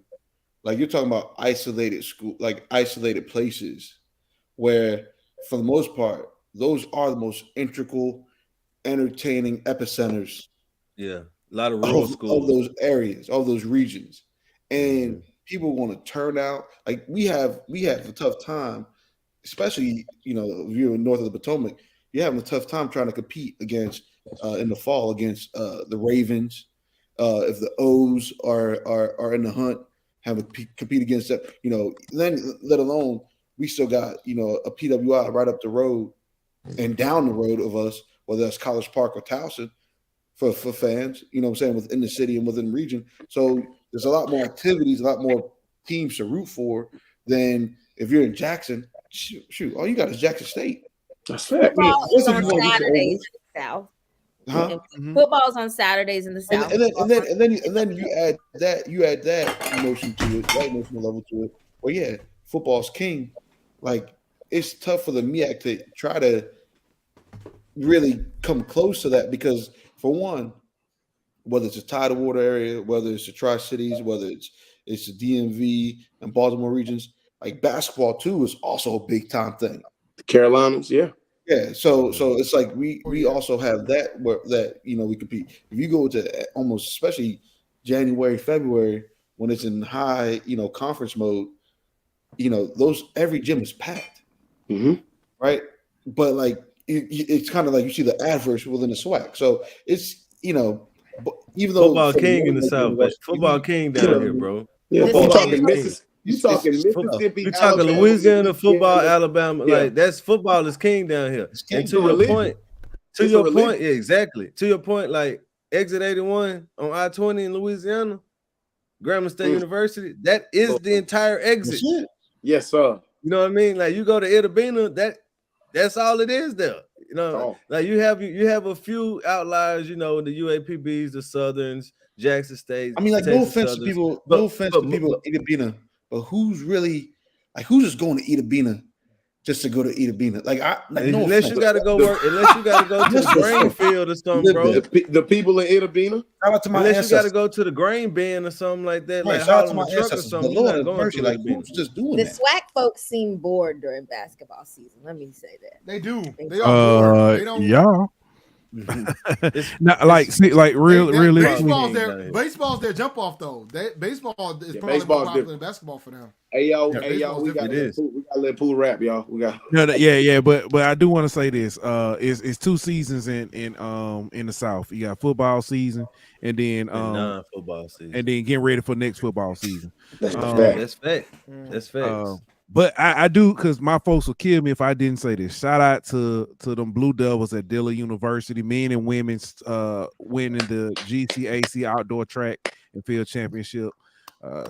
like you're talking about isolated school, like isolated places, where for the most part, those are the most integral, entertaining epicenters. Yeah, a lot of rural schools of those areas, of those regions, and people want to turn out. Like we have a tough time, especially if you're north of the Potomac. You're having a tough time trying to compete against in the fall against the Ravens. If the O's are in the hunt, have to compete against that. Then let alone we still got a PWI right up the road and down the road of us, whether that's College Park or Towson, for fans, you know what I'm saying, within the city and within the region. So there's a lot more activities, a lot more teams to root for than if you're in Jackson. Shoot, all you got is Jackson State. That's fact. Football is on Saturdays in the South. Huh? Football's on Saturdays in the South. And then you add that emotion to it, that emotional level to it. Well, yeah, football's king. Like, it's tough for the MEAC to try to really come close to that because, for one, whether it's a tidal water area, whether it's the Tri-Cities, whether it's the DMV and Baltimore regions, like basketball too is also a big time thing. The Carolinas, yeah. Yeah, so it's like we also have that where that we compete. If you go to almost especially January, February when it's in high conference mode, those every gym is packed, right? But like it's kind of like you see the adverse within the SWAC. So it's even though football king in the South, but football king down here, bro. Yeah, you talking Mississippi. You talking Mississippi. You talking Louisiana football, Alabama. Like that's football is king down here. And to your point, yeah, exactly. To your point, like exit 81 on I-20 in Louisiana, Grambling State University, that is the entire exit. Yes, sir. You know what I mean? Like you go to Itta Bena, that's all it is there. Like you have a few outliers, the UAPBs, the Southerns, Jackson State. I mean, like, no offense to people in Itta Bena, but who's just going to Itta Bena just to go to Itta Bena? Unless you got to go to the grain field or something, bro. The people in Itta Bena. Unless you got to go to the grain bin or something like that, right, like out on the truck or something. Who's just doing the that? SWAC folks seem bored during basketball season. Let me say that they do. They are bored. They don't. Yeah. Not like realistically. Baseball's their jump off though. Baseball is probably more popular than basketball for them. Hey y'all, we gotta let Pooh rap, y'all. We got but I do want to say this. It's 2 seasons in the South. You got football season and then non-football season, and then getting ready for next football season. That's fact. That's fact. But I do, because my folks will kill me if I didn't say this. Shout out to them Blue Devils at Dillard University, men and women's winning the GCAC outdoor track and field championship.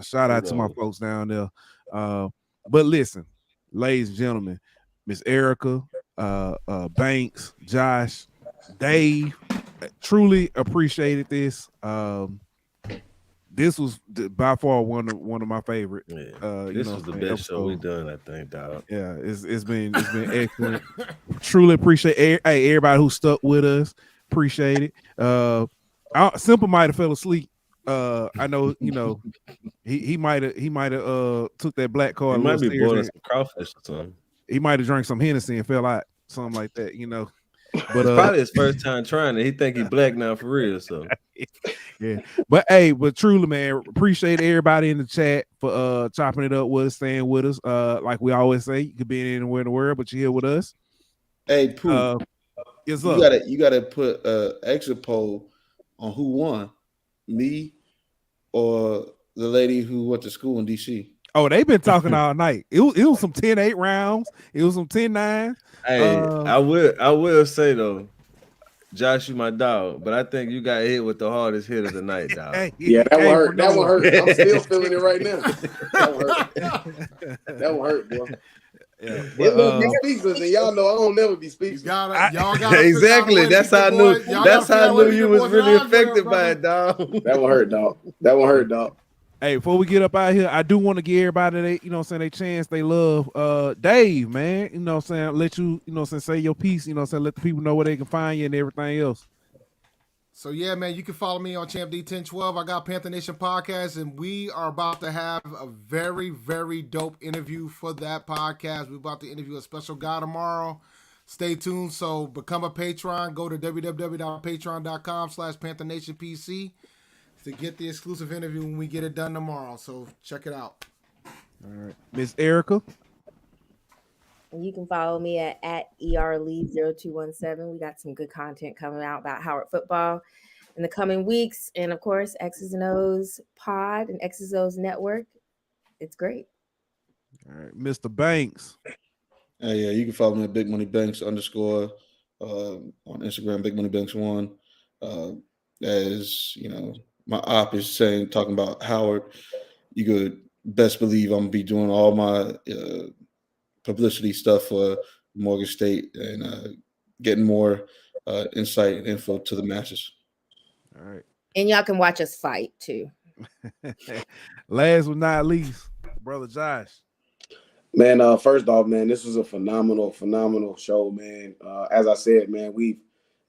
Shout out to my folks down there. But listen, ladies and gentlemen, Miss Erica, Banks, Josh, Dave, truly appreciated this. This was by far one of my favorite. Yeah. This was the best show we've done, I think, dog. Yeah, it's been excellent. Truly appreciate everybody who stuck with us. Appreciate it. Simple might have fell asleep. I know, he might have took that black card. He might be boiling some crawfish or something. He might have drank some Hennessy and fell out, something like that, But it's probably his first time trying it. He think he black now for real. So yeah. But truly, man, appreciate everybody in the chat for chopping it up with us, staying with us. Like we always say, you could be anywhere in the world, but you're here with us. Hey, Pooh, you gotta put exit poll on who won, me or the lady who went to school in DC. Oh, they've been talking all night. It was some 10-8 rounds. It was some 10-9. Hey, I will say though, Josh, you my dog, but I think you got hit with the hardest hit of the night, dog. Yeah, that one hurt. That one hurt. I'm still feeling it right now. That one hurt, boy. Yeah, but, speechless, and y'all know I don't never be speechless. Y'all gotta exactly. That's how I knew. That's how I knew you was really affected by it, dog. That one hurt, dog. That one hurt, dog. Hey, before we get up out here, I do want to give everybody they chance, they love. Dave, man, let you, say your piece, let the people know where they can find you and everything else. So yeah, man, you can follow me on Champ D1012. I got Panther Nation Podcast, and we are about to have a very, very dope interview for that podcast. We're about to interview a special guy tomorrow. Stay tuned. So become a patron. Go to www.patreon.com/Panther Nation PC to get the exclusive interview when we get it done tomorrow. So check it out. All right. Miss Erica. And you can follow me at ERLee0217. We got some good content coming out about Howard football in the coming weeks. And of course, X's and O's pod and X's and O's network. It's great. All right. Mr. Banks. Yeah, you can follow me at Big Money Banks _ on Instagram, Big Money Banks 1. as my op is saying, talking about Howard, you could best believe I'm gonna be doing all my publicity stuff for Morgan State and getting more insight and info to the masses. All right. And y'all can watch us fight too. Last but not least, brother Josh. Man, first off, man, this was a phenomenal show, man. As I said, man, we've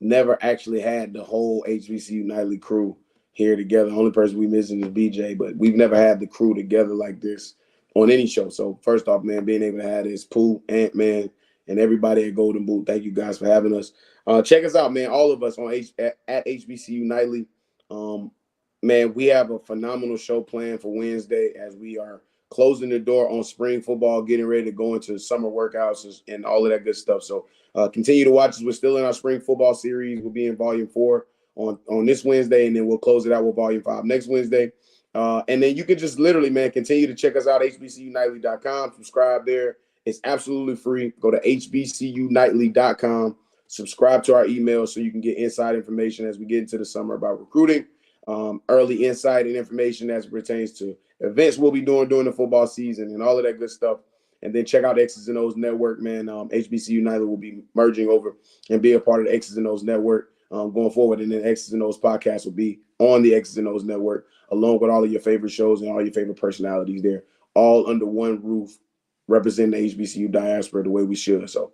never actually had the whole HBCU Nightly crew here together. The only person we missing is BJ, but we've never had the crew together like this on any show. So first off, man, being able to have this, Pooh, Ant-Man, and everybody at Golden Boot, thank you guys for having us. Check us out, man, all of us on at HBCU Nightly. Man, we have a phenomenal show planned for Wednesday as we are closing the door on spring football, getting ready to go into summer workouts and all of that good stuff. So continue to watch us. We're still in our spring football series. We'll be in volume 4 on this Wednesday, and then we'll close it out with volume 5 next Wednesday. And then you can just literally, man, continue to check us out, hbcunightly.com. Subscribe there. It's absolutely free. Go to hbcunightly.com. Subscribe to our email so you can get inside information as we get into the summer about recruiting, early insight and information as it pertains to events we'll be doing during the football season and all of that good stuff. And then check out X's and O's network, man. HBCU Nightly will be merging over and be a part of the X's and O's network going forward. And then X's and O's podcast will be on the X's and O's network, along with all of your favorite shows and all your favorite personalities there, all under one roof, representing the HBCU diaspora the way we should. So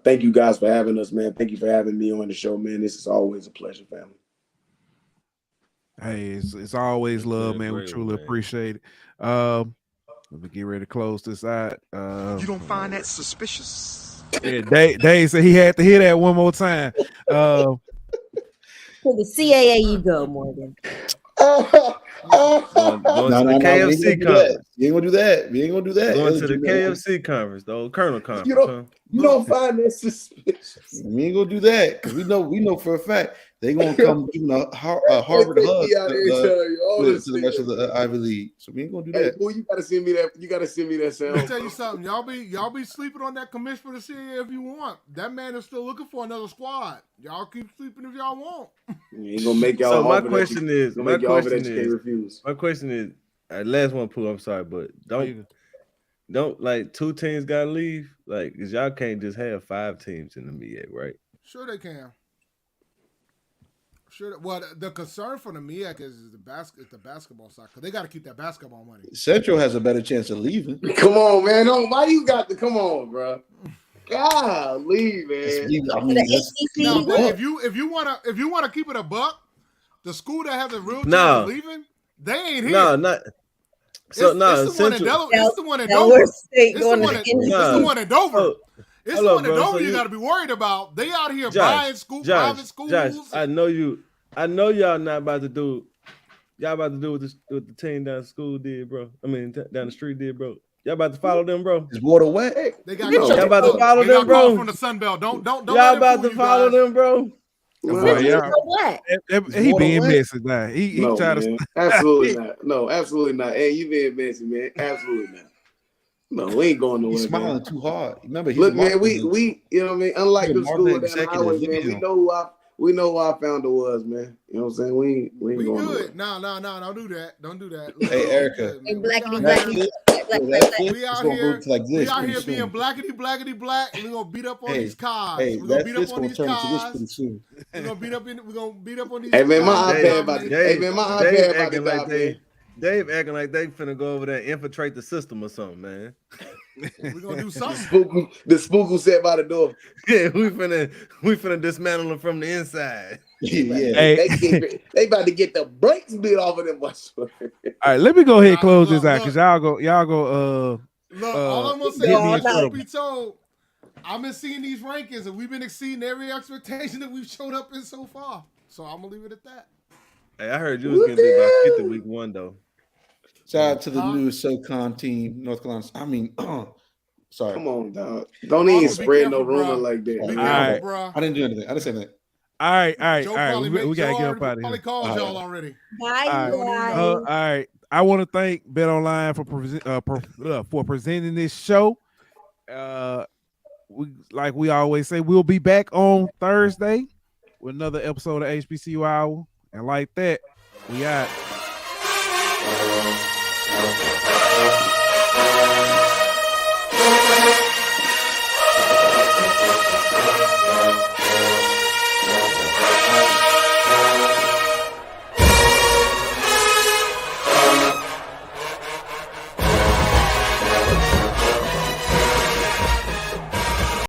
thank you guys for having us, man. Thank you for having me on the show, man. This is always a pleasure, family. Hey, it's always love, man. We truly appreciate it. Let me get ready to close this out. You don't find that suspicious? Yeah, Dave said he had to hear that one more time. To the CAA you go, Morgan. Going to the KFC conference. You ain't gonna do that. We ain't gonna do that. Going to the KFC conference, though. Colonel conference. You don't find that suspicious. We ain't gonna do that because we know for a fact they gonna come Harvard hug to the rest of the Ivy League. So we ain't gonna do that. Boy, you gotta send me that. You gotta send me that sound. Let me tell you something. Y'all be sleeping on that commissioner of the CAA if you want. That man is still looking for another squad. Y'all keep sleeping if y'all want. He ain't gonna make y'all. So my question is, last one, Pooh. I'm sorry, but don't like 2 teams gotta leave, like, cause y'all can't just have 5 teams in the MEAC, right? Sure they can. Sure. Well, the concern for the MEAC is the basketball side, because they got to keep that basketball money. Central has a better chance of leaving. Come on, man. Why you got to come on, bro? Golly, man. If you wanna keep it a buck, the school that has a real chance of leaving, they ain't here. No, not. So it's the one in Dover. It's the one in Dover. It's the one in Dover you got to be worried about. They out here buying private schools. Josh, I know y'all not about to do. Y'all about to do what the team down the school did, bro. I mean, down the street did, bro. Y'all about to follow them, bro. Is water wet? They got y'all about to follow them, bro. From the Sun Belt. Don't. Y'all about to follow them, bro. He being messy now. He tried to. Absolutely not. No, absolutely not. Hey, you being messy, man. Absolutely not. No, we ain't going nowhere. He's smiling too hard. Remember, look, man, we you know what I mean. Unlike the school down the highway, man, we know who our founder was, man. You know what I'm saying? We ain't going nowhere. No, don't do that. Don't do that. Hey, Erica. We out here being blackety black, and we're gonna beat up on these cars. We're gonna beat up on these cars. We're gonna beat up on these. Hey man, my iPad about to. Hey man, my iPad about to die. Dave acting like they finna go over there and infiltrate the system or something, man. We're gonna do something. The spook who sat by the door. Yeah, we finna dismantle them from the inside. Yeah, hey. They about to get the brakes beat off of them. All right, let me go ahead and close this out because y'all go. Look, all I'm gonna say, be told, I've been seeing these rankings and we've been exceeding every expectation that we've showed up in so far. So I'm gonna leave it at that. Hey, I heard you was gonna be about 50 week 1 though. Shout out to the new SoCon team, North Carolina. I mean, sorry. Come on, dog. Don't even spread no rumor like that. All right, bro. I didn't do anything. I didn't say anything. All right. We gotta get up out of here. Probably called y'all already. Bye. All right. I want to thank Bet Online for presenting this show. We always say, we'll be back on Thursday with another episode of HBCU Hour. And like that, we out.